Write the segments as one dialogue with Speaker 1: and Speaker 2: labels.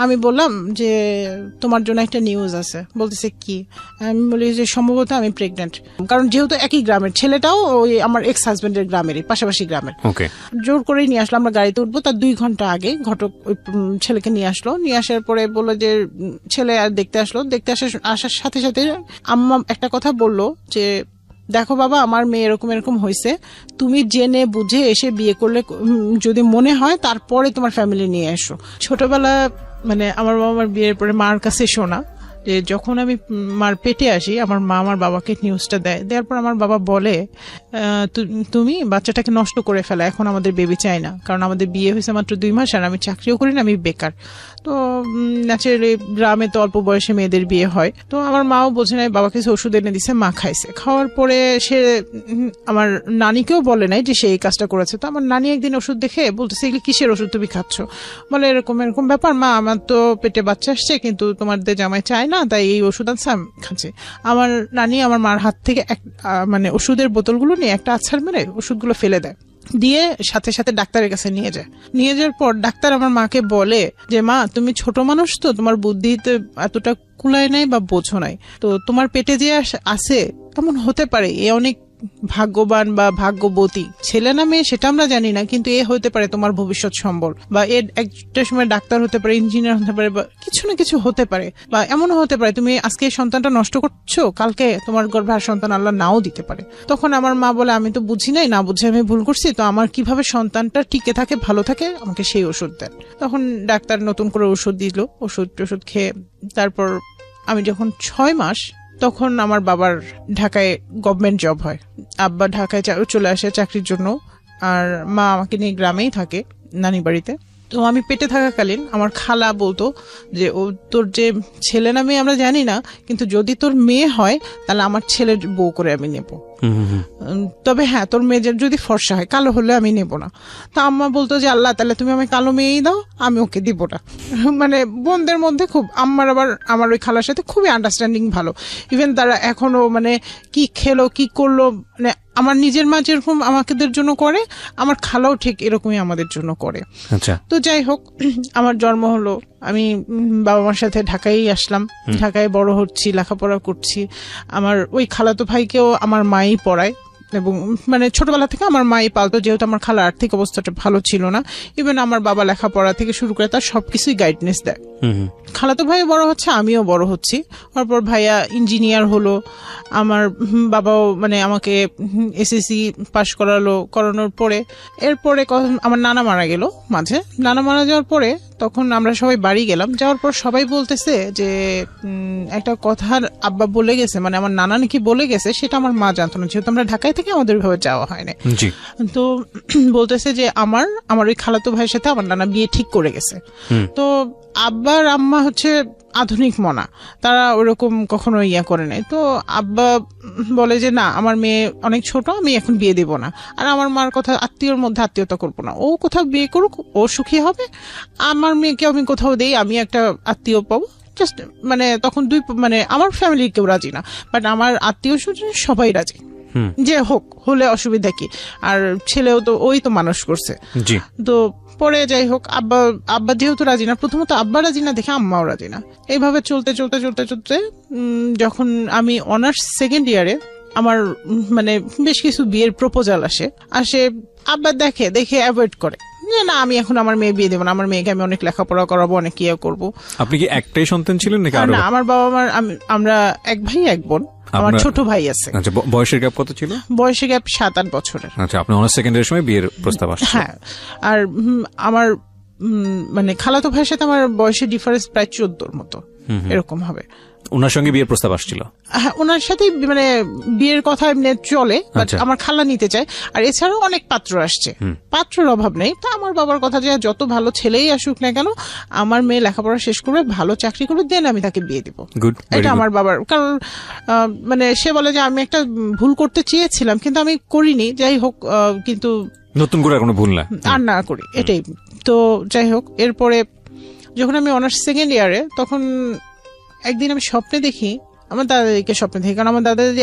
Speaker 1: আমি বললাম যে তোমার জন্য একটা নিউজ আছে। বলতেছে কি? আমি বলি যে সম্ভবত আমি প্রেগনেন্ট, কারণ যেহেতু একই গ্রামের, ছেলেটাও ওই আমার এক্স হাজবেন্ডের গ্রামেরই, পাশাপাশি গ্রামের। জোর করেই নিয়ে আসলো, আমরা গাড়িতে উঠবো তার 2 ঘন্টা আগে ঘটক ওই ছেলেকে নিয়ে আসলো। নিয়ে আসার পরে বললো যে ছেলে আর দেখতে আসলো। দেখতে আসার সাথে সাথে আম্মা একটা কথা বললো যে দেখো বাবা, আমার মেয়ে এরকম এরকম হয়েছে, তুমি জেনে বুঝে এসে বিয়ে করলে যদি মনে হয় তারপরে তোমার ফ্যামিলি নিয়ে এসো। ছোটবেলা মানে আমার বাবার বিয়ের পরে মার কাছে শোনা যে যখন আমি মার পেটে আসি, আমার মা আমার বাবাকে নিউজটা দেওয়ার পর আমার বাবা বলে তুমি বাচ্চাটাকে নষ্ট করে ফেলা, এখন আমাদের বেবি চাই না, কারণ আমাদের বিয়ে হয়েছে মাত্র 2 মাস আর আমি চাকরিও করি না, আমি বেকার। তো ন্যাচারালি গ্রামে তো অল্প বয়সে মেয়েদের বিয়ে হয়। তো আমার মাও বোঝে নাই, বাবাকে ওষুধ এনে দিছে, মা খাইছে। খাওয়ার পরে সে আমার নানিকেও বলে নাই যে সে এই কাজটা করেছে। তো আমার নানি একদিন ওষুধ দেখে বলতেছে এগুলি কিসের ওষুধ তুমি খাচ্ছ? বলে এরকম এরকম ব্যাপার মা, আমার তো পেটে বাচ্চা আসছে কিন্তু তোমাদের জামাই চায় না, তাই এই ওষুধ আনছে আমি খাচ্ছি। আমার নানি আমার মার হাত থেকে মানে ওষুধের বোতলগুলো নিয়ে একটা আছাড় মেরে ওষুধগুলো ফেলে দেয়, দিয়ে সাথে সাথে ডাক্তারের কাছে নিয়ে যায়। নিয়ে যাওয়ার পর ডাক্তার আমার মাকে বলে যে মা, তুমি ছোট মানুষ তো, তোমার বুদ্ধিতে এতটা কুলায় নাই বা বোঝো নাই, তো তোমার পেটে যে আছে এমন হতে পারে, এ অনেক ভাগ্যবান বা ভাগ্যবতী, ছেলে না মেয়ে সেটা আমরা জানি না, কিন্তু এ হতে পারে তোমার ভবিষ্যৎ সম্বল, বা এর একটা সময় ডাক্তার হতে পারে, ইঞ্জিনিয়ার হতে পারে, বা কিছু না কিছু হতে পারে, বা এমনও হতে পারে তুমি আজকে সন্তানটা নষ্ট করছো, কালকে তোমার গর্ভে আর সন্তান আল্লাহ নাও দিতে পারে। তখন আমার মা বলে আমি তো বুঝি নাই, না বুঝে আমি ভুল করছি, তো আমার কিভাবে সন্তানটা টিকে থাকে, ভালো থাকে, আমাকে সেই ওষুধ দেন। তখন ডাক্তার নতুন করে ওষুধ দিল, ওষুধ খেয়ে তারপর আমি যখন 6 মাস, তখন আমার বাবার ঢাকায় গভর্নমেন্ট জব হয়, আব্বা ঢাকায় চলে আসে চাকরির জন্য, আর মা আমাকে নিয়ে গ্রামেই থাকে নানি বাড়িতে। তো আমি পেটে থাকাকালীন আমার খালা বলতো যে ও তোর যে ছেলে না মেয়ে আমরা জানি না, কিন্তু যদি তোর মেয়ে হয় তাহলে আমার ছেলের বউ করে আমি নেব, তবে হ্যাঁ তোর মেয়ে যদি ফর্সা হয়, কালো হলে আমি নেব না। তা আম্মা বলতো যে আল্লাহ তাহলে তুমি আমায় কালো মেয়েই দাও, আমি ওকে দিব না। মানে বোনদের মধ্যে খুব, আম্মার আবার আমার ওই খালার সাথে খুবই আন্ডারস্ট্যান্ডিং ভালো। ইভেন তারা এখনো মানে কি খেলো কি করলো, মানে আমার নিজের মা যেরকম আমাদের জন্য করে, আমার খালাও ঠিক এরকমই আমাদের জন্য করে। আচ্ছা, তো যাই হোক, আমার জন্ম হলো, আমি বাবা মার সাথে ঢাকায় আসলাম, ঢাকায় বড় হচ্ছি, লেখাপড়া করছি। আমার ওই খালাতো ভাইকেও আমার মাই পড়ায়, এবং মানে ছোটবেলা থেকে আমার মাই পালতো, যেহেতু আমার খালার আর্থিক অবস্থাটা ভালো ছিল না। ইভেন আমার বাবা লেখাপড়া থেকে শুরু করে তার সবকিছুই গাইডনেস দেয়। খালাতো ভাই বড় হচ্ছে, আমিও বড় হচ্ছি। তারপর ভাইয়া ইঞ্জিনিয়ার হলো, আমার বাবাও মানে আমাকে এসএসসি পাশ করানোর পরে, এরপরে আমার নানা মারা গেল মাঝে। নানা মারা যাওয়ার পরে তখন আমরা সবাই বাড়ি গেলাম। যাওয়ার পর সবাই বলতেছে যে একটা কথা আব্বা বলে গেছে, মানে আমার নানা নাকি বলে গেছে, সেটা আমার মা জানতো না, যেহেতু আমরা ঢাকায় থেকে আমাদের ভাবে যাওয়া হয় না। তো বলতেছে যে আমার ওই খালাতো ভাইয়ের সাথে আমার নানা বিয়ে ঠিক করে গেছে। তো আব্বার আম্মা হচ্ছে আধুনিক মনা, তারা ওরকম কখনো ইয়া করে নাই। তো আব্বা বলে যে না, আমার মেয়ে অনেক ছোট, আমি এখন বিয়ে দিব না। আর আমার মার কথা, আত্মীয়র মধ্যে আত্মীয়তা করবো না, ও কোথাও বিয়ে করুক, ও সুখী হবে, আমার মেয়েকে আমি কোথাও দেই, আমি একটা আত্মীয় পাবো। জাস্ট মানে তখন মানে আমার ফ্যামিলির কেউ রাজি না, বাট আমার আত্মীয় স্বজন সবাই রাজি, যে হোক, হলে অসুবিধা কি, আর ছেলেও তো ওই তো মানুষ করছে। তো পরে যাই হোক, আব্বা যেহেতু রাজি না, প্রথমত আব্বা রাজি না দেখে আম্মাও রাজি না। এইভাবে চলতে যখন আমি অনার্স 2nd ইয়ারে, আমার মানে বেশ কিছু বিয়ের প্রপোজাল আসে, আব্বা দেখে অ্যাভয়েড করে, না আমি এখন আমার মেয়ে বিয়ে দেবো না, আমার মেয়েকে আমি অনেক লেখাপড়া করাবো, অনেক ইয়ে করবো। আপনি কি একটাই সন্তান ছিলেন নাকি? না, আমার বাবা মার আমরা এক ভাই এক বোন, আমার ছোট ভাই আছে। আচ্ছা, বয়সের গ্যাপ কত ছিল? বয়সের গ্যাপ 7-8 বছরের। আচ্ছা, আপনি অনার্স 2nd ইয়ারের সময় বিয়ের প্রস্তাব আসছে? হ্যাঁ, আর আমার মানে খালাতো ভাইয়ের সাথে আমার বয়সের ডিফারেন্স প্রায় 14 মতো, এরকম হবে। ওনার সঙ্গে বিয়ের প্রস্তাব আসছিল? হ্যাঁ, ওনার সাথে মানে বিয়ের কথা এমনি চলে, আমার খালা নিতে চায়, আর এছাড়াও অনেক পাত্র আসছে, পাত্রের অভাব নেই। তা আমার বাবার কথা যে যত ভালো ছেলেই আসুক না কেন, আমার মেয়ে লেখাপড়া শেষ করবে, ভালো চাকরি করবে, দেন আমি তাকে বিয়ে দিব। এটা আমার বাবার, কারণ মানে সে বলে যে আমি একটা ভুল করতে চেয়েছিলাম কিন্তু আমি করিনি, যাই হোক, কিন্তু নতুন করে কোনো ভুল না করি, এটাই। তো যাই হোক, এরপরে যখন আমি অনার্স 2nd ইয়ারে, তখন একদিন আমি স্বপ্নে দেখি আমার দাদা দাদিকে স্বপ্নে দেখি, কারণ আমার দাদা দাদি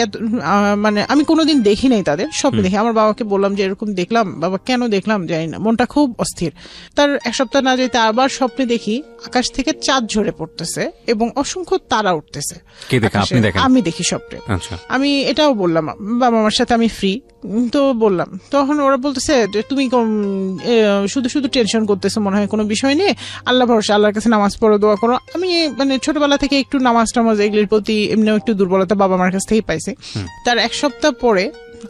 Speaker 1: মানে আমি কোনোদিন দেখি নাই তাদের, স্বপ্নে দেখি। আমার বাবাকে বললাম যে এরকম দেখলাম, বাবা কেন দেখলাম জানি না, মনটা খুব অস্থির। তার এক সপ্তাহ না যেতে আবার স্বপ্নে দেখি আকাশ থেকে চাঁদ ঝরে পড়তেছে এবং অসংখ্য তারা উঠতেছে। আমি দেখি স্বপ্নে। আমি এটাও বললাম বাবা মার সাথে আমি ফ্রি, তো বললাম, তখন ওরা বলতেছে যে তুমি শুধু শুধু টেনশন করতেছো মনে হয় কোনো বিষয় নিয়ে, আল্লাহ ভরসা, আল্লাহর কাছে নামাজ পড়ো, দোয়া করো। আমি মানে ছোটবেলা থেকে একটু নামাজ টামাজ এগুলির প্রতি এমনিও একটু দুর্বলতা বাবা মার কাছ থেকেই পাইছি। তার এক সপ্তাহ পরে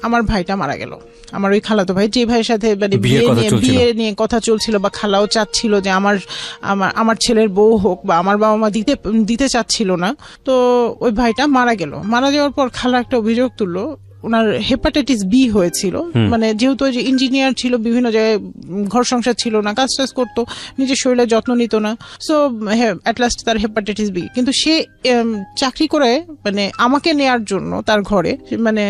Speaker 1: আমার ভাইটা মারা গেল, আমার ওই খালাতো ভাই, যে ভাইয়ের সাথে মানে বিয়ে নিয়ে কথা চলছিল বা খালাও চাচ্ছিল যে আমার ছেলের বউ হোক, বা আমার বাবা মা দিতে চাচ্ছিল না। তো ওই ভাইটা মারা গেল। মারা যাওয়ার পর খালা একটা অভিযোগ তুললো, ওনার হেপাটাইটিস বি হয়েছিল। মানে যেহেতু যে ইঞ্জিনিয়ার ছিল, বিভিন্ন জায়গায় ঘর সংসার ছিল না, কাজ টাজ করতো, নিজের শরীরের যত্ন নিত না, সো অ্যাট লাস্ট তার হেপাটাইটিস বি। কিন্তু সে চাকরি করে মানে আমাকে নেয়ার জন্য তার ঘরে, মানে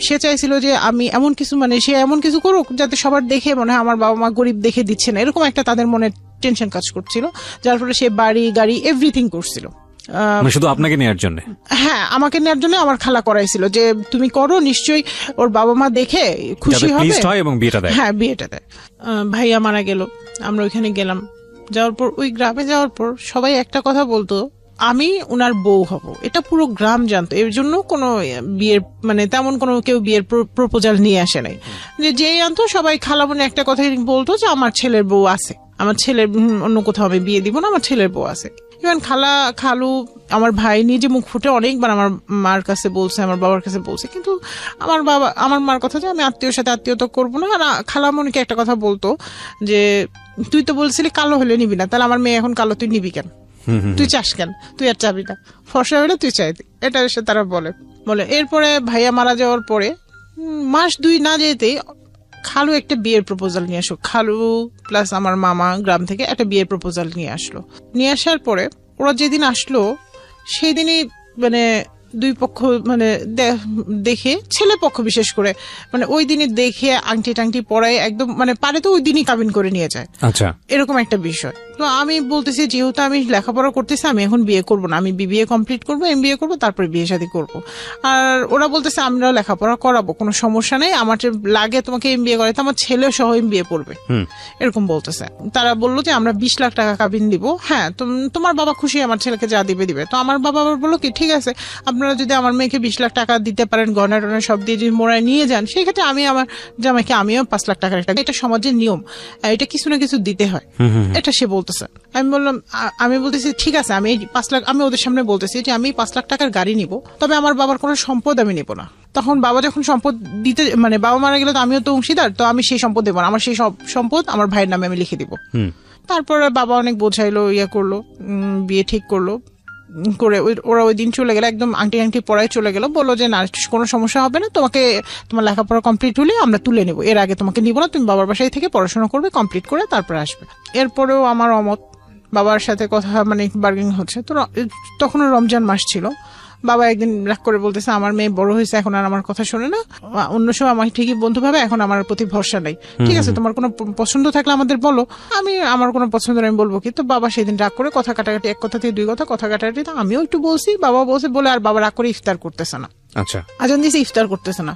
Speaker 1: সে চাইছিল যে আমি এমন কিছু, মানে সে এমন কিছু করুক যাতে সবার দেখে মনে হয় আমার বাবা মা গরিব দেখে দিচ্ছে না, এরকম একটা তাদের মনে টেনশন কাজ করছিল, যার ফলে সে বাড়ি গাড়ি এভরিথিং করছিল
Speaker 2: শুধু আপনাকে নেওয়ার জন্য।
Speaker 1: হ্যাঁ, আমাকে নেওয়ার জন্য আমার খালা করাইছিল যে তুমি করো, নিশ্চয়ই ওর বাবা মা দেখে খুশি হবে
Speaker 2: এবং বিয়েটা দেয়।
Speaker 1: হ্যাঁ, বিয়েটা দেয়। ভাইয়া মারা গেল, আমরা ওইখানে গেলাম। যাওয়ার পর ওই গ্রামে যাওয়ার পর সবাই একটা কথা বলতো, আমি উনার বউ হব, এটা পুরো গ্রাম জানতো। এর জন্য কোনো বিয়ের মানে তেমন কোনো কেউ বিয়ের প্রপোজাল নিয়ে আসে নাই। যেই আনতো সবাই খালামনে একটা কথাই বলতো যে আমার ছেলের বউ আছে, আমার ছেলের অন্য কোথাও আমি বিয়ে দিব না, আমার ছেলের বউ আছে। ইভেন খালু আমার ভাই নিজে মুখ ফুটে অনেকবার আমার মার কাছে বলছে, আমার বাবার কাছে বলছে, কিন্তু আমার মার কথা যে আমি আত্মীয়র সাথে আত্মীয়তা করবো না। আর খালামনিকে একটা কথা বলতো যে তুই তো বলছিলি কালো হলে নিবি না, তাহলে আমার মেয়ে এখন কালো, তুই নিবি কেন, তুই চাস কেন, তুই আর চাবি না, ফর্সা হলে তুই চাইতি, এটা এসে তারা বলে। এরপরে ভাইয়া মারা যাওয়ার পরে মাস 2 না যেতেই খালু একটা বিয়ের প্রপোজাল নিয়ে আসলো। খালু প্লাস আমার মামা গ্রাম থেকে একটা বিয়ের প্রপোজাল নিয়ে আসলো। নিয়ে আসার পরে ওরা যেদিন আসলো সেই দিনই মানে দুই পক্ষ মানে দেখে, ছেলে পক্ষ বিশেষ করে মানে ওই দিনই দেখে আংটি টাংটি পরায় একদম মানে পারে তো ওই দিনই কাবিন করে নিয়ে যায়।
Speaker 2: আচ্ছা,
Speaker 1: এরকম একটা বিষয়। তো আমি বলতেছি যেহেতু আমি লেখাপড়া করতেছি, আমি এখন বিয়ে করবো না, আমি বিবিএ কমপ্লিট করবো, এমবিএ করবো, তারপরে বিয়ে শাদী করবো। আর ওরা বলতেছে আমরা লেখাপড়া করাবো, কোনো সমস্যা নেই, আমার লাগে তোমাকে এমবিএ করাইতে, আমার ছেলে সহ এমবিএ পড়বে, এরকম বলতেছে। তারা বললো যে আমরা 20 লাখ টাকা কাবিন দিব, হ্যাঁ তোমার বাবা খুশি, আমার ছেলেকে যা দিবে। তো আমার বাবা আবার বললো কি ঠিক আছে, আপনারা যদি আমার মেয়েকে 20 লাখ টাকা দিতে পারেন, গয়না টয়না সব দিয়ে যদি মোড়ায় নিয়ে যান, সেই ক্ষেত্রে আমি আমার জামাইকে আমিও 5 লাখ টাকার একটা, এটা সমাজের নিয়ম, এটা কিছু না কিছু দিতে হয়, এটা সে বলতেছে। আমি বলতেছি ঠিক আছে, আমি 5 লাখ, আমি ওদের সামনে বলতেছি যে আমি 5 লাখ টাকার গাড়ি নিব, তবে আমার বাবার কোনো সম্পদ আমি নিব না। তখন বাবা যখন সম্পদ দিতে মানে বাবা মারা গেলে তো আমিও তো অংশীদার, তো আমি সেই সম্পদ দেবো না, আমার সেই সব সম্পদ আমার ভাইয়ের নামে আমি লিখে দিব। তারপরে বাবা অনেক বোঝাইলো, করলো, বিয়ে ঠিক করলো, করে ওরা ওই দিন চলে গেল, একদম আংটি পড়ায় চলে গেল, বললো যে না কোনো সমস্যা হবে না, তোমাকে তোমার লেখাপড়া কমপ্লিট হলে আমরা তুলে নেবো, এর আগে তোমাকে নিবো না, তুমি বাবার বাসায় থেকে পড়াশোনা করবে, কমপ্লিট করে তারপরে আসবে। এরপরেও আমার অমত, বাবার সাথে কথা মানে বার্গেনিং হচ্ছে। তো তখনও রমজান মাস ছিল। বাবা একদিন রাগ করে বলতেছে আমার মেয়ে বড় হয়েছে, এখন আর আমার কথা শোনে না, অন্য সময় আমাকে ঠিকই বন্ধু ভাবে, এখন আমার প্রতি ভরসা নাই, ঠিক আছে তোমার কোনো পছন্দ থাকলে আমাদের বলো, আমার কোনো পছন্দ আমি বলবো কি। তো বাবা সেদিন রাগ করে কথা কাটাকাটি, এক কথা থেকে 2 কথা কাটাকাটি, তো আমিও একটু বলছি, বাবা বলছে বলে আর বাবা রাগ করে ইফতার করতেছে না।
Speaker 2: আচ্ছা,
Speaker 1: আজান দিয়েছে, ইফতার করতেছে না,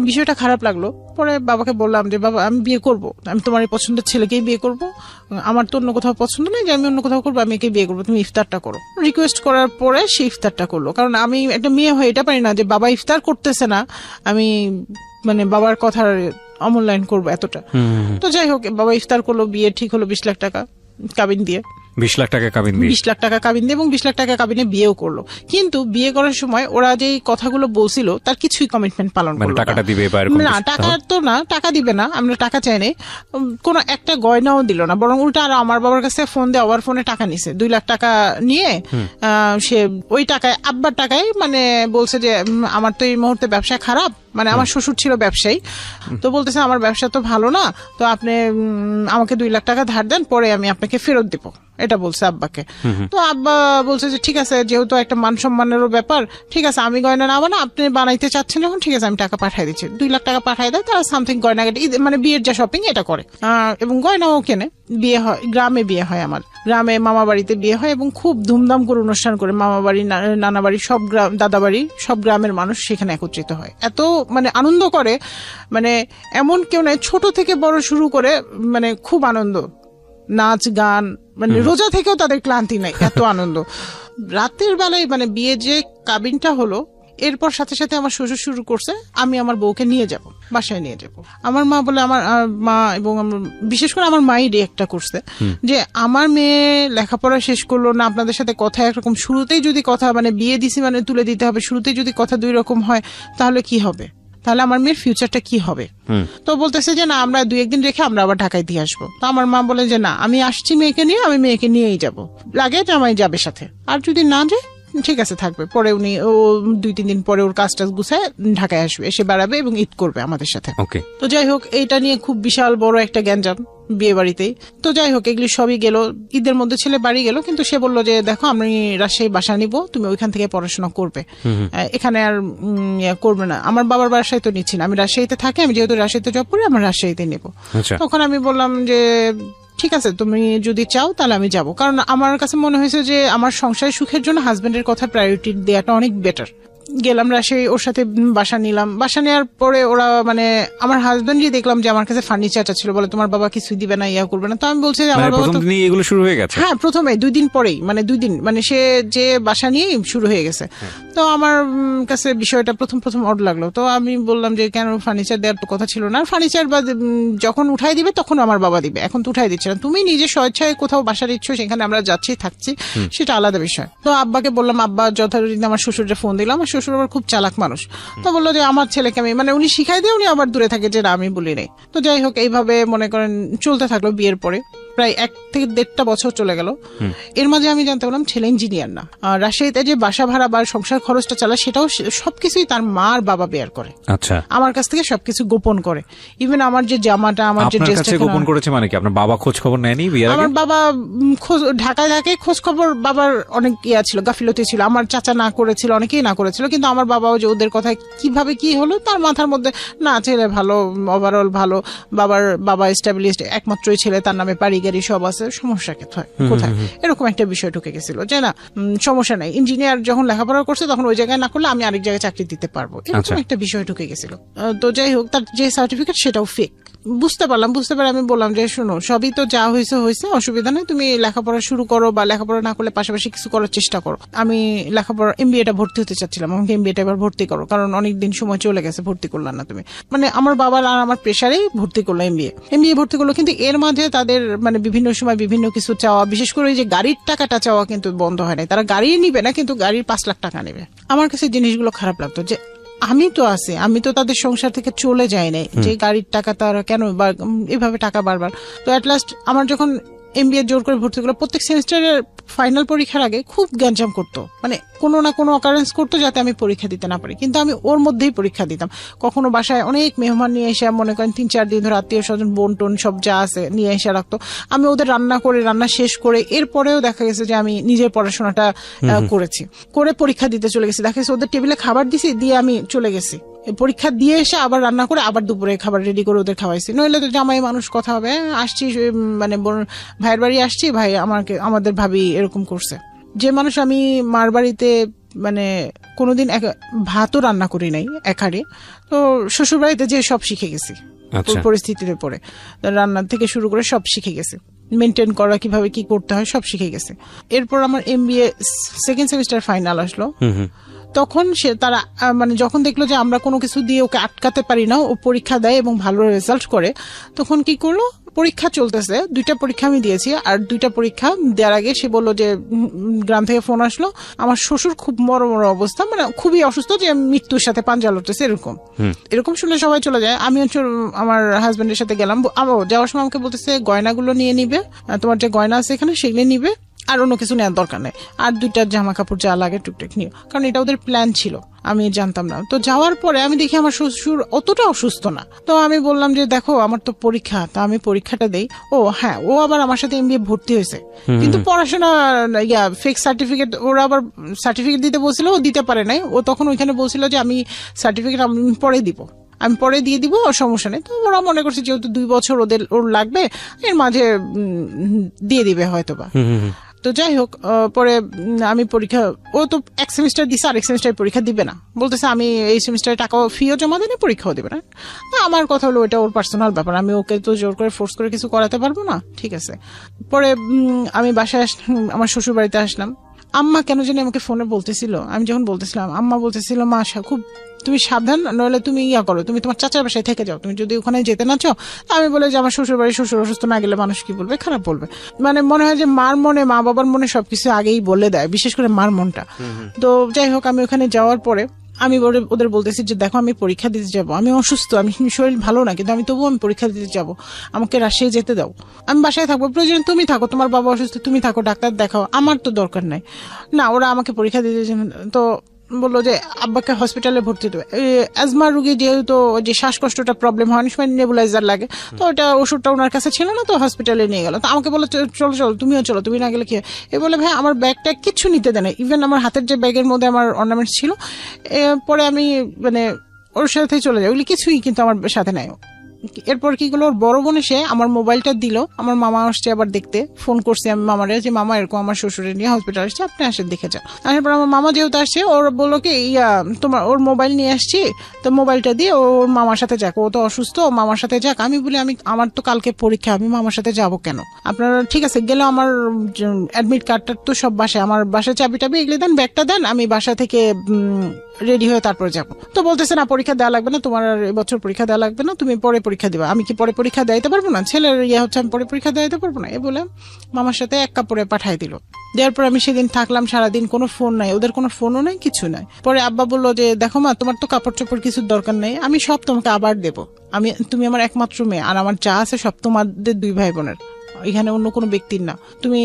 Speaker 1: বিষয়টা খারাপ লাগলো। পরে বাবাকে বললাম যে বাবা আমি বিয়ে করব, আমি তোমার এই পছন্দের ছেলেকেই বিয়ে করব, আমার তো অন্য কোথাও পছন্দ নেই যে আমি অন্য কোথাও করবো, আমি একে বিয়ে করবো, তুমি ইফতারটা করো। রিকোয়েস্ট করার পরে সে ইফতারটা করলো, কারণ আমি একটা মেয়ে হয়ে এটা পারি না যে বাবা ইফতার করতেছে না আমি মানে বাবার কথার অমূল্যায়ন করবো এতটা। তো যাই হোক, বাবা ইফতার করলো, বিয়ে ঠিক হলো 20 লাখ টাকা কাবিন দিয়ে,
Speaker 2: 20 লাখ টাকা কাবিন দিয়ে,
Speaker 1: 20 লাখ টাকা কাবিন দিয়ে এবং 20 লাখ টাকা কাবিনে বিয়েও করলো। কিন্তু বিয়ে করার সময় ওরা যে কথাগুলো বলছিল তার কিছুই কমিটমেন্ট পালন করলো না।
Speaker 2: টাকাটা দিবে
Speaker 1: না, টাকা তো না, টাকা দিবে না, আমরা টাকা চাই নাই, কোনো একটা গয়নাও দিল না, বরং উল্টা আর আমার বাবার কাছে ফোন দিয়ে আবার ফোনে টাকা নিছে, 2 লাখ টাকা নিয়ে সে ওই টাকায় আব্বার টাকায় মানে বলছে যে আমার তো এই মুহূর্তে ব্যবসা খারাপ, মানে আমার শ্বশুর ছিল ব্যবসায়ী, তো বলতেছে আমার ব্যবসা তো ভালো না, তো আপনি আমাকে 2 লাখ টাকা ধার দেন, পরে আমি আপনাকে ফেরত দিব, এটা বলছে আব্বাকে। তো আব্বা বলছে যে ঠিক আছে, যেহেতু একটা মান সম্মানেরও ব্যাপার, ঠিক আছে আমি গয়না নেবো না, আপনি বানাইতে চাচ্ছেন যখন, ঠিক আছে আমি টাকা পাঠাই দিচ্ছি। 2 লাখ টাকা পাঠাই দেয়, তারা সামথিং গয়না মানে বিয়ের যা শপিং এটা করে এবং গয়নাও কেনে, বিয়ে হয়, গ্রামে বিয়ে হয় আমার। গ্রামে মামা বাড়িতে বিয়ে হয় এবং খুব ধুমধাম করে অনুষ্ঠান করে মামা বাড়ি নানা বাড়ি সব গ্রাম দাদা বাড়ি সব গ্রামের মানুষ সেখানে একত্রিত হয়। এত মানে আনন্দ করে, মানে এমন কেউ নাই, ছোট থেকে বড় শুরু করে মানে খুব আনন্দ, নাচ গান, মানে রোজা থেকেও তাদের ক্লান্তি নাই, এত আনন্দ। রাতের বেলায় মানে বিয়ে যে কাবিনটা হলো, এরপর সাথে সাথে আমার শ্বশুর শুরু করছে আমি আমার বউকে নিয়ে যাব, বাসায় নিয়ে যাব। আমার মা বলে, আমার মা এবং বিশেষ করে আমার মাই রিয়েক্টটা করছে যে আমার মেয়ে লেখাপড়া শেষ করলো না, আপনাদের সাথে কথা একরকম, শুরুতেই যদি কথা মানে বিয়ে দিছি মানে তুলে দিতে হবে, শুরুতেই যদি কথা দুই রকম হয় তাহলে কি হবে, তাহলে আমার মেয়ের ফিউচারটা কি হবে। তো বলতেছে যে না, আমরা 2-1 দিন রেখে আমরা আবার ঢাকায় দিয়ে আসবো। তো আমার মা বলে যে না, আমি আসছি মেয়েকে নিয়ে, আমি মেয়েকে নিয়েই যাব, লাগে জামাই যাবে সাথে, আর যদি না যায় ঠিক আছে থাকবে। পরে উনি 2-3 দিন পরে ওর কাজ টাজ গুছায় ঢাকায় আসবে, এসে বেড়াবে এবং ঈদ করবে আমাদের সাথে। তো যাই হোক, এইটা নিয়ে খুব বিশাল বড় একটা গ্যাঞ্জাম বিয়ে বাড়িতেই। তো যাই হোক, এগুলি সবই গেল, ঈদের মধ্যে ছেলে বাড়ি গেল, কিন্তু সে বললো যে দেখো আমি রাজশাহী বাসা নিব, তুমি ওইখান থেকে পড়াশোনা করবে, এখানে আর করবে না। আমার বাবার বাসায় তো নিচ্ছি না, আমি রাজশাহীতে থাকি, আমি যেহেতু রাজশাহীতে জব করি আমার রাজশাহীতে নেবো। তখন আমি বললাম যে ঠিক আছে, তুমি যদি চাও তাহলে আমি যাব, কারণ আমার কাছে মনে হয়েছে যে আমার সংসারের সুখের জন্য হাজবেন্ডের কথা প্রায়োরিটি দেওয়াটা অনেক বেটার। গেলাম রাজশাহী, ওর সাথে বাসা নিলাম। বাসা নেওয়ার পরে ওরা মানে আমার হাজবেন্ডই দেখলাম যে আমার কাছে ফার্নিচারটা ছিল, বলে তোমার বাবা কিছুই দিবে না, ইয়া করবে না। তো আমি বলছি যে আমার বাবা তো
Speaker 2: এগুলো শুরু হয়ে গেছে।
Speaker 1: হ্যাঁ, প্রথমে 2 দিন পরেই, মানে 2 দিন মানে সে যে বাসা নিয়েই শুরু হয়ে গেছে। তো আমার কাছে বিষয়টা প্রথম অড লাগলো। তো আমি বললাম যে কেন, ফার্নিচার দেওয়ার তো কথা ছিল না, ফার্নিচার বা যখন উঠাই দিবে তখন আমার বাবা দিবে, এখন তো উঠাই দিচ্ছে না, তুমি নিজে স্বেচ্ছায় কোথাও বাসা দিচ্ছ, সেখানে আমরা যাচ্ছি থাকছি, সেটা আলাদা বিষয়। তো আব্বাকে বললাম, আব্বা যথারীতি আমার শ্বশুরকে ফোন দিলাম, আমার শ্বশুর আবার খুব চালাক মানুষ। তো বললো যে আমার ছেলেকে আমি মানে উনি শিখাই দিয়ে উনি আবার দূরে থাকে যে না আমি বলি নাই। তো যাই হোক, এইভাবে মনে করেন চলতে থাকলো। বিয়ের পরে প্রায় 1 থেকে 1.5 বছর চলে গেল। এর মাঝে আমি জানতে পারলাম ছেলে ইঞ্জিনিয়ার না। রাজশাহীতে যে বাসা ভাড়া বা সংসার খরচটা চালায় সেটাও সবকিছুই তার মা আর বাবা বেয়ার করে। আচ্ছা, আমার কাছ থেকে সবকিছু গোপন করে। ইভেন আমার যে জামাটা, আমার যে ড্রেসটা
Speaker 2: গোপন করেছে মানে কি? আপনার বাবা খোঁজ খবর নেয়নি বিয়ের আগে?
Speaker 1: আমার বাবা ঢাকায় থাকে, খোঁজ খবর বাবার অনেক ইয়া ছিল, গাফিলতি ছিল। আমার চাচা না করেছিল, অনেকেই না করেছিল, কিন্তু আমার বাবাও যে ওদের কথায় কিভাবে কি হলো তার মাথার মধ্যে না, ছেলে ভালো, ওভারঅল ভালো, বাবা এস্টাবলিশড, একমাত্রই ছেলে, তার নামে বাড়ি গাড়ি সব আছে, সমস্যা কোথায়, এরকম একটা বিষয় ঢুকে গেছিল যে না সমস্যা নাই, ইঞ্জিনিয়ার যখন লেখাপড়া করছে তখন ওই জায়গায় না করলে আমি আরেক জায়গায় চাকরি দিতে পারবো, এরকম একটা বিষয় ঢুকে গেছিল। তো যাই হোক, তার যে সার্টিফিকেট সেটাও ফেক। বুঝতে পারে আমি বললাম যে শোনো, সবই তো যা হয়েছে, অসুবিধা নেই, তুমি লেখাপড়া শুরু করো, বা লেখাপড়া না করলে পাশাপাশি কিছু করার চেষ্টা করো। আমি লেখাপড়া MBA-টা ভর্তি হতে চাচ্ছিলাম, আমাকে MBA-টা এবার ভর্তি করো, কারণ অনেকদিন সময় চলে গেছে, ভর্তি করলাম না তুমি। মানে আমার বাবার আর আমার প্রেশারেই ভর্তি করলো, MBA ভর্তি করলো। কিন্তু এর মাঝে তাদের মানে বিভিন্ন সময় বিভিন্ন কিছু চাওয়া, বিশেষ করে যে গাড়ির টাকাটা চাওয়া কিন্তু বন্ধ হয় নাই। তারা গাড়ি নিবে না, কিন্তু গাড়ির 5 লাখ টাকা নেবে। আমার কাছে জিনিসগুলো খারাপ লাগতো যে আমি তো আছি, আমি তো তাদের সংসার থেকে চলে যাই নাই, যে গাড়ির টাকা তারা কেন এভাবে টাকা বারবার। তো অ্যাট লাস্ট আমার যখন MBA জোর করে ভর্তি করলো, প্রত্যেক সেমিস্টারের ফাইনাল পরীক্ষার আগে খুব গ্যাঞ্জাম করতো, মানে কোনো না কোনো অকারেন্স করতো যাতে আমি পরীক্ষা দিতে না পারি, কিন্তু আমি ওর মধ্যেই পরীক্ষা দিতাম। কখনো বাসায় অনেক মেহমান নিয়ে এসে, মনে করেন 3-4 দিন ধরে আত্মীয় স্বজন বোন টোন সব যা আছে নিয়ে এসে রাখতো, আমি ওদের রান্না শেষ করে এরপরেও দেখা গেছে যে আমি নিজের পড়াশোনাটা করে পরীক্ষা দিতে চলে গেছি। দেখা গেছে ওদের টেবিলে খাবার দিছি, দিয়ে আমি চলে গেছি, পরীক্ষা দিয়ে এসে আবার রান্না করে আবার দুপুরে খাবার রেডি করে ওদের খাওয়াইছি। নইলে তো জামাই মানুষ কথা হবে, আসছি মানে ভাইয়ের বাড়ি আসছি, ভাই আমাদের ভাবি এরকম করছে। যে মানুষ আমি মার বাড়িতে মানে কোনোদিন ভাতও রান্না করি নাই একারে, তো শ্বশুর বাড়িতে যে সব শিখে গেছি পরিস্থিতির উপরে, রান্না থেকে শুরু করে সব শিখে গেছি, মেনটেন করা কিভাবে কি করতে হয় সব শিখে গেছে। এরপর আমার MBA 2nd সেমিস্টার ফাইনাল আসলো। তখন তারা মানে যখন দেখলো যে আমরা কোনো কিছু দিয়ে ওকে আটকাতে পারি না, ও পরীক্ষা দেয় এবং ভালো রেজাল্ট করে, তখন কি করলো, পরীক্ষা চলতেছে, 2টা পরীক্ষা আমি দিয়েছি, আর 2টা পরীক্ষা দেওয়ার আগে সে বললো যে গ্রাম থেকে ফোন আসলো, আমার শ্বশুর খুব মরমর অবস্থা, মানে খুবই অসুস্থ, যে মৃত্যুর সাথে পাঞ্জা লড়তেছে, এরকম শুনলে সবাই চলে যায়। আমি আমার হাজবেন্ডের সাথে গেলাম, যাওয়ার সময় আমাকে বলতেছে গয়নাগুলো নিয়ে নিবে, তোমার যে গয়না আছে এখানে সেগুলো নিবে, আর অন্য কিছু নেওয়ার দরকার নেই, আর 2টা জামা কাপড় যা লাগে টুকটাক নিও, কারণ এটা ওদের প্ল্যান ছিল, আমি জানতাম না। তো যাওয়ার পরে আমি দেখি আমার শ্বশুর অতটা অসুস্থ না। তো আমি বললাম যে দেখো আমার তো পরীক্ষা, তা আমি পরীক্ষাটা দেই। ও হ্যাঁ, ও আবার আমার সাথে MBA ভর্তি হয়েছে, কিন্তু পড়াশোনা ফেক সার্টিফিকেট, ওরা আবার সার্টিফিকেট দিতে বলছিল, ও দিতে পারে নাই। ও তখন ওইখানে বলছিল যে আমি সার্টিফিকেট আমি পরে দিব। আমি পরে দিয়ে দিব, সমস্যা নেই। তো ওরা মনে করছে যেহেতু 2 বছর ওর লাগবে, এর মাঝে দিয়ে দিবে হয়তোবা। তো যাই হোক, পরে আমি পরীক্ষা, ও তো 1 সেমিস্টার দিছে, আরেক সেমিস্টার পরীক্ষা দিবে না, বলতেছে আমি এই সেমিস্টারে টাকাও ফিও জমা দিই, পরীক্ষাও দিবে না। আমার কথা হলো ওটা ওর পার্সোনাল ব্যাপার, আমি ওকে তো জোর করে ফোর্স করে কিছু করাতে পারবো না, ঠিক আছে। পরে আমি বাসায় আমার শ্বশুর বাড়িতে আসলাম। আম্মা কেন জানি আমাকে ফোনে বলতেছিল, আমি যখন বলতেছিলাম আম্মা বলতেছিল, মা খুব তুমি সাবধান, নইলে তুমি করো, তুমি তোমার চাচার বাসায় থেকে যাও, তুমি যদি ওখানে যেতে না চাও। আমি বলে যে আমার শ্বশুর বাড়ি, শ্বশুর অসুস্থ না গেলে মানুষ কি বলবে, খারাপ বলবে। মানে মনে হয় যে মার মনে, মা বাবার মনে সবকিছু আগেই বলে দেয়, বিশেষ করে মার মনটা। তো যাই হোক, আমি ওখানে যাওয়ার পরে আমি ওদের বলতেছি যে দেখো আমি পরীক্ষা দিতে যাব, আমি অসুস্থ, আমি শরীর ভালো না, কিন্তু আমি তবুও আমি পরীক্ষা দিতে যাব, আমাকে রাজশাহী যেতে দাও, আমি বাসায় থাকবো, প্রয়োজন তুমি থাকো, তোমার বাবা অসুস্থ তুমি থাকো, ডাক্তার দেখাও, আমার তো দরকার নাই। না, ওরা আমাকে পরীক্ষা দিতে, তো বললো যে আব্বাকে হসপিটালে ভর্তি দেবে। অ্যাজমা রুগী যেহেতু যে শ্বাসকষ্টটা প্রবলেম হয়, অনেক সময় নেবুলাইজার লাগে, তো ওটা ওষুধটা ওনার কাছে ছিল না, তো হসপিটালে নিয়ে গেল। তো আমাকে বললো চলো চলো তুমিও চলো, তুমি না গেলে কি। এ বলে ভাই আমার ব্যাগটা কিচ্ছু নিতে দেয় না, ইভেন আমার হাতের যে ব্যাগের মধ্যে আমার অর্নামেন্টস ছিল, পরে আমি মানে ওর সাথে চলে যাই, ওগুলি কিছুই কিন্তু আমার সাথে নাই। এরপর কি করলো, ওর বড় বোন এসে আমার মোবাইলটা দিল, আমার মামা আসছে আবার দেখতে, ফোন করছে আমি মামারে যে মামা এরকম আমার শ্বশুরের নিয়ে হসপিটাল আসছে, আপনি আসে দেখে যান। তারপর আমার মামা যেহেতু আসছে, ওর বললো কি তোমার ওর মোবাইল নিয়ে আসছি, তো মোবাইলটা দিয়ে ওর মামার সাথে যাক, ও তো অসুস্থ, মামার সাথে যাক। আমি বলি আমার তো কালকে পরীক্ষা, আমি মামার সাথে যাবো কেন? আপনারা ঠিক আছে গেলে, আমার অ্যাডমিট কার্ডটা তো সব বাসায়, আমার বাসায় চাবি টাবি এগুলি দেন, ব্যাগটা দেন, আমি বাসা থেকে রেডি হয়ে তারপর যাবো। তো বলতেছে না, পরীক্ষা দেওয়া লাগবে না, তোমার এবছর পরীক্ষা দেওয়া লাগবে না, তুমি পরে পরীক্ষা দিবা। আমি কি পরে পরীক্ষা দিতে পারবো না? ছেলের হচ্ছে, আমি পরে পরীক্ষা দিতে পারবো না, এ বলে মামার সাথে এক কাপড়ে পাঠাই দিল। দেওয়ার পর আমি সেদিন থাকলাম সারাদিন, কোনো ফোন নাই, ওদের কোনো ফোনও নাই, কিছু নাই। পরে আব্বা বললো যে দেখো মা, তোমার তো কাপড় চোপড় কিছুর দরকার নেই, আমি সব তোমাকে আবার দেবো, তুমি আমার একমাত্র মেয়ে, আর আমার যা আছে সব তোমাদের 2 ভাই বোনের, এখানে অন্য কোনো ব্যক্তির না। তুমি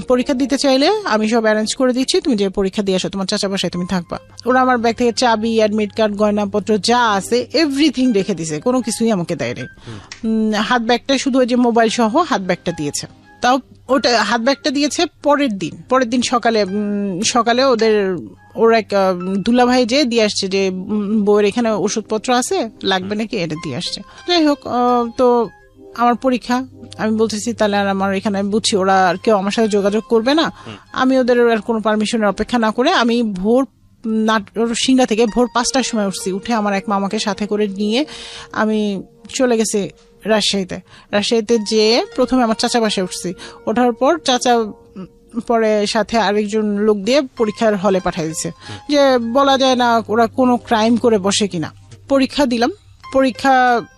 Speaker 1: পরীক্ষা দিতে চাইলে আমি সব অ্যারেঞ্জ করে দিচ্ছি, তুমি যে পরীক্ষা দিয়ে আসো, তোমার চাচা বাসায় তুমি থাকবা। ওরা আমার ব্যাগ থেকে চাবি, অ্যাডমিট কার্ড, গয়নাপত্র যা আছে এভরিথিং রেখে দিছে, কোনো কিছুই আমাকে দেয় রে। হাত ব্যাগটা শুধু ওই যে মোবাইল সহ হাত ব্যাগটা দিয়েছে, তাও ওটা হাত ব্যাগটা দিয়েছে পরের দিন সকালে ওর এক দুলাভাই যে দিয়ে আসছে যে বউয়ের এখানে ওষুধপত্র আছে, লাগবে নাকি, এটা দিয়ে আসছে। যাই হোক, তো আমার পরীক্ষা, আমি বলতেছি তাহলে আর আমার এখানে বুঝছি ওরা আর কেউ আমার সাথে যোগাযোগ করবে না, আমি ওদের আর কোনো পারমিশনের অপেক্ষা না করে আমি সিংড়া থেকে ভোর 5টার সময় উঠছি, উঠে আমার এক মামাকে সাথে করে নিয়ে আমি চলে গেছি রাজশাহীতে যেয়ে প্রথমে আমার চাচা বাসায় উঠছি। ওঠার পর চাচা পরে সাথে আরেকজন লোক দিয়ে পরীক্ষার হলে পাঠিয়ে দিচ্ছে, যে বলা যায় না ওরা কোনো ক্রাইম করে বসে কিনা। পরীক্ষা দিলাম, পরীক্ষা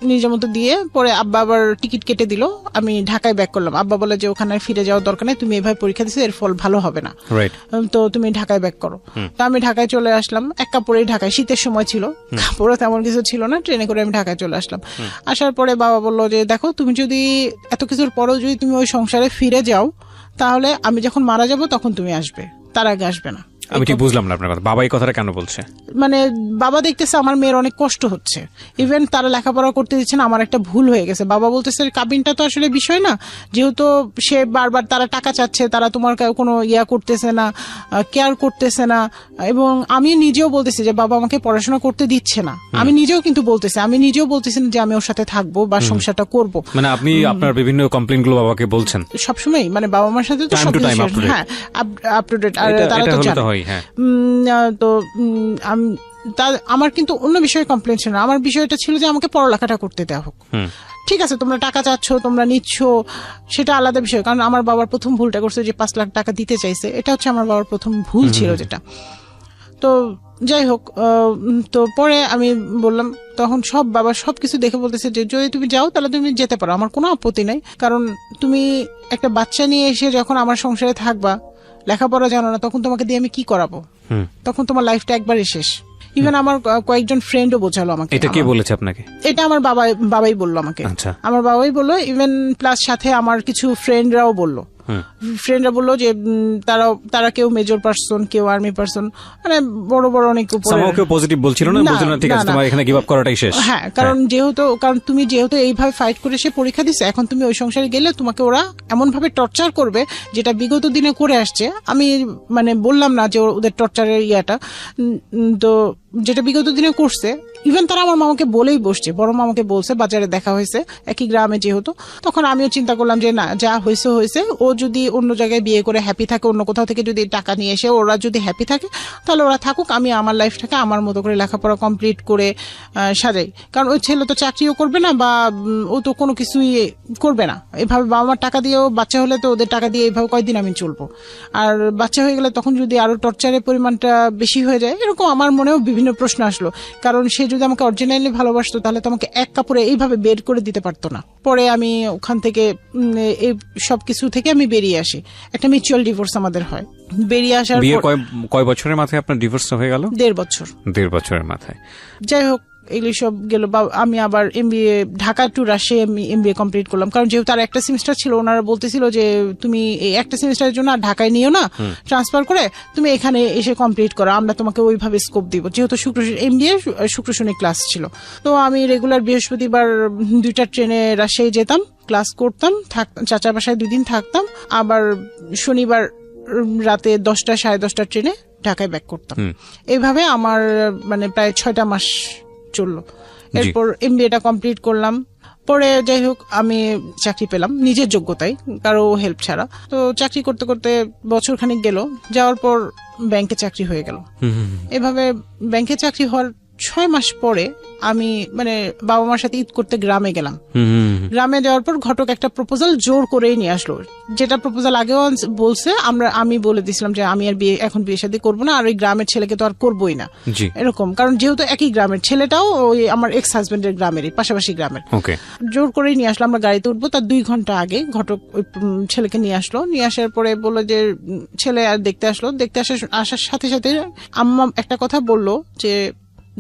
Speaker 1: নিজের মতো দিয়ে পরে আব্বা আবার টিকিট কেটে দিল, আমি ঢাকায় ব্যাক করলাম। আব্বা বলে যে ওখানে ফিরে যাওয়ার দরকার নেই, তুমি এভাবে পরীক্ষা দিছো, এর ফল ভালো হবে না, তো তুমি ঢাকায় ব্যাক করো। তো আমি ঢাকায় চলে আসলাম, এক কাপড়েই ঢাকায়, শীতের সময় ছিল, কাপড়ও তেমন কিছু ছিল না, ট্রেনে করে আমি ঢাকায় চলে আসলাম। আসার পরে বাবা বললো যে দেখো, তুমি যদি এত কিছুর পরেও যদি তুমি ওই সংসারে ফিরে যাও, তাহলে আমি যখন মারা যাব তখন তুমি আসবে, তার আগে আসবে না।
Speaker 2: আমি ঠিক বুঝলাম না আপনার কথা, বাবা এই কথাটা কেন বলছে?
Speaker 1: মানে বাবা দেখতেছে আমার মেয়ের অনেক কষ্ট হচ্ছে, ইভেন তারা লেখাপড়া করতে দিচ্ছে না, আমার একটা ভুল হয়ে গেছে। বাবা বলতেছে কাবিনটা তো আসলে বিষয় না, যেহেতু সে বারবার তারা টাকা চাচ্ছে, তারা তোমার কোনো করতেছে না, কেয়ার করতেছে না। এবং আমি নিজেও বলতেছি যে বাবা আমাকে পড়াশোনা করতে দিচ্ছে না, আমি নিজেও কিন্তু বলতেছি, যে আমি ওর সাথে থাকবো বা সংসারটা করবো।
Speaker 2: মানে আপনি আপনার বিভিন্ন কমপ্লেইন গুলো বাবাকে বলছেন
Speaker 1: সবসময়, মানে বাবা মার সাথে তো হ্যাঁ আপ টু ডেট, আর তারা তো জানে। তো আমার কিন্তু অন্য বিষয়ে কমপ্লেন ছিল না, আমার বিষয়টা ছিল যে আমাকে পড়ালেখাটা করতে দেওয়া হোক। ঠিক আছে, তোমরা টাকা চাচ্ছ, তোমরা নিচ্ছ, সেটা আলাদা বিষয়, কারণ আমার বাবার প্রথম ভুলটা করছে যে 5 লাখ টাকা দিতে চাইছে, এটা হচ্ছে আমার বাবার প্রথম ভুল ছিল যেটা। তো যাই হোক, তো পরে আমি বললাম, তখন বাবা সবকিছু দেখে বলতেছে যে যদি তুমি যাও তাহলে তুমি যেতে পারো, আমার কোনো আপত্তি নাই, কারণ তুমি একটা বাচ্চা নিয়ে এসে যখন আমার সংসারে থাকবা, লেখাপড়া জানো না, তখন তোমাকে দিয়ে আমি কি করাবো? তখন তোমার লাইফটা একবারই শেষ। ইভেন আমার কয়েকজন ফ্রেন্ডও বোঝালো আমাকে।
Speaker 2: এটা কে বলেছে আপনাকে?
Speaker 1: এটা আমার বাবাই বললো আমাকে। আমার বাবাই বললো, ইভেন প্লাস সাথে আমার কিছু ফ্রেন্ডরাও বললো, যে তারা কেউ মেজর পার্সন, কেউ আর্মি পার্সন, মানে বড় বড় অনেক উপরে,
Speaker 2: কেউ পজিটিভ বলছিল না, বলছিল না ঠিক আছে তোমার এখানে গিভ আপ করাটাই শেষ।
Speaker 1: হ্যাঁ, কারণ তুমি যেহেতু এইভাবে ফাইট করে সে পরীক্ষা দিছে, এখন তুমি ওই সংসারে গেলে তোমাকে ওরা এমন ভাবে টর্চার করবে যেটা বিগত দিনে করে আসছে। আমি মানে বললাম না যে ওদের টর্চারের তো যেটা বিগত দিনে করছে, ইভেন তারা আমার মামাকে বলেই বসছে, বড় মামাকে বলছে, বাজারে দেখা হয়েছে একই গ্রামে যেহেতু। তখন আমিও চিন্তা করলাম যে না, যা হয়েছে হয়েছে, ও যদি অন্য জায়গায় বিয়ে করে হ্যাপি থাকে, অন্য কোথাও থেকে যদি টাকা নিয়ে এসে ওরা যদি হ্যাপি থাকে তাহলে ওরা থাকুক, আমি আমার লাইফটাকে আমার মতো করে লেখাপড়া কমপ্লিট করে সাজাই। কারণ ওই ছেলে তো চাকরিও করবে না বা ও তো কোনো কিছুই করবে না, এভাবে বাবা মার টাকা দিয়েও, বাচ্চা হলে তো ওদের টাকা দিয়ে এইভাবে কয়দিন আমি চলবো, আর বাচ্চা হয়ে গেলে তখন যদি আরো টর্চারের পরিমাণটা বেশি হয়ে যায়, এরকম আমার মনেও বিভিন্ন প্রশ্ন আসলো। কারণ সে যদি আমাকে অরিজিনালি ভালোবাসতো তাহলে তো আমাকে এক কাপড়ে এইভাবে বের করে দিতে পারতো না। পরে আমি ওখান থেকে এই সবকিছু থেকে আমি বেরিয়ে আসি, একটা মিউচুয়াল ডিভোর্স আমাদের হয়। বেরিয়ে আসার
Speaker 2: কয় বছরের মাথায় আপনার ডিভোর্স হয়ে গেল?
Speaker 1: 1.5 বছর।
Speaker 2: 1.5 বছরের মাথায়।
Speaker 1: যাই হোক, এগুলি সব গেল। আমি আবার এমবিএ ঢাকা টু রাজশাহী আমি এমবিএ কমপ্লিট করলাম। কারণ যেহেতু তার একটা সেমিস্টার ছিল, ওনারা বলতেছিল যে তুমি এই একটা সেমিস্টারের জন্য আর ঢাকায় নিও না, ট্রান্সফার করে তুমি এখানে এসে কমপ্লিট করো, আমরা তোমাকে ওইভাবে স্কোপ দিব। যেহেতু এমবিএ শুক্র শনি ক্লাস ছিল, তো আমি রেগুলার বৃহস্পতিবার 2টা ট্রেনে রাজশাহী যেতাম, ক্লাস করতাম, চাচা বাসায় 2 দিন থাকতাম, আবার শনিবার রাতে 10টা সাড়ে 10টা ট্রেনে ঢাকায় ব্যাক করতাম। এইভাবে আমার মানে প্রায় 6টা মাস চললো। এরপর এমবিএটা কমপ্লিট করলাম। পরে যাই হোক আমি চাকরি পেলাম নিজের যোগ্যতায়, কারো হেল্প ছাড়া। তো চাকরি করতে করতে বছর খানিক গেল, যাওয়ার পর ব্যাংকে চাকরি হয়ে গেল। এভাবে ব্যাংকে চাকরি হওয়ার 6 মাস পরে আমি মানে বাবা মার সাথে ঈদ করতে গ্রামে গেলাম। গ্রামে যাওয়ার পর ঘটক একটা প্রপোজাল জোর করেই নিয়ে আসলো, যেটা প্রপোজাল আগেও বলছে। আমি বলে দিছিলাম যে আমি আর এখন বিয়ে শাদী করবো না, আর ওই গ্রামের ছেলেকে তো আর করবোই না এরকম। কারণ যেহেতু একই গ্রামের, ছেলেটাও ওই আমার এক্স হাজবেন্ডের গ্রামেরই, পাশাপাশি গ্রামের। জোর করেই নিয়ে আসলো। আমরা গাড়িতে উঠবো তার 2 ঘন্টা আগে ঘটক ওই ছেলেকে নিয়ে আসলো। নিয়ে আসার পরে বললো যে ছেলে আর দেখতে আসলো। দেখতে আসার সাথে সাথে আম্মা একটা কথা বললো যে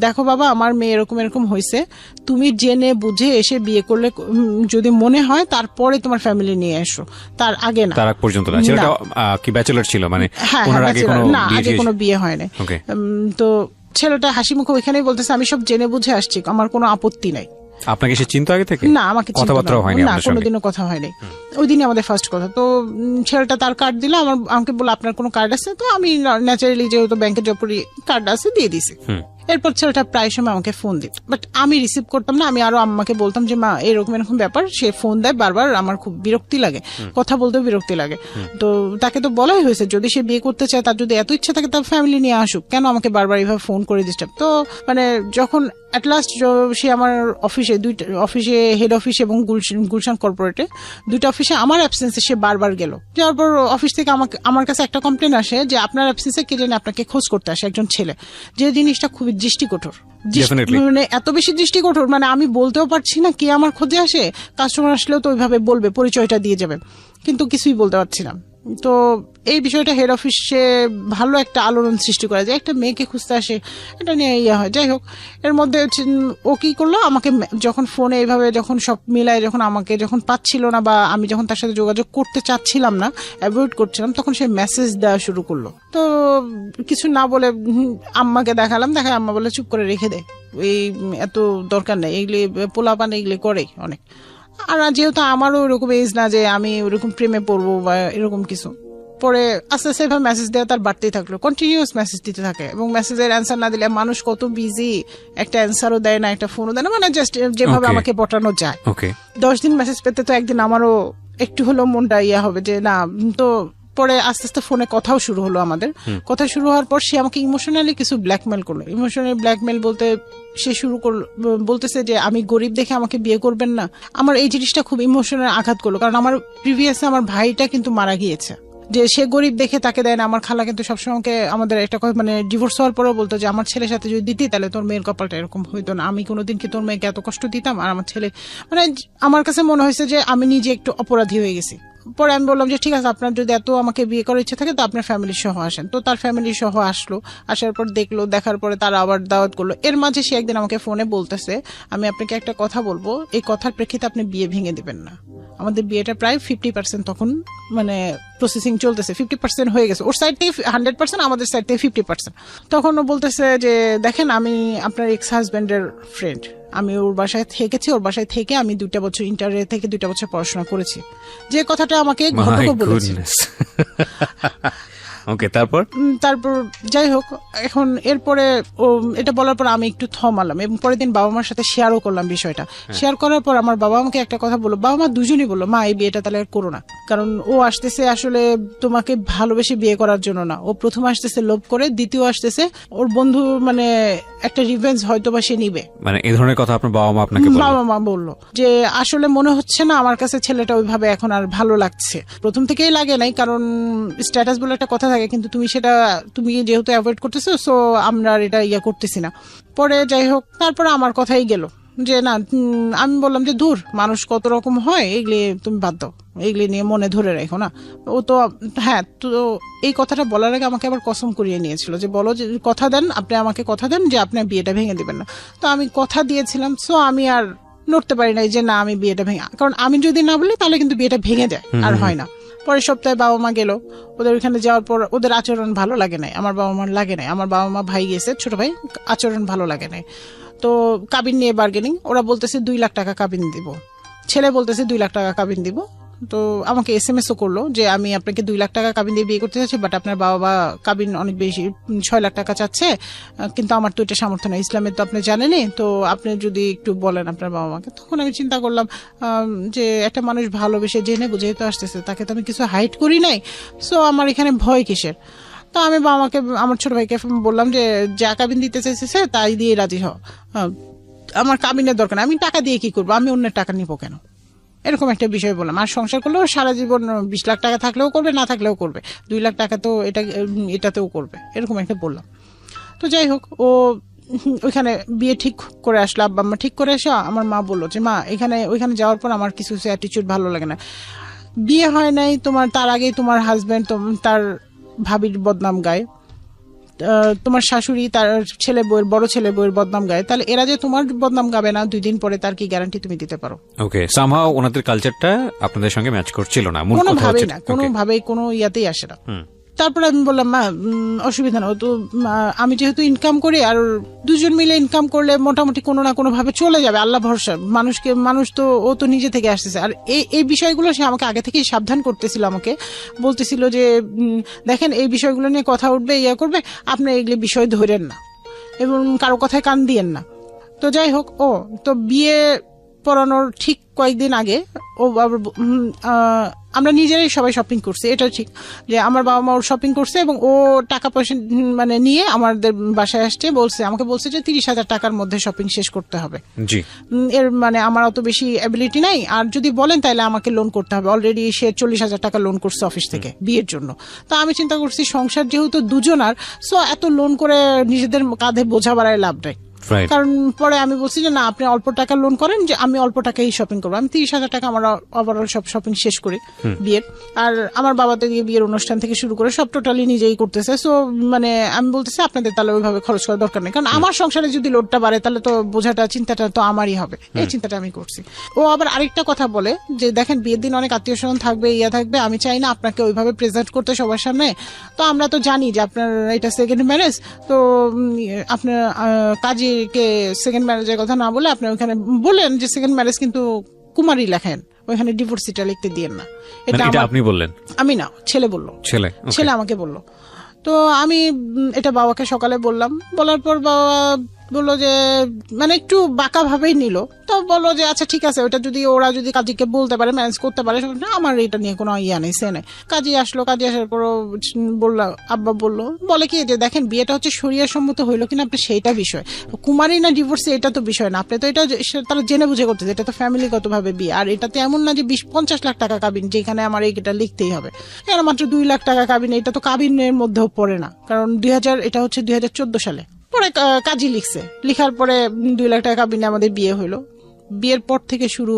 Speaker 1: দেখো বাবা, আমার মেয়ে এরকম এরকম হয়েছে, তুমি জেনে বুঝে এসে বিয়ে করলে যদি মনে হয় তারপরে তোমার ফ্যামিলি নিয়ে এসো, তার আগে না।
Speaker 2: তার আগ পর্যন্ত না। ছেলেটা কি ব্যাচেলর ছিল? মানে
Speaker 1: ওনার আগে কোনো বিয়ে হয় না। তো ছেলেটা হাসি মুখে ওইখানেই বলতেছে আমি সব জেনে বুঝে আসছি, আমার কোনো আপত্তি নাই।
Speaker 2: আপনাকে সে চিন্তা আগে থেকে?
Speaker 1: না, আমাকে
Speaker 2: কথাবার্তা হয়নি,
Speaker 1: না, কোনোদিনও কথা হয়নি। ওই দিনই আমাদের ফার্স্ট কথা। তো ছেলেটা তার কার্ড দিল, আমাকে বললো আপনার কোনো কার্ড আছে? তো আমি ন্যাচারালি যেহেতু ব্যাংকে জব করি কার্ড আছে দিয়ে দিছি। এরপর ছেলেটা প্রায় সময় আমাকে ফোন দিত, বাট আমি রিসিভ করতাম না। আমি আরো আম্মাকে বলতাম যে মা এরকম এরকম ব্যাপার, সে ফোন দেয় বারবার, আমার খুব বিরক্তি লাগে, কথা বলতেও বিরক্তি লাগে। তো তাকে তো বলাই হয়েছে যদি সে বিয়ে করতে চায়, তার যদি এত ইচ্ছা থাকে তার ফ্যামিলি নিয়ে আসুক, কেন আমাকে বারবার এইভাবে ফোন করে ডিস্টার্ব। তো মানে যখন অ্যাট লাস্ট সে আমার অফিসে হেড অফিস এবং গুলশান কর্পোরেটে 2টা অফিসে আমার অ্যাবসেন্সে সে বারবার গেল। যাওয়ার পর অফিস থেকে আমার কাছে একটা কমপ্লেন আসে যে আপনার অ্যাবসেন্সে কে জানে আপনাকে খোঁজ করতে আসে একজন ছেলে। যে জিনিসটা খুবই দৃষ্টিকঠোর, মানে এত বেশি দৃষ্টিকঠোর, মানে আমি বলতেও পারছি না কে আমার খোঁজে আসে। কাস্টমার আসলেও তো ওইভাবে বলবে, পরিচয়টা দিয়ে যাবে, কিন্তু কিছুই বলতে পারছি না। তো এই বিষয়টা হেড অফিসে ভালো একটা আলোড়ন সৃষ্টি করা যায়, একটা মেয়েকে খুঁজতে আসে, এটা নিয়ে ইয়ে হয়। যাই হোক, এর মধ্যে ও কি করলো, আমাকে যখন ফোনে এইভাবে যখন সব মিলায়, যখন আমাকে যখন পাচ্ছিল না বা আমি যখন তার সাথে যোগাযোগ করতে চাচ্ছিলাম না, অ্যাভয়েড করছিলাম, তখন সে মেসেজ দেওয়া শুরু করলো। তো কিছু না বলে আম্মাকে দেখালাম, দেখায় আম্মা বলে চুপ করে রেখে দে, এই এত দরকার নেই, এইগুলি পোলাপান এইগুলি করে অনেক। আর যেহেতু আমারও ওরকম এজ না যে আমি ওরকম প্রেমে পড়বো বা এরকম কিছু। পরে আস্তে আস্তে এভাবে মেসেজ দেওয়া তার বাড়তেই থাকলো, কন্টিনিউয়াস মেসেজ দিতে থাকে, এবং মেসেজের অ্যান্সার না দিলে মানুষ কত বিজি, একটা অ্যান্সারও দেয় না, একটা ফোনও দেয় না, মানে জাস্ট যেভাবে আমাকে পটানো যায়। 10 দিন মেসেজ পেতে তো একদিন আমারও একটু হলেও মনটা ইয়া হবে যে না। তো পরে আস্তে আস্তে ফোনে কথাও শুরু হলো আমাদের। কথা শুরু হওয়ার পর সে আমাকে ইমোশনালি কিছু ব্ল্যাকমেল করলো। ইমোশনালি ব্ল্যাকমেল বলতে সে শুরু করলো, বলতেছে যে আমি গরিব দেখে আমাকে বিয়ে করবেন না। আমার এই জিনিসটা খুব ইমোশনাল আঘাত করলো, কারণ আমার প্রিভিয়াসে আমার ভাইটা কিন্তু মারা গিয়েছে, যে সে গরিব দেখে তাকে দেয় না। আমার খালা কিন্তু সবসময় আমাদের একটা মানে ডিভোর্স হওয়ার পরেও বলতো যে আমার ছেলের সাথে যদি দিতি তাহলে তোর মেয়ের কপালটা এরকম হইতো না। আমি কোনোদিন কি তোর মেয়েকে এত কষ্ট দিতাম? আর আমার ছেলে, মানে আমার কাছে মনে হয়েছে যে আমি নিজে একটু অপরাধী হয়ে গেছি। পরে আমি বললাম যে ঠিক আছে, আপনার যদি এত আমাকে বিয়ে করার ইচ্ছা থাকে তো আপনার ফ্যামিলি সহ আসেন। তো তার ফ্যামিলি সহ আসলো, আসার পর দেখলো, দেখার পরে তারা আবার দাওয়াত করলো। এর মাঝে সে একদিন আমাকে ফোনে বলতেছে আমি আপনাকে একটা কথা বলবো, এই কথার প্রেক্ষিতে আপনি বিয়ে ভেঙে দিবেন না। আমাদের বিয়েটা প্রায় 50% তখন মানে প্রসেসিং চলতেছে, 50% হয়ে গেছে, ওর সাইড থেকে 100%, আমাদের সাইড থেকে 50%। তখন ও বলতেছে যে দেখেন আমি আপনার এক্স হাজবেন্ডের ফ্রেন্ড, আমি ওর বাসায় থেকেছি, ওর বাসায় থেকে আমি 2টা বছর ইন্টারে থেকে 2টা বছর পড়াশোনা করেছি। যে কথাটা আমাকে ঘটকও বলেছে।
Speaker 2: ওকে, তারপর
Speaker 1: যাই হোক, এখন এরপরে এটা বলার পর আমি একটু থমালাম এবং পরের দিন বাবা মার সাথে শেয়ারও করলাম বিষয়টা। শেয়ার করার পর আমার বাবা আমাকে একটা কথা বললো, বাবা মা দুজনই বললো, মা এই বিয়েটা তাহলে আর করো না, কারণ ও আসতেছে আসলে তোমাকে ভালোবেসে বিয়ে করার জন্য না, ও প্রথম আসতেছে লোভ করে, দ্বিতীয় আসতেছে ওর বন্ধু মানে একটা রিভেঞ্জ হয়তো বা সে নিবে।
Speaker 2: মানে এই ধরনের কথা আপনার বাবা মা আপনাকে বললো?
Speaker 1: বাবা মা বললো যে আসলে মনে হচ্ছে না আমার কাছে ছেলেটা ওইভাবে এখন আর ভালো লাগছে। প্রথম থেকেই লাগে নাই, কারণ স্ট্যাটাস বলে একটা কথা থাকে, কিন্তু তুমি যেহেতু অ্যাভয়েড করতেছো, সো আমরা এটা করতেছি না। পরে যাই হোক, তারপরে আমার কথাই গেল যে না, আমি বললাম যে দূর, মানুষ কত রকম হয়, এগুলি তুমি বাদ দাও, এগুলি নিয়ে মনে ধরে রাখো না। ও তো হ্যাঁ, তো এই কথাটা বলার আগে আমাকে আবার কসম করিয়ে নিয়েছিল যে বলো যে কথা দেন, আপনি আমাকে কথা দেন যে আপনি বিয়েটা ভেঙে দিবেন না। তো আমি কথা দিয়েছিলাম, সো আমি আর নড়তে পারি নাই যে না আমি বিয়েটা ভেঙে, কারণ আমি যদি না বলি তাহলে কিন্তু বিয়েটা ভেঙে যায়, আর হয় না। পরের সপ্তাহে বাবা মা গেল, ওদের ওইখানে যাওয়ার পর ওদের আচরণ ভালো লাগে নাই, আমার বাবা মার লাগে নাই। আমার বাবা মা ভাই গেছে, ছোট ভাই, আচরণ ভালো লাগে নাই। তো কাবিন নিয়ে বার্গেনিং, ওরা বলতেছে 2 লাখ টাকা কাবিন দিব, ছেলে বলতেছে 2 লাখ টাকা কাবিন দিব। তো আমাকে SMS-ও করলো যে আমি আপনাকে 2 লাখ টাকা কাবিন দিয়ে বিয়ে করতে চাচ্ছি, বাট আপনার বাবা কাবিন অনেক বেশি 6 লাখ টাকা চাচ্ছে, কিন্তু আমার তো এটা সামর্থ্য নয়, ইসলামের তো আপনি জানেনই, তো আপনি যদি একটু বলেন আপনার বাবা মাকে। তখন আমি চিন্তা করলাম যে একটা মানুষ ভালোবেসে জেনে বুঝে তো আসতেছে, তাকে তো আমি কিছু হাইড করি নাই, সো আমার এখানে ভয় কিসের। তো আমি বাবাকে, আমার ছোট ভাইকে বললাম যে যা কাবিন দিতে চাইছে তাই দিয়ে রাজি হও, আমার কাবিনের দরকার নেই, আমি টাকা দিয়ে কি করবো, আমি অন্যের টাকা নিবো কেন, এরকম একটা বিষয় বললাম। আর সংসার করলেও সারা জীবন 20 লাখ টাকা থাকলেও করবে, না থাকলেও করবে, 2 লাখ টাকা তো এটাতেও করবে, এরকম একটা বললাম। তো যাই হোক, ও ওইখানে বিয়ে ঠিক করে আসলো, আব্বা আম্মা ঠিক করে আসে। আমার মা বললো যে মা ওইখানে যাওয়ার পর আমার কিছু অ্যাটিটিউড ভালো লাগে না, বিয়ে হয় নাই তোমার, তার আগেই তোমার হাজবেন্ড তার ভাবির বদনাম গায়, তোমার শাশুড়ি তার বড় ছেলে বউয়ের বদনাম গায়, তাহলে এরা যে তোমার বদনাম গাবে না 2 দিন পরে, তার কি গ্যারান্টি তুমি দিতে পারো?
Speaker 2: ওকে, সামহাও ওনাদের কালচারটা আপনাদের সঙ্গে ম্যাচ করছিল না,
Speaker 1: কোনোভাবেই কোনো ইয়াতেই আসে না। তারপরে আমি বললাম মা অসুবিধা না, তো আমি যেহেতু ইনকাম করি, আর দুজন মিলে ইনকাম করলে মোটামুটি কোনো না কোনো ভাবে চলে যাবে, আল্লাহ ভরসা, মানুষ তো ও তো নিজে থেকে আসতেছে। আর এই বিষয়গুলো সে আমাকে আগে থেকেই সাবধান করতেছিল, আমাকে বলতেছিল যে দেখেন এই বিষয়গুলো নিয়ে কথা উঠবে, করবে, আপনি এগুলো বিষয় ধরেন না এবং কারো কথায় কান দিয়েন না। তো যাই হোক, তো বিয়ে পড়ানোর ঠিক কয়েকদিন আগে আমরা নিজেরাই সবাই শপিং করছি, এটা ঠিক যে আমার বাবা মা ওর শপিং করছে এবং ও টাকা পয়সা মানে নিয়ে আমাদের বাসায় আসছে, আমাকে বলছে যে 30,000 টাকার মধ্যে শপিং শেষ করতে হবে। এর মানে আমার অত বেশি অ্যাবিলিটি নাই, আর যদি বলেন তাহলে আমাকে লোন করতে হবে, অলরেডি সে 40,000 টাকা লোন করছে অফিস থেকে বিয়ের জন্য। তো আমি চিন্তা করছি সংসার যেহেতু দুজনার, সো এত লোন করে নিজেদের কাঁধে বোঝা বাড়ায় লাভ নাই, কারণ পরে আমি বলছি যে না আপনি অল্প টাকা লোন করেন, যে আমি অল্প টাকাই শপিং করবো, আমি 30,000 টাকা আমার ওভারঅল সব শপিং শেষ করি বিয়ের। আর আমার বাবাতে দিয়ে বিয়ের অনুষ্ঠান থেকে শুরু করে সব টোটালি নিজেই করতেছে, সো মানে আমি বলতেছি আপনাদের তাহলে ওইভাবে খরচ করার দরকার নেই, কারণ আমার সংসারে যদি লোডটা বাড়ে তাহলে তো বোঝাটা চিন্তাটা তো আমারই হবে, এই চিন্তাটা আমি করছি। ও আবার আরেকটা কথা বলে যে দেখেন বিয়ের দিন অনেক আত্মীয় স্বজন থাকবে, থাকবে, আমি চাই না আপনাকে ওইভাবে প্রেজেন্ট করতে সবার সামনে, তো আমরা তো জানি যে আপনার এটা সেকেন্ড ম্যারেজ, তো আপনার কাজীকে সেকেন্ড ম্যারেজের কথা না বলে আপনি ওখানে বলেন যে সেকেন্ড ম্যারেজ কিন্তু কুমারী লেখেন, ওইখানে ডিভোর্সিটা লিখতে দিয়েন না। এটা
Speaker 2: আপনি বললেন?
Speaker 1: আমি না, ছেলে বললো, ছেলে আমাকে বললো। তো আমি এটা বাবাকে সকালে বললাম, বলার পর বাবা বললো যে মানে একটু বাঁকা ভাবেই নিল, তো বললো যে আচ্ছা ঠিক আছে, ওটা যদি ওরা যদি কাজীকে বলতে পারে, ম্যানেজ করতে পারে, আমার এটা নিয়ে কোনো নেই, সে নেই। কাজী আসলো, কাজী আসার পর বললো, আব্বা বলে কি যে দেখেন বিয়েটা হচ্ছে শরিয়া সম্মত হইলো কিনা আপনি সেইটা বিষয়, কুমারী না ডিভোর্সি এটা তো বিষয় না, আপনি তো এটা তারা জেনে বুঝে করতেছে, এটা তো ফ্যামিলিগত ভাবে বিয়ে, আর এটাতে এমন না যে 20-50 লাখ টাকা কাবিন, যেখানে আমার এইটা লিখতেই হবে, এখানে মাত্র 2 লাখ টাকা কাবিন, এটা তো কাবিনের মধ্যেও পড়ে না, কারণ এটা হচ্ছে 2014 সালে। পরে কাজী লিখছে, লিখার পরে 2 লাখ টাকা কাবিনে আমাদের বিয়ে হইলো। বিয়ের পর থেকে শুরু,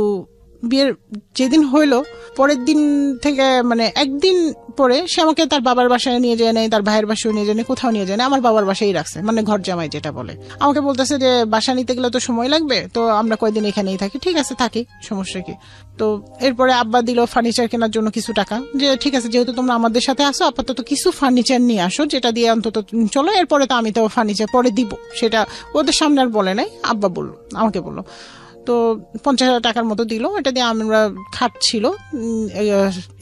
Speaker 1: বিয়ের যেদিন হইলো পরের দিন থেকে মানে একদিন পরে সে আমাকে তার বাবার বাসায় নিয়ে যায় নাই, তার ভাইয়ের বাসায় নিয়ে যায় নাই, কোথাও নিয়ে যায় না, আমার বাবার বাসায় রাখছে, মানে ঘর জামাই যেটা বলে। আমাকে বলতেছে যে বাসা নিতে গেলে তো সময় লাগবে, তো আমরা কয়দিন এখানেই থাকি, ঠিক আছে থাকি, সমস্যা কি। তো এরপরে আব্বা দিল ফার্নিচার কেনার জন্য কিছু টাকা, যে ঠিক আছে যেহেতু তোমরা আমাদের সাথে আসো আপাতত কিছু ফার্নিচার নিয়ে আসো, যেটা দিয়ে অন্তত চলো, এরপরে তো আমি তো ফার্নিচার পরে দিব, সেটা ওদের সামনে আর বলে নাই, আব্বা বললো, আমাকে বললো। তো 50,000 টাকার মতো দিল, এটা দিয়ে আমরা খাট ছিল,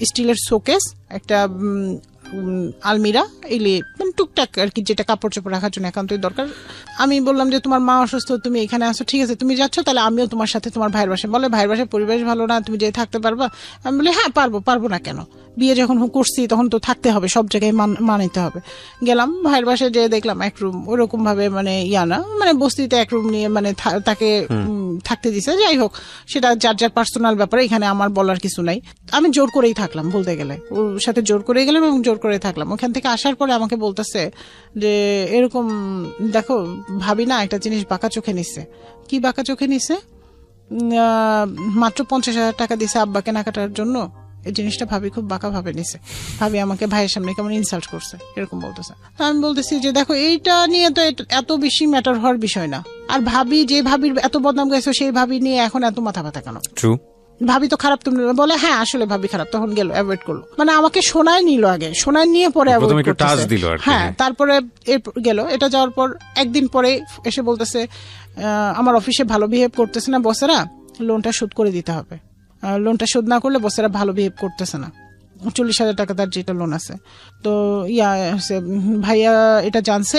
Speaker 1: স্টিলের শোকেস, একটা আলমিরা এলে মানে টুকটাক আর কি, যেটা কাপড় চোপড় রাখার জন্য একান্তই দরকার। আমি বললাম যে তোমার মা অসুস্থ, তুমি এখানে আসো, ঠিক আছে তুমি যাচ্ছ, তাহলে আমিও তোমার সাথে তোমার ভাইয়ের বাসায়। বলে ভাইয়ের বাসায় পরিবেশ ভালো না, তুমি যে থাকতে পারবা? আমি বলি হ্যাঁ পারবো না কেন, বিয়ে যখন করছি তখন তো থাকতে হবে, সব জায়গায় মানিতে হবে। গেলাম ভাইয়ের বাসায়, যেয়ে দেখলাম এক রুম, ওরকম ভাবে মানে না মানে বস্তিতে এক রুম নিয়ে মানে তাকে থাকতে দিছে। যাই হোক, সেটা যার যার পার্সোনাল ব্যাপারে, এখানে আমার বলার কিছু নাই। আমি জোর করেই থাকলাম, বলতে গেলে ওর সাথে জোর করে গেলাম এবং জোর করে থাকলাম। ওখান থেকে আসার পরে আমাকে বলতেছে যে এরকম দেখো ভাবি না একটা জিনিস বাঁকা চোখে নিচ্ছে। কি বাঁকা চোখে নিচ্ছে? মাত্র 50,000 টাকা দিছে আব্বা কেনাকাটার জন্য। এই জিনিসটা ভাবি খুব বাঁকা ভাবে নিছে, ভাবি আমাকে ভাইয়ের সামনে কেমন ইনসাল্ট করছে, এরকম বলতেছে। তো আমি বলতেছি যে দেখো এইটা নিয়ে তো এত বেশি ম্যাটার হওয়ার বিষয় না। আর ভাবি, যে ভাবির এত বদনাম গেছো, সেই ভাবি নিয়ে এখন এত মাথা ব্যথা কেন?
Speaker 2: ট্রু,
Speaker 1: ভাবি তো খারাপ। তুমি বলে হ্যাঁ আসলে ভাবি খারাপ, তখন গেল অ্যাভয়েড করলো। মানে আমাকে শোনায় নিল, আগে শোনায় নিয়ে পরে হ্যাঁ, তারপরে গেল। এটা যাওয়ার পর একদিন পরে এসে বলতেছে আমার অফিসে ভালো বিহেভ করতেছে না বসেরা, লোনটা শোধ করে দিতে হবে। লোনটা শোধ না করলে বসেরা ভালো বিহেভ করতেছে না। 40,000 টাকা তার যেটা লোন আছে। তো ভাইয়া এটা জানছে,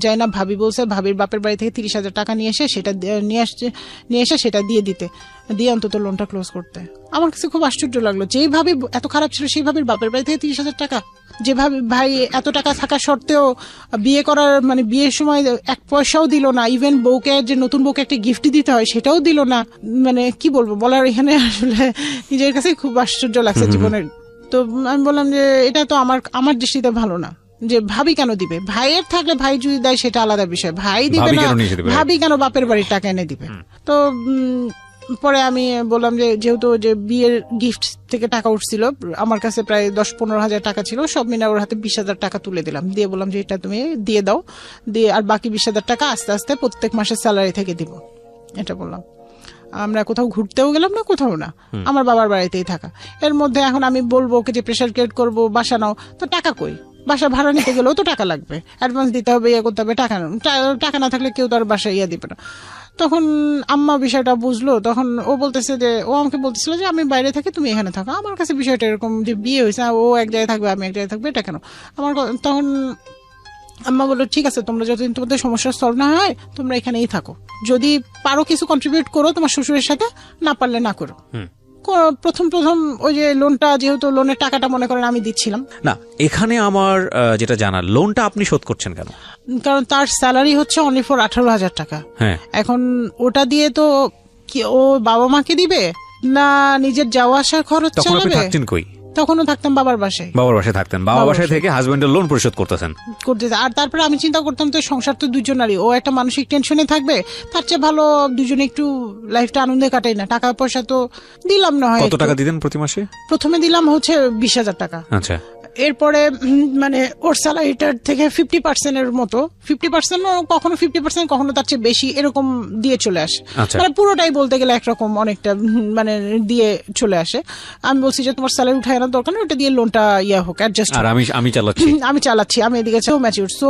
Speaker 1: যাই না ভাবি বলছে ভাবির বাপের বাড়ি থেকে 30,000 টাকা নিয়ে এসে সেটা সেটা দিয়ে অন্তত লোনটা ক্লোজ করতে। আমার কাছে খুব আশ্চর্য লাগলো, যেই ভাবি এত খারাপ ছিল সেই ভাবির বাপের বাড়ি থেকে 30,000 টাকা, যেভাবে ভাই এত টাকা থাকা সত্ত্বেও বিয়ে করার মানে বিয়ের সময় 1 পয়সাও দিল না। ইভেন বউকে, যে নতুন বউকে একটা গিফট দিতে হয় সেটাও দিল না। মানে কি বলবো, বলার এখানে আসলে নিজের কাছে খুব আশ্চর্য লাগছে জীবনের। তো আমি বললাম যে এটা তো আমার দৃষ্টিতে ভালো না, যে ভাবি কেন দিবে? ভাইয়ের থাকলে ভাই যদি দেয় সেটা আলাদা বিষয়, ভাই দিবে না, ভাবি কেন বাপের বাড়ির টাকা এনে দিবে? তো পরে আমি বললাম যে যেহেতু যে বিয়ের গিফট থেকে টাকা উঠছিল, আমার কাছে প্রায় 10-15 হাজার টাকা ছিল, সব মিলে ওর হাতে 20,000 টাকা তুলে দিলাম। দিয়ে বললাম যে এটা তুমি দিয়ে দাও, দিয়ে আর বাকি 20,000 টাকা আস্তে আস্তে প্রত্যেক মাসের স্যালারি থেকে দিব, এটা বললাম। আমরা কোথাও ঘুরতেও গেলাম না, কোথাও না, আমার বাবার বাড়িতেই থাকা। এর মধ্যে এখন আমি বলবো ওকে যে প্রেশার ক্রিয়েট করবো, বাসা নাও, তো টাকা কই? বাসা ভাড়া নিতে গেলেও তো টাকা লাগবে, অ্যাডভান্স দিতে হবে, ইয়ে করতে হবে, টাকা না থাকলে কেউ তো আর বাসা দিবে না। তখন আম্মা বিষয়টা বুঝলো, তখন ও বলতেছে যে ও আমাকে বলতেছিল যে আমি বাইরে থাকি, তুমি এখানে থাকো। আমার কাছে বিষয়টা এরকম যে বিয়ে হয়েছে, ও এক জায়গায় থাকবে আমি এক জায়গায় থাকবে, এটা কেন? তখন আম্মা বললো ঠিক আছে, তোমরা যতদিন তোমাদের সমস্যা সলভ না হয় তোমরা এখানেই থাকো, যদি পারো কিছু কন্ট্রিবিউট করো তোমার শ্বশুরের সাথে, না পারলে না করো। প্রথম ওই যে লোনটা, যেহেতু লোনের টাকাটা মনে করেন আমি দিচ্ছিলাম
Speaker 2: না। এখানে আমার যেটা জানার, লোনটা আপনি শোধ করছেন কেন?
Speaker 1: কারণ তার স্যালারি হচ্ছে অনলি ফর 18,000 টাকা।
Speaker 2: হ্যাঁ,
Speaker 1: এখন ওটা দিয়ে তো কি ও বাবা মাকে দিবে না নিজের যাওয়া আসার খরচ চালাবে?
Speaker 2: থাকতেন কই?
Speaker 1: তখনও থাকতাম বাবার বাসায়।
Speaker 2: থাকতেন বাবার বাসায় থেকে হাজবেন্ডের লোন পরিশোধ করতেছেন।
Speaker 1: আর তারপরে আমি চিন্তা করতাম তো সংসার তো দুজনারই, ও একটা মানসিক টেনশনে থাকবে, তার চেয়ে ভালো দুজনে একটু লাইফটা আনন্দে কাটাই না। টাকা পয়সা তো দিলাম না হয়।
Speaker 2: কত টাকা দিতেন প্রতি মাসে?
Speaker 1: প্রথমে দিলাম হচ্ছে 20,000 টাকা।
Speaker 2: আচ্ছা।
Speaker 1: এরপরে মানে ওর স্যালারিটার থেকে 50% এর মতো, 50% কখনো 50% কখনো তার চেয়ে বেশি এরকম দিয়ে চলে আসে। মানে পুরোটাই বলতে গেলে একরকম অনেকটা মানে দিয়ে চলে আসে। আমি বলছি যে তোমার স্যালারি উঠায় আনার দরকার না, ওটা দিয়ে লোনটা হোক অ্যাডজাস্ট।
Speaker 2: আর আমি চালাচ্ছি আমি এদিকে
Speaker 1: ম্যাচিউর। সো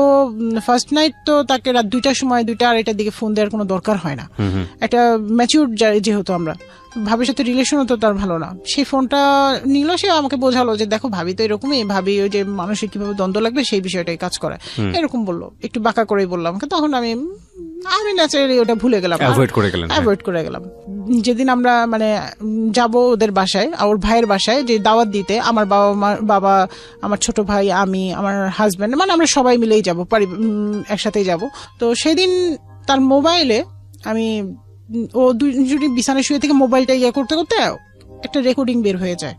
Speaker 1: ফার্স্ট নাইট তো তাকে রাত 2টার সময় 2:30টার দিকে ফোন দেওয়ার কোনো দরকার হয় না। একটা ম্যাচিউর যেহেতু আমরা, ভাবির সাথে রিলেশনও তো তার ভালো না, সেই ফোনটা নিল, সে আমাকে বোঝালো যে দেখো ভাবি তো এরকমই, ভাবি ওই যে মানুষের কিভাবে দ্বন্দ্ব লাগবে সেই বিষয়টাই কাজ করে, এরকম বললো, একটু বাঁকা করেই বললাম। তখন আমি ন্যাচারালি ওটা ভুলে গেলাম, অ্যাভয়েড করে গেলাম। যেদিন আমরা মানে যাব ওদের বাসায়, ওর ভাইয়ের বাসায়, যে দাওয়াত দিতে, আমার বাবা, আমার ছোট ভাই, আমি, আমার হাজবেন্ড, মানে আমরা সবাই মিলেই যাবো, একসাথেই যাব। তো সেদিন তার মোবাইলে আমি, ও দুজনই বিছানায় শুয়ে থেকে মোবাইলটা করতে করতে একটা রেকর্ডিং বের হয়ে যায়।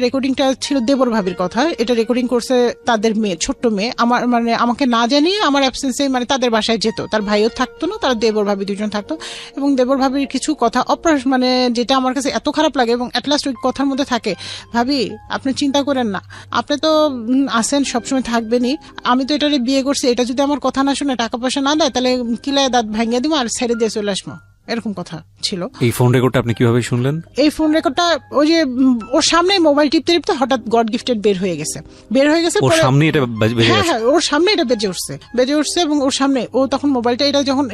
Speaker 1: রেকর্ডিংটা ছিল দেবর ভাবির কথা। এটা রেকর্ডিং করছে তাদের মেয়ে, ছোট্ট মেয়ে, আমার মানে আমাকে না জানিয়ে আমার অ্যাবসেন্সে মানে তাদের বাসায় যেত। তার ভাইও থাকতো না, তার দেবর ভাবি দুজন থাকতো, এবং দেবর ভাবির কিছু কথা মানে যেটা আমার কাছে এত খারাপ লাগে, এবং অ্যাট লাস্ট ওই কথার মধ্যে থাকে, ভাবি আপনি চিন্তা করেন না, আপনি তো আসেন সবসময় থাকবেনই, আমি তো এটারে বিয়ে করছি, এটা যদি আমার কথা না শুনে টাকা পয়সা না দেয় তাহলে কিলায় দাঁত ভাঙিয়ে দিব আর ছেড়ে দিয়ে চলে আসবো। এরকম কথা ছিল।
Speaker 2: এই ফোন রেকর্ডটা আপনি কিভাবে শুনলেন?
Speaker 1: এই ফোন রেকর্ডটা ওই যে ওর সামনে মোবাইল টিপতে টিপতে হঠাৎ গড গিফটেড বের হয়ে গেছে।
Speaker 2: ওর সামনে এটা বেজে
Speaker 1: হ্যাঁ
Speaker 2: গেছে?
Speaker 1: হ্যাঁ, ওর সামনে এটা বেজে উঠছে এবং ওর সামনে ও তখন মোবাইলটা, এটা যখন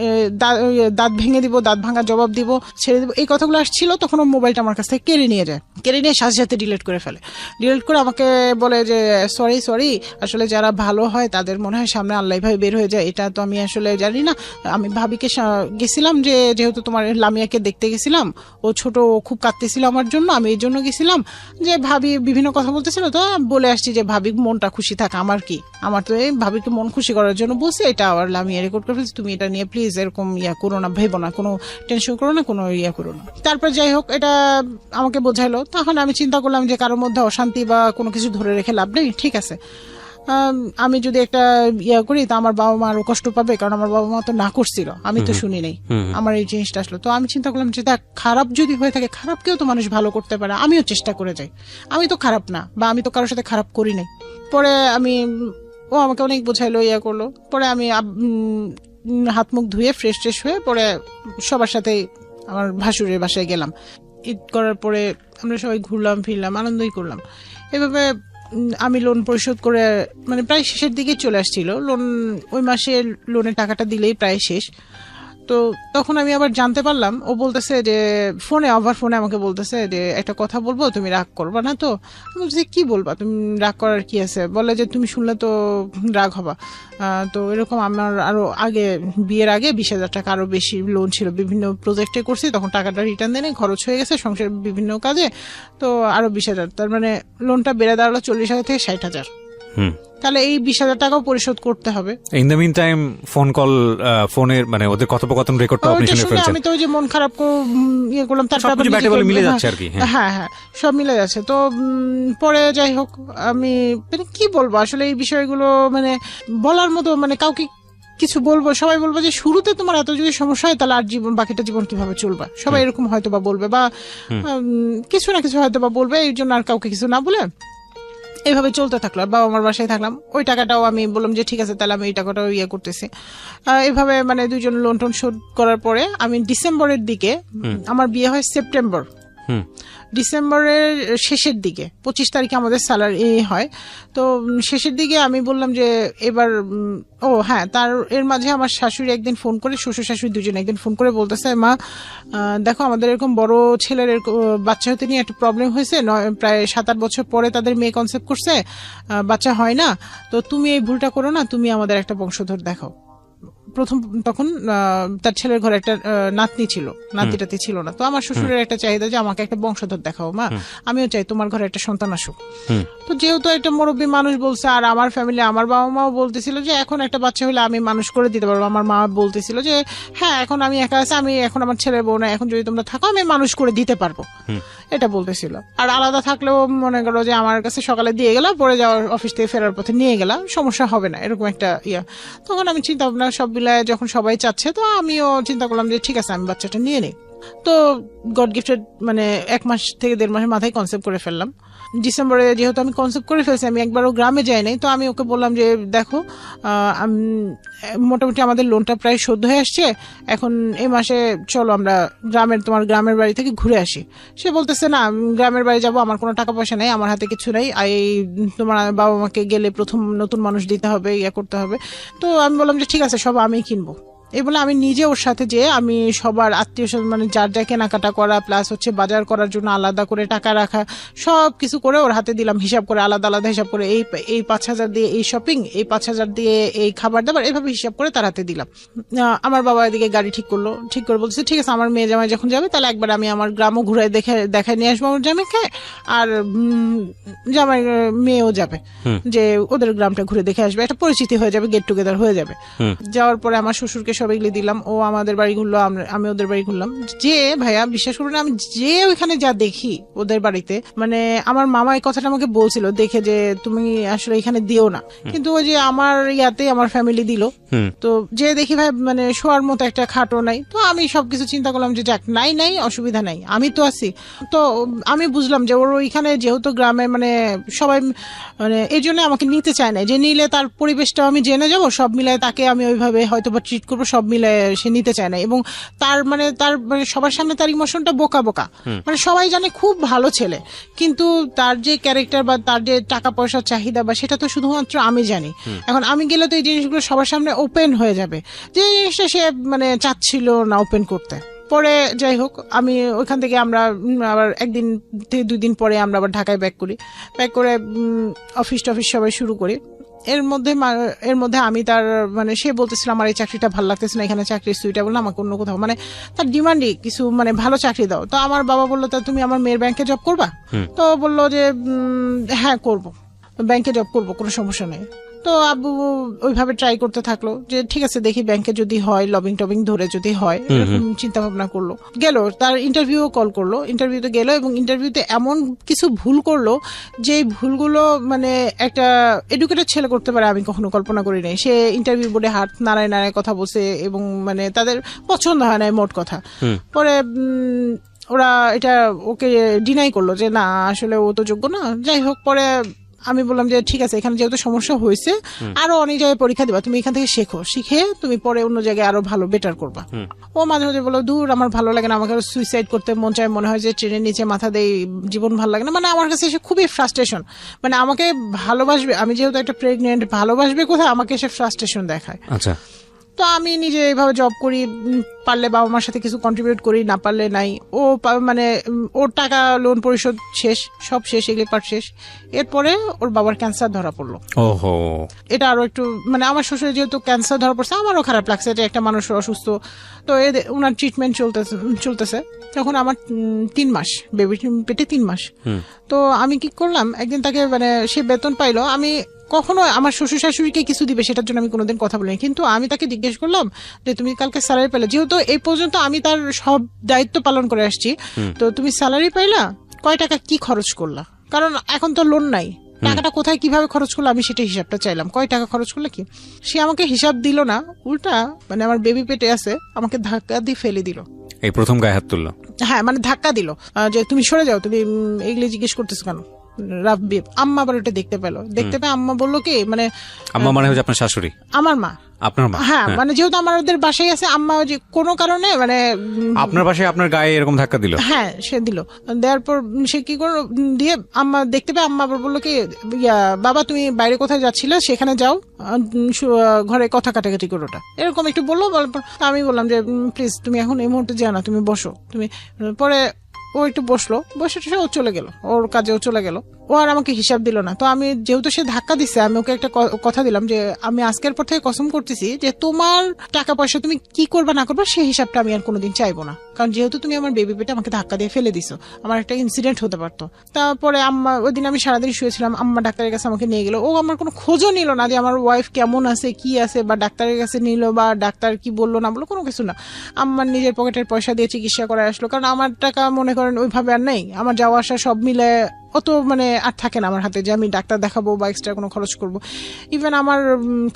Speaker 1: দাঁত ভেঙে দিব, দাঁত ভাঙা জবাব দিব, ছেড়ে দিব, এই কথাগুলো আসছিল, তখন ও মোবাইলটা আমার কাছ থেকে কেড়ে নিয়ে যায়। কেড়ে নিয়ে সাথে সাথে ডিলিট করে ফেলে। ডিলিট করে আমাকে বলে যে সরি, আসলে যারা ভালো হয় তাদের মনে হয় সামনে আল্লাহ ভাবে বের হয়ে যায়, এটা তো আমি আসলে জানি না। আমি ভাবিকে গেছিলাম, যে যেহেতু তোমার লামিয়াকে দেখতে গেছিলাম, ও ছোট, ও খুব কাঁদতেছিল আমার জন্য, আমি এই জন্য গেছিলাম, যে ভাবি বিভিন্ন কথা বলতেছিল, তো বলে আসছি যে ভাবি মনটা খুশি থাক, আমার কি, আমার তো এই ভাবিকে মন খুশি করার জন্য বলছি, এটা আবার লামিয়া রেকর্ড করে ফেলছি, তুমি এটা নিয়ে প্লিজ এরকম করো না, ভেবো না, কোনো টেনশন করো না, কোনো করো না। তারপর যাই হোক, এটা আমাকে বোঝাইলো। তখন আমি চিন্তা করলাম যে কারোর মধ্যে অশান্তি বা কোনো কিছু ধরে রেখে লাভ নেই, ঠিক আছে, আমি যদি একটা করি তো আমার বাবা মা আরো কষ্ট পাবে, কারণ আমার বাবা মা তো না করছিল, আমি তো শুনি নাই, আমার এই জিনিসটা আসলো। তো আমি চিন্তা করলাম যে দেখ, খারাপ যদি হয়ে থাকে, খারাপকেও তো মানুষ ভালো করতে পারে, আমিও চেষ্টা করে যাই, আমি তো খারাপ না, বা আমি তো কারোর সাথে খারাপ করি নাই। পরে ও আমাকে অনেক বোঝাইলো, করলো। পরে আমি হাত মুখ ধুয়ে ফ্রেশ হয়ে পরে সবার সাথে আমার ভাসুরের বাসায় গেলাম। ঈদ করার পরে আমরা সবাই ঘুরলাম ফিরলাম, আনন্দই করলাম। এভাবে আমি লোন পরিশোধ করে, মানে প্রায় শেষের দিকে চলে আসছিল লোন, ওই মাসে লোনের টাকাটা দিলেই প্রায় শেষ। তো তখন আমি আবার জানতে পারলাম, ও বলতেছে যে ফোনে আমাকে বলতেছে যে একটা কথা বলবো, তুমি রাগ করবা না তো? আমি বলছি কি বলবা, তুমি রাগ করার কি আছে? বলে যে তুমি শুনলে তো রাগ হবা। তো এরকম আমার আরো আগে, বিয়ের আগে 20,000 টাকা আরো বেশি লোন ছিল, বিভিন্ন প্রজেক্টে করছি, তখন টাকাটা রিটার্ন দেনে খরচ হয়ে গেছে সংসারের বিভিন্ন কাজে, তো আরো 20,000, তার মানে লোনটা বেড়ে দাঁড়ালো 40,000 থেকে 60,000। তাহলে এই 20,000 টাকাও পরিশোধ করতে হবে।
Speaker 2: ইন দ্য মিন টাইম ফোনের মানে ওদের কথোপকথন রেকর্ডটা আপনি শুনে ফেলছেন।
Speaker 1: আমি তো ওই যে মন খারাপ করলাম, তারপর
Speaker 2: মিলে যাচ্ছে আর কি।
Speaker 1: হ্যাঁ, সব মিলে যাচ্ছে। তো পরে যাই হোক, আমি মানে কি বলবো আসলে এই বিষয়গুলো, মানে বলার মতো, মানে কাউকে কিছু বলবো, সবাই বলবো যে শুরুতে তোমার এত যদি সমস্যা হয়, তাহলে আর বাকিটা জীবন কিভাবে চলবে, সবাই এরকম হয়তো বা বলবে, বা কিছু না কিছু হয়তো বা বলবে, এই জন্য আর কাউকে কিছু না বলে এইভাবে চলতে থাকলো। আর বাবা আমার বাসায় থাকলাম, ওই টাকাটাও আমি বললাম যে ঠিক আছে, তাহলে আমি এই টাকাটাও করতেছি। এইভাবে মানে দুইজন লোন টোন শোধ করার পরে আমি ডিসেম্বরের দিকে, আমার বিয়ে হয় সেপ্টেম্বর, ডিসেম্বরের শেষের দিকে 25 তারিখে আমাদের স্যালারি হয়। তো শেষের দিকে আমি বললাম যে এবার, তার এর মাঝে আমার শাশুড়ি একদিন ফোন করে, শ্বশুর শাশুড়ি দুজন একদিন ফোন করে বলতেছে, মা দেখো আমাদের এরকম বড় ছেলের বাচ্চা হতে নিয়ে একটা প্রবলেম হয়েছে, প্রায় 7-8 বছর পরে তাদের মেয়ে কনসেপ্ট করছে, বাচ্চা হয় না, তো তুমি এই ভুলটা করো না, তুমি আমাদের একটা বংশধর দেখাও। তখন তার ছেলের ঘরে একটা নাতনি ছিল, নাতিটাতি ছিল না। তো আমার শ্বশুরের একটা চাহিদা যে আমাকে একটা বংশধর দেখাও মা, আমিও চাই তোমার ঘরে একটা সন্তান আসুক। তো যেহেতু একটা মুরব্বী মানুষ বলছে, আর আমার ফ্যামিলি, আমার বাবা মাও বলতেছিল যে এখন একটা বাচ্চা হলে আমি মানুষ করে দিতে পারবো। আমার মা বলতেছিল যে হ্যাঁ, এখন আমি একা আছি, আমি এখন আমার ছেলের বউ না, এখন যদি তোমরা থাকো আমি মানুষ করে দিতে পারবো, এটা বলতেছিল। আর আলাদা থাকলেও মনে করো যে আমার কাছে সকালে দিয়ে গেলাম, পরে যাওয়ার অফিস থেকে ফেরার পথে নিয়ে গেলাম, সমস্যা হবে না, এরকম একটা তখন আমি চিন্তা ভাবনা সব মিলায়, যখন সবাই চাচ্ছে, তো আমিও চিন্তা করলাম যে ঠিক আছে, আমি বাচ্চাটা নিয়ে নিই। তো গড গিফটেড, মানে 1 মাস থেকে 1.5 মাসের মাথায় কনসেপ্ট করে ফেললাম। ডিসেম্বরে যেহেতু আমি কনসেপ্ট করে ফেলছি, আমি একবারও গ্রামে যাই নাই। তো আমি ওকে বললাম যে দেখো, মোটামুটি আমাদের লোনটা প্রায় শোধ হয়ে আসছে, এখন এই মাসে চলো আমরা তোমার গ্রামের বাড়ি থেকে ঘুরে আসি। সে বলতেছে না, গ্রামের বাড়ি যাবো, আমার কোনো টাকা পয়সা নাই, আমার হাতে কিছু নাই, তোমার বাবা মাকে গেলে প্রথম নতুন মানুষ দিতে হবে, করতে হবে। তো আমি বললাম যে ঠিক আছে, সব আমিই কিনবো। এই বলে আমি নিজে ওর সাথে যে আমি সবার আত্মীয় স্বজন, মানে যার যা কেনাকাটা করা, প্লাস হচ্ছে বাজার করার জন্য আলাদা করে টাকা রাখা, সব কিছু করে ওর হাতে দিলাম, হিসাব করে, আলাদা আলাদা হিসাব করে, এই 5,000 দিয়ে এই শপিং, এই 5,000 দিয়ে এই খাবার দাবার, এইভাবে হিসাব করে তার হাতে দিলাম। আমার বাবা এদিকে গাড়ি ঠিক করে বলছে ঠিক আছে, আমার মেয়ে জামাই যখন যাবে, তাহলে একবার আমি আমার গ্রামও ঘুরে দেখায় নিয়ে আসবো আমার জামাইকে, আর জামাই মেয়েও যাবে, যে ওদের গ্রামটা ঘুরে দেখে আসবে, একটা পরিচিতি হয়ে যাবে, গেট টুগেদার হয়ে যাবে। যাওয়ার পরে আমার শ্বশুরকে সব এগুলি দিলাম, ও আমাদের বাড়ি ঘুরলো, আমি ওদের বাড়ি ঘুরলাম। যে ভাইয়া বিশ্বাস করবেন, আমি যে ওইখানে যা দেখি ওদের বাড়িতে, মানে আমার মামা এই কথাটা আমাকে বলছিল দেখে, যে তুমি আসলে এখানে দিও না, কিন্তু ওই যে আমার আমার ফ্যামিলি দিল। তো যে দেখি ভাই, মানে শোয়ার মতো একটা খাটও নাই। তো আমি সবকিছু চিন্তা করলাম যে যাক, নাই অসুবিধা নাই, আমি তো আছি। তো আমি বুঝলাম যে ওর ওইখানে যেহেতু গ্রামে, মানে সবাই, মানে এই জন্য আমাকে নিতে চায় না, যে নিলে তার পরিবেশটা আমি জেনে যাবো, সব মিলায় তাকে আমি ওইভাবে হয়তো বা ট্রিট করবো, সব মিলে সে নিতে চায় না, এবং তার মানে সবার সামনে তার ইমোশনটা বোকা বোকা, মানে সবাই জানে খুব ভালো ছেলে, কিন্তু তার যে ক্যারেক্টার বা তার যে টাকা পয়সার চাহিদা বা সেটা তো শুধুমাত্র আমি জানি। এখন আমি গেলে তো এই জিনিসগুলো সবার সামনে ওপেন হয়ে যাবে, যে জিনিসটা সে মানে চাচ্ছিল না ওপেন করতে। পরে যাই হোক, আমি ওইখান থেকে আমরা আবার একদিন থেকে 2 দিন পরে আমরা আবার ঢাকায় ব্যাক করে অফিস টফিস সবাই শুরু করি। এর মধ্যে আমি তার মানে সে বলতেছিল আমার এই চাকরিটা ভালো লাগতেছে না, এখানে চাকরি সুইটেবল না, আমাকে অন্য কোথাও, মানে তার ডিমান্ডই কিছু মানে ভালো চাকরি দাও। তো আমার বাবা বললো, তা তুমি আমার মেয়ের ব্যাংকে জব করবা? তো বললো যে হ্যাঁ করবো, ব্যাংকে জব করবো, কোনো সমস্যা নেই। তো আব্বু ওইভাবে ট্রাই করতে থাকলো যে ঠিক আছে দেখি ব্যাংকে যদি হয়, লবিং টবিং ধরে যদি হয়, এরকম চিন্তা ভাবনা করলো। গেল, তার ইন্টারভিউ কল করলো, ইন্টারভিউতে গেল এবং ইন্টারভিউতে এমন কিছু ভুল করলো যে ভুলগুলো মানে একটা এডুকেটেড ছেলে করতে পারে আমি কখনো কল্পনা করি নাই। সে ইন্টারভিউ বোর্ডে হাত নাড়ায় কথা বলছে এবং মানে তাদের পছন্দ হয় না মোট কথা। পরে ওরা এটা ওকে ডিনাই করলো যে না আসলে ও তো যোগ্য না। যাই হোক, পরে আমি বললাম যে ঠিক আছে, এখানে যেহেতু সমস্যা হয়েছে আরো অনেক জায়গায় পরীক্ষা দিবা, তুমি এখান থেকে শিখে তুমি পরে অন্য জায়গায় আরো ভালো বেটার করবা। ও মাঝে মাঝে বলো দূর আমার ভালো লাগে না, আমাকে সুইসাইড করতে মন চায়, মনে হয় যে ট্রেনের নিচে মাথা দেই, জীবন ভালো লাগে না। মানে আমার কাছে এসে খুবই ফ্রাস্ট্রেশন, মানে আমাকে ভালোবাসবে, আমি যেহেতু একটা প্রেগনেন্ট, ভালোবাসবে কোথায়, আমাকে এসে ফ্রাস্ট্রেশন দেখায়।
Speaker 2: আচ্ছা,
Speaker 1: তো আমি নিজে এইভাবে জব করি, পারলে বাবা মার সাথে কিছু কন্ট্রিবিউট করি, না পারলে নাই। ও মানে ওর টাকা লোন পরিশোধ শেষ, সব শেষ, এগুলি পার্ট শেষ। এরপরে ওর বাবার ক্যান্সার ধরা পড়লো।
Speaker 2: ওহো,
Speaker 1: এটা আরো একটু মানে আমার শ্বশুর যেহেতু ক্যান্সার ধরা পড়ছে, আমারও খারাপ লাগছে যে একটা মানুষ অসুস্থ, তো ওনার ট্রিটমেন্ট চলতেছে। তখন আমার 3 মাস, বেবি পেটে 3 মাস। তো আমি কি করলাম, একদিন তাকে মানে সে বেতন পাইলো, আমি কখনো আমার শ্বশুর শাশুড়িকে কিছু দিবে সেটার জন্য আমি কোনোদিন কথা বলিনি, কিন্তু আমি তাকে জিজ্ঞেস করলাম যে তুমি কালকে স্যালারি পেলে, যেহেতু এই পর্যন্ত আমি তার সব দায়িত্ব পালন করে আসছি, তো তুমি স্যালারি পাইলা, কয় টাকা কি খরচ করলা, কারণ এখন তো লোন নাই, টাকাটা কোথায় কিভাবে খরচ করলো আমি সেটা হিসাবটা চাইলাম, কয় টাকা খরচ করলে কি। সে আমাকে হিসাব দিল না, উল্টা মানে আমার বেবি পেটে আছে আমাকে ধাক্কা দিয়ে ফেলে দিল।
Speaker 2: এই প্রথম গায়ে হাত তুললো?
Speaker 1: হ্যাঁ, মানে ধাক্কা দিল যে তুমি সরে যাও, তুমি এগুলি জিজ্ঞেস করতেছো কেন। রাব্বি আম্মা আবার ওটা দেখতে পেয়ে আম্মা বললো কি, মানে
Speaker 2: আম্মা মানে হচ্ছে আপনার শাশুড়ি? আমার মা। আপনার মা? হ্যাঁ, মানে
Speaker 1: যেহেতু আমাদের বাসায় আছে, আম্মা যে কোনো কারণে মানে
Speaker 2: আপনার বাসায় আপনার গায়ে এরকম ধাক্কা দিল?
Speaker 1: হ্যাঁ, সে দিল। দেওয়ার পর সে কি করলো, দিয়ে আম্মা দেখতে পেয়ে আম্মা আবার বললো কি, বাবা তুমি বাইরে কোথায় যাচ্ছিলে, সেখানে যাও, ঘরে কথা কাটাকাটি করো, ওটা এরকম একটু বললো। আমি বললাম যে প্লিজ তুমি এখন এই মুহূর্তে যাও না, তুমি বসো। তুমি পরে ও একটু বসে ও চলে গেল, ওর কাজে ও চলে গেল, ও আর আমাকে হিসাব দিল না। তো আমি যেহেতু সে ধাক্কা দিচ্ছে, আমি ওকে একটা কথা দিলাম যে আমি আজকের পর থেকে কসম করতেছি যে তোমার টাকা পয়সা তুমি কি করবা না করবা সেই হিসাবটা আমি আর কোনোদিন চাইবো না, কারণ যেহেতু তুমি আমার বেবি পেটে আমাকে ধাক্কা দিয়ে ফেলে দিছো, আমার একটা ইনসিডেন্ট হতে পারতো। তারপরে আম্মা, ওই দিন আমি সারাদিন শুয়েছিলাম, আম্মা ডাক্তারের কাছে আমাকে নিয়ে গেল, ও আমার কোনো খোঁজও নিল না যে আমার ওয়াইফ কেমন আছে কি আছে, বা ডাক্তারের কাছে নিল বা ডাক্তার কি বললো না বললো, কোনো কিছু না। আম্মার নিজের পকেটের পয়সা দিয়ে চিকিৎসা করে আসলো, কারণ আমার টাকা মনে করেন ওইভাবে আর নেই, আমার যাওয়া আসা সব মিলে অত মানে আর থাকে না আমার হাতে যে আমি ডাক্তার দেখাবো বা এক্সট্রা কোনো খরচ করবো। ইভেন আমার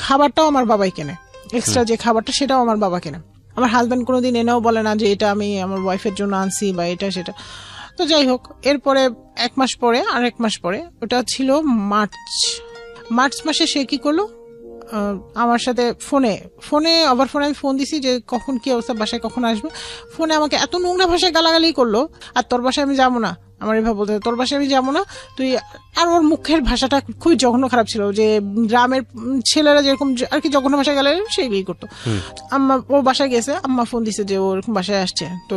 Speaker 1: খাবারটাও আমার বাবাই কেনে, এক্সট্রা যে খাবারটা সেটাও আমার বাবা কেনে। আমার হাজব্যান্ড কোনোদিন এনেও বলে না যে এটা আমি আমার ওয়াইফের জন্য আনছি বা এটা সেটা। তো যাই হোক, এরপরে 1 মাস পরে আর 1 মাস পরে, ওটা ছিল মার্চ মাসে, সে কি করলো, আমার সাথে ফোনে আমি ফোন দিছি যে কখন কি অবস্থা, বাসায় কখন আসবে। ফোনে আমাকে এত নোংরা ভাষায় গালাগালি করলো, আর তোর বাসায় আমি যাবো না, আমার এভাবে বলতে, তোর বাসায় আমি যাবো না তুই। আর ওর মুখের ভাষাটা খুবই জঘন্য খারাপ ছিল, যে গ্রামের ছেলেরা যেরকম আর কি জঘন্য ভাষায় গেলে সেইগুলোই করতো। আম্মা ও বাসায় গেছে, আম্মা ফোন দিছে যে ও এরকম বাসায় আসছে, তো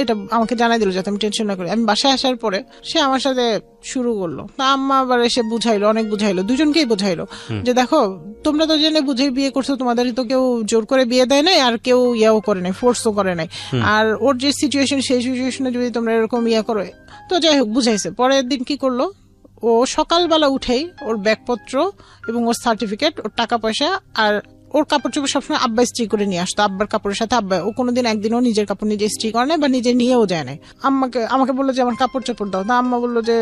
Speaker 1: এটা আমাকে জানাই দিল যাতে আমি টেনশন না করি। আমি বাসায় আসার পরে সে আমার সাথে শুরু করলো, তা আম্মা আবার এসে অনেক বুঝাইলো, দুজনকেই বুঝাইলো যে দেখো তোমরা তো জেনে বুঝে বিয়ে করছো, তোমাদের তো কেউ জোর করে বিয়ে দেয় নাই, আর কেউ ইয়াও করে নাই, ফোর্সও করে নাই, আর ওর যে সিচুয়েশন সেই সিচুয়েশনে যদি তোমরা এরকম ইয়া করো। তো যাই হোক বুঝাইছে। পরের দিন কি করলো, ও সকালবেলা উঠেই ওর ব্যাগপত্র এবং ওর সার্টিফিকেট, ওর টাকা পয়সা আর ওর কাপড় চোপড় সবসময় আব্বা ইস্ত্রি করে নিয়ে আসতো, আব্বার কাপড়ের সাথে আব্বা, ও কোনোদিন একদিনও নিজের কাপড় নিজে ইস্ত্রি করে নাই বা নিজে নিয়েও যায় নাই। আমাকে বললো যে আমার কাপড় চোপড় দাও, তা আম্মা বললো যে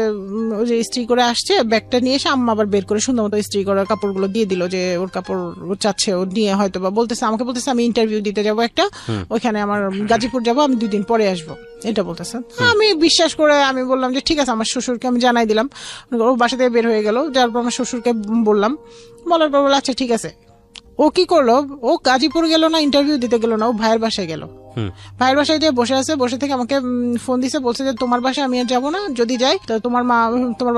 Speaker 1: ও যে ইস্ত্রি করে আসছে, ব্যাগটা নিয়ে এসে আম্মা আবার বের করে সুন্দর মতো ইস্ত্রি করার কাপড়গুলো দিয়ে দিল, যে ওর কাপড় ও চাচ্ছে, ও নিয়ে হয়তো বা আমাকে বলতেছে আমি ইন্টারভিউ দিতে যাবো একটা, ওইখানে আমার গাজীপুর যাবো, আমি 2 দিন পরে আসবো, এটা বলতেছে। আমি বিশ্বাস করে আমি বললাম যে ঠিক আছে, আমার শ্বশুরকে আমি জানাই দিলাম। ও বাসা থেকে বের হয়ে গেল, যার পর আমার শ্বশুরকে বললাম, বলার পর বললো আচ্ছা ঠিক আছে, ও কি করলো, ও গাজীপুর গেল না, ইন্টারভিউ দিতে গেল না, ও ভাইয়ের বাসায় গেল। ভাইয়ের বাসায় যে বসে আছে, বসে থেকে আমাকে ফোন দিছে, বলছে যে তোমার বাসায় আমি আর যাবো না, যদি যাই তো তোমার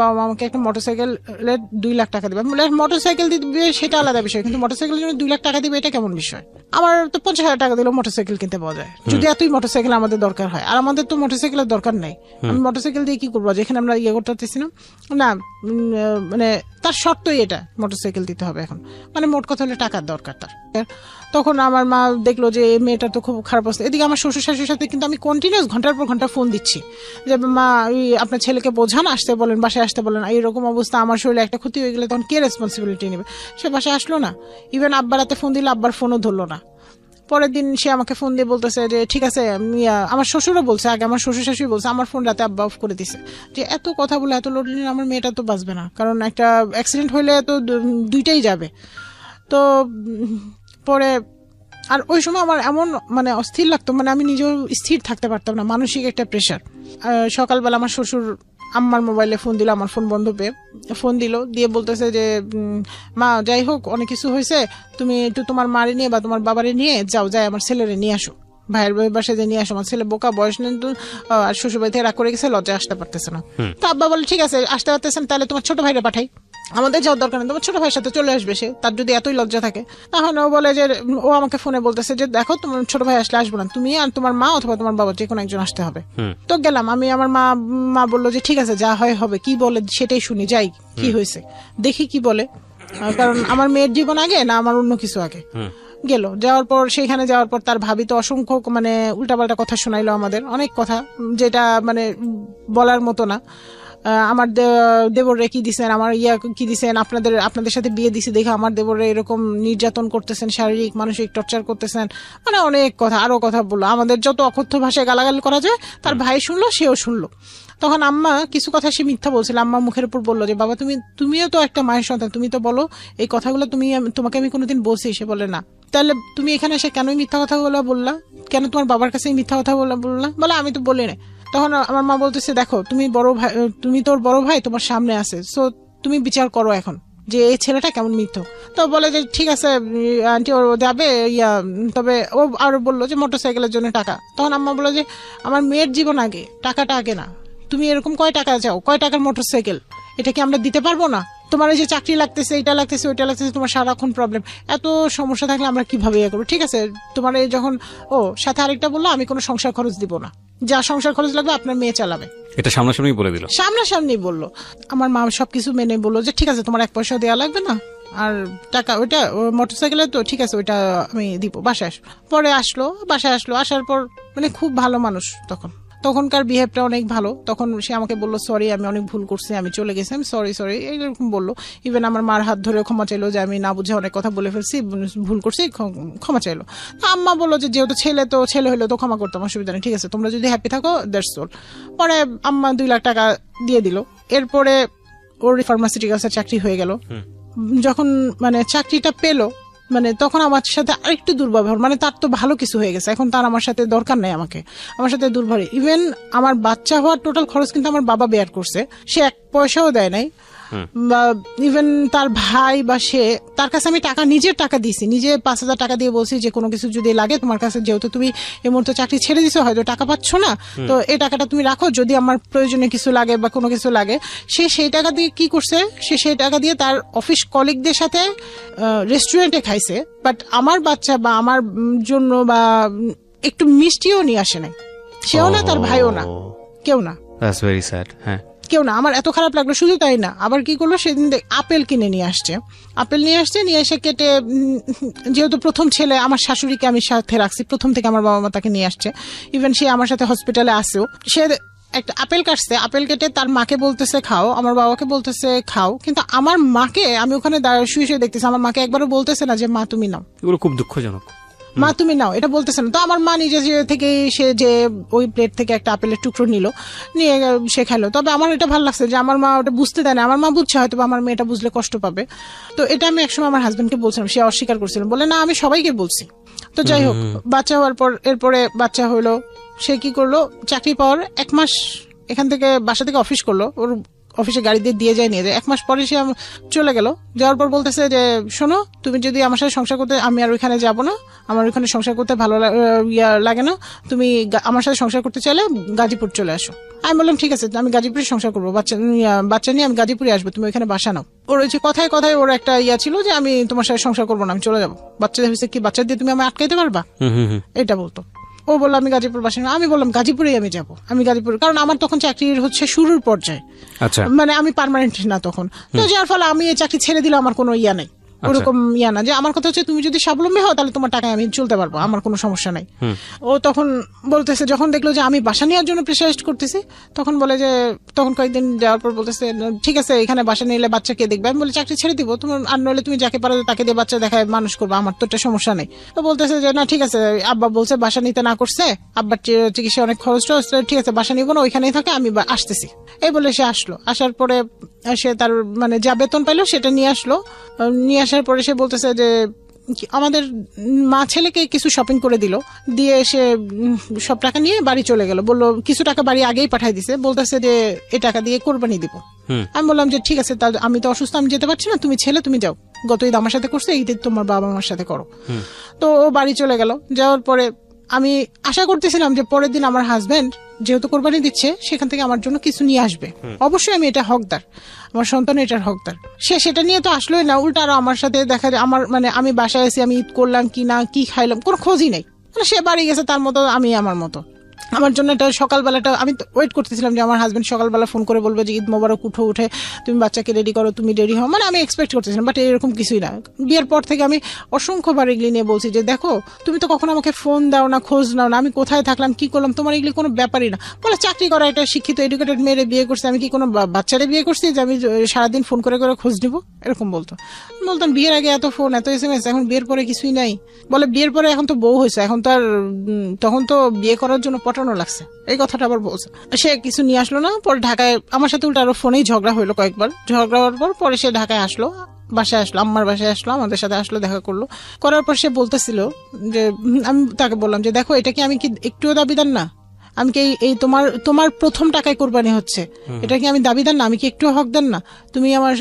Speaker 1: বাবা মা আমাকে একটা মোটরসাইকেলের 2 লাখ টাকা দিবে। মোটরসাইকেল দিবে সেটা আলাদা বিষয়, কিন্তু মোটরসাইকেলের জন্য 2 লাখ টাকা দিবে এটা কেমন বিষয়? আমার তো 50,000 টাকা দিলেও মোটরসাইকেল কিনতে পাওয়া যায়, যদি এতই মোটরসাইকেল আমাদের দরকার হয়। আর আমাদের তো মোটরসাইকেলের দরকার নাই, আমি মোটরসাইকেল দিয়ে কি করবো যেখানে আমরা ইয়ে করতে পারতেছি না। মানে তার শর্তই এটা, মোটরসাইকেল দিতে হবে এখন, মানে মোট কথা হলে টাকার দরকার তার। তখন আমার মা দেখলো যে মেয়েটা তো খুব খারাপ অবস্থা। এদিকে আমার শ্বশুর শাশুড়ির সাথে কিন্তু আমি কন্টিনিউস ঘন্টার পর ঘন্টা ফোন দিচ্ছি যে মা আপনার ছেলেকে বোঝান, আসতে বলেন, বাসায় আসতে বলেন, এইরকম অবস্থা, আমার শরীরে একটা ক্ষতি হয়ে গেলে তখন কে রেসপন্সিবিলিটি নেবে? সে বাসায় আসলো না, ইভেন আব্বার হাতে ফোন দিলে আব্বার ফোনও ধরলো না। পরের দিন সে আমাকে ফোন দিয়ে বলতেছে যে ঠিক আছে, আমার শ্বশুরও বলছে, আগে আমার শ্বশুর শাশুড়ি বলছে, আমার ফোন রাতে আব্বা অফ করে দিছে, যে এত কথা বলে এত লোড নিলে আমার মেয়েটা তো বাঁচবে না, কারণ একটা অ্যাক্সিডেন্ট হইলে তো দুইটাই যাবে। তো পরে আর ওই সময় আমার এমন মানে অস্থির লাগতো, মানে আমি নিজেও স্থির থাকতে পারতাম না, মানসিক একটা প্রেশার। সকালবেলা আমার শ্বশুর আম্মার মোবাইলে ফোন দিল, আমার ফোন বন্ধ পেয়ে ফোন দিল, দিয়ে বলতেছে যে মা যাই হোক অনেক কিছু হয়েছে, তুমি একটু তোমার মারে নিয়ে বা তোমার বাবারে নিয়ে যাও, যাই আমার ছেলেরে নিয়ে আসো, ভাইয়ের বাসায় যে নিয়ে আসো, আমার ছেলে বোকা, বয়স নেই তো, আর শ্বশুর বাড়ি থেকে রাগ করে গেছে, লজ্জায় আসতে পারতেছে না। তো আব্বা বলে ঠিক আছে আসতে পারতেছেন, তাহলে তোমার ছোট ভাইরে পাঠাই, আমাদের যাওয়ার দরকার নেই, তোমার ছোট ভাইয়ের সাথে চলে আসবে, সে তার যদি এতই লজ্জা থাকে। তখন ও বলে যে ও আমাকে ফোনে বলতেছে যে দেখো তোমার ছোট ভাই আসলে আসবো না, তুমি আর তোমার মা অথবা তোমার বাবা যে কোনো একজন আসতে হবে। তো গেলাম আমি, আমার মা বললো যে ঠিক আছে যা হয় হবে, কি বলে সেটাই শুনি, যাই কি হয়েছে দেখি কি বলে, কারণ আমার মেয়ের জীবন আগে না আমার অন্য কিছু আগে। গেল, যাওয়ার পর সেখানে যাওয়ার পর তার ভাবি তো অসংখ্য মানে উল্টাপাল্টা কথা শোনাইলো আমাদের, অনেক কথা যেটা মানে বলার মতো না। আমার দেবররে কি দিছেন, আমার কি দিছেন, আপনাদের সাথে বিয়ে দিছি দেখে আমার দেবররে এরকম নির্যাতন করতেছেন, শারীরিক মানসিক টর্চার করতেছেন, মানে অনেক কথা, আরো কথা বললো। আমাদের যত অকথ্য ভাষায় গালাগাল করা যায় তার ভাই শুনলো, সেও শুনলো। তখন আম্মা কিছু কথা সে মিথ্যা বলছিল, আম্মা মুখের উপর বললো যে বাবা তুমিও তো একটা মায়ের সন্তান, তুমি তো বলো এই কথাগুলো, তোমাকে আমি কোনোদিন বলছি? সে বলে না। তাহলে তুমি এখানে এসে কেন মিথ্যা কথাগুলো বললা, কেন তোমার বাবার কাছে মিথ্যা কথা বললা? বলে আমি তো বলি না। তখন আমার মা বলতেছে দেখো তুমি তোর বড় ভাই তোমার সামনে আছে, সো তুমি বিচার করো এখন যে এই ছেলেটা কেমন মিথ্য। তো বলে যে ঠিক আছে আন্টি ও যাবে, তবে ও আর বললো যে মোটরসাইকেলের জন্য টাকা। তখন আম্মা বললো যে আমার মেয়ের জীবন আগে, টাকাটা আগে না, তুমি এরকম কয় টাকা চাও, কয় টাকার মোটরসাইকেল, এটা কি আমরা দিতে পারবো না? তোমার এই যে চাকরি লাগতেছে, এটা লাগতেছে, ওইটা লাগতেছে, তোমার সারাক্ষণ প্রবলেম, এত সমস্যা থাকলে আমরা কিভাবে ইয়ে করবো? ঠিক আছে তোমার এই যখন সাথে আরেকটা বললো আমি কোনো সংসার খরচ দিব না, যা সংসার খরচ লাগবে আপনার মেয়ে চালাবে,
Speaker 2: এটা সামনাসামনি বলে দিল,
Speaker 1: সামনাসামনি বললো। আমার মা সবকিছু মেনে বললো যে ঠিক আছে তোমার 1 পয়সা দেওয়া লাগবে না, আর টাকা ওইটা মোটরসাইকেলে তো ঠিক আছে ওইটা আমি দিব, বাসায় আসবো। পরে বাসায় আসলো, আসার পর মানে খুব ভালো মানুষ, তখনকার বিহেভটা অনেক ভালো। তখন সে আমাকে বললো সরি আমি অনেক ভুল করছি, আমি চলে গেছি, আমি সরি এরকম বললো। ইভেন আমার মার হাত ধরে ক্ষমা চাইলো যে আমি না বুঝে অনেক কথা বলে ফেলছি, ভুল করছি, ক্ষমা চাইলো। আম্মা বললো যে যেহেতু ছেলে হইলো তো ক্ষমা করতাম, অসুবিধা নেই, ঠিক আছে তোমরা যদি হ্যাপি থাকো দ্যাটস অল। পরে আম্মা 2 লাখ টাকা দিয়ে দিল। এরপরে ওর ফার্মাসিউটিক্যালসের চাকরি হয়ে গেল। যখন মানে চাকরিটা পেলো, মানে তখন আমার সাথে আরেকটু দুর্ব্যবহার, মানে তার তো ভালো কিছু হয়ে গেছে, এখন তার আমার সাথে দরকার নেই, আমার সাথে দুর্ব্যবহার। ইভেন আমার বাচ্চা হওয়ার টোটাল খরচ কিন্তু আমার বাবা বেয়ার করছে, সে 1 পয়সাও দেয় নাই। বা ইভেন তার ভাই বা সে, তার কাছে আমি নিজের টাকা দিয়েছি, নিজে 5,000 টাকা দিয়ে বলছি যে কোনো কিছু যদি লাগে তোমার কাছে, যেহেতু তুমি এই মুহূর্তে চাকরি ছেড়ে দিছো, হয়তো টাকা পাচ্ছ না, তো এই টাকাটা তুমি রাখো, যদি আমার প্রয়োজনে কিছু লাগে বা কোনো কিছু লাগে। সে সেই টাকা দিয়ে কি করছে, সেই টাকা দিয়ে তার অফিস কলিগদের সাথে রেস্টুরেন্টে খাইছে, বাট আমার বাচ্চা বা আমার জন্য বা একটু মিষ্টিও নিয়ে আসে নাই, সেও না তার ভাইও না, কেউ না।
Speaker 2: That's very sad. হ্যাঁ
Speaker 1: কেউ না। আমার এত খারাপ লাগলো। শুধু তাই না, আবার কি করলো সেদিন আপেল কিনে নিয়ে আসছে, নিয়ে এসে কেটে, যেহেতু প্রথম ছেলে আমার শাশুড়িকে আমি সাথে রাখছি, প্রথম থেকে আমার বাবা মা তাকে নিয়ে আসছে, ইভেন সে আমার সাথে হসপিটালে আসেও, সে একটা আপেল কাটছে, আপেল কেটে তার মাকে বলতেছে খাও, আমার বাবাকে বলতেছে খাও, কিন্তু আমার মাকে আমি ওখানে শুয়ে দেখতেছি, আমার মাকে একবারও বলতেছে না যে মা তুমি নাও।
Speaker 2: এগুলো খুব দুঃখজনক,
Speaker 1: মা তুমি নাও, এটা বলতেছে না। তো আমার মা নিজে থেকে সে যে ওই প্লেট থেকে একটা আপেলের টুকরো নিয়ে সে খাইলো। তবে আমার এটা ভালো লাগছে যে আমার মা ওটা বুঝতে দেয় না, আমার মা বুঝছে হয়তো আমার মেয়েটা বুঝলে কষ্ট পাবে। তো এটা আমি একসময় আমার হাজবেন্ডকে বলছিলাম, সে অস্বীকার করছিল, বলে না আমি সবাইকে বলছি। তো যাই হোক, বাচ্চা হওয়ার পর এরপরে বাচ্চা হইলো, সে কি করলো, চাকরি পাওয়ার 1 মাস এখান থেকে বাসা থেকে অফিস করলো, ওর অফিসে গাড়ি দিয়ে যায় নিয়ে যায়। 1 মাস পরে সে চলে গেল। যাওয়ার পর বলতেছে যে শোনো, তুমি যদি আমার সাথে সংসার করতে, আমি আর ওইখানে যাব না, আমার ওইখানে সংসার করতে ভালো লাগে না, তুমি আমার সাথে সংসার করতে চাইলে গাজীপুর চলে আসো। আমি বললাম ঠিক আছে, আমি গাজীপুরে সংসার করবো, বাচ্চা নিয়ে আমি গাজীপুরে আসবো, তুমি ওইখানে বাসা নাও। ওর ওই যে কথায় কথায় ওর একটা ছিল যে আমি তোমার সাথে সংসার করবো না, আমি চলে যাবো, বাচ্চা হয়েছে কি, বাচ্চা দিয়ে তুমি আমি আটকাইতে পারবা, এটা বলতো। ও বললো আমি গাজীপুর বাসা না। আমি বললাম গাজীপুরেই আমি যাবো, আমি গাজীপুর, কারণ আমার তখন চাকরির হচ্ছে শুরুর পর্যায়ে, মানে আমি পার্মানেন্ট না তখন, তো যার ফলে আমি এই চাকরি ছেড়ে দিলে আমার কোনো নাই, ওরকম না। যে আমার কথা হচ্ছে তুমি যদি স্বাবলম্বী হও তাহলে তোমার টাকায় আমি চলতে পারবো, আমার কোনো সমস্যা নাই। ও তখন বলতেছে, যখন দেখলো যে আমি বাসা নেওয়ার জন্য প্রেসারাইজ করতেছি, তখন বলে যে, তখন কয়েকদিন যাওয়ার পর বলতেছে ঠিক আছে এখানে বাসা নিলে বাচ্চা কে দেখবে। আমি বলি চাকরি ছেড়ে দিব, তোমার আর নইলে তুমি যাকে পারো তাকে দিয়ে বাচ্চা দেখায় মানুষ করবো, আমার তো একটা সমস্যা নেই। তো বলতেছে যে না ঠিক আছে, আব্বা বলছে বাসা নিতে না করছে, আব্বার চিকিৎসা অনেক খরচ, ঠিক আছে বাসা নিবো না, ওইখানেই থাকে, আমি আসতেছি। এই বলে সে আসলো। আসার পরে সে তার মানে যা বেতন পাইলো সেটা নিয়ে আসলো। নিয়ে আসার পরে সে বলতেছে যে আমাদের মা ছেলেকে কিছু শপিং করে দিল, দিয়ে সে সব টাকা নিয়ে বাড়ি চলে গেল। বললো কিছু টাকা বাড়ি আগেই পাঠাই দিছে, বলতেছে যে এই টাকা দিয়ে কোরবানি দিব। আমি বললাম যে ঠিক আছে, তাহলে আমি তো অসুস্থ, আমি যেতে পারছি না, তুমি ছেলে তুমি যাও, গত ঈদ আমার সাথে করছে, ঈদ তোমার বাবা আমার সাথে করো। তো ও বাড়ি চলে গেল। যাওয়ার পরে আমি আশা করতেছিলাম যে পরের দিন আমার হাজবেন্ড যেহেতু কোরবানি দিচ্ছে সেখান থেকে আমার জন্য কিছু নিয়ে আসবে, অবশ্যই আমি এটা হকদার, আমার সন্তান এটার হকদার। সে সেটা নিয়ে তো আসলোই না, উল্টা আরো আমার সাথে দেখা যায় আমার মানে আমি বাসায় এসে আমি ঈদ করলাম কি না, কি খাইলাম, কোনো খোঁজই নেই। মানে সে বাড়ি গেছে তার মতো, আমি আমার মতো। আমার জন্য এটা সকালবেলাটা আমি ওয়েট করতেছিলাম যে আমার হাজবেন্ড সকালবেলা ফোন করে বলবে যে ঈদ মোবারক, উঠে তুমি বাচ্চাকে রেডি করো, তুমি রেডি হও, মানে আমি এক্সপেক্ট করতেছিলাম। বাট এরকম কিছুই না। বিয়ের পর থেকে আমি অসংখ্যবার এগুলি নিয়ে বলছি যে দেখো তুমি তো কখনো আমাকে ফোন দাও না, খোঁজ নাও না, আমি কোথায় থাকলাম কি করলাম, তোমার এগুলি কোনো ব্যাপারই না। বলে চাকরি করা একটা শিক্ষিত এডুকেটেড মেয়েরে বিয়ে করছে, আমি কি কোনো বাচ্চারে বিয়ে করছি যে আমি সারাদিন ফোন করে করে খোঁজ নিবো, এরকম বলতাম বিয়ের আগে এত ফোন এত SMS, এখন বিয়ের পরে কিছুই নাই। বলে বিয়ের পরে এখন তো বউ হয়েছে, এখন তো আর তখন তো বিয়ে করার জন্য পটানো লাগছে, এই কথাটা আবার বলছে। সে কিছু নিয়ে আসলো না। পরে ঢাকায় আমার সাথে উল্টা আরো ফোনেই ঝগড়া হইলো কয়েকবার। ঝগড়া হওয়ার পর পরে সে ঢাকায় আসলো, বাসায় আসলো, আম্মার বাসায় আসলো, আমাদের সাথে আসলো, দেখা করলো। করার পর সে বলতেছিল যে আমি তাকে বললাম যে দেখো এটা কি আমি কি একটুও দাবিদার না, আমি কি এই তোমার প্রথম টাকায় কোরবানি হচ্ছে, এটা কি আমি দাবিদার না, আমি কি একটু হকদার না, তুমি আমার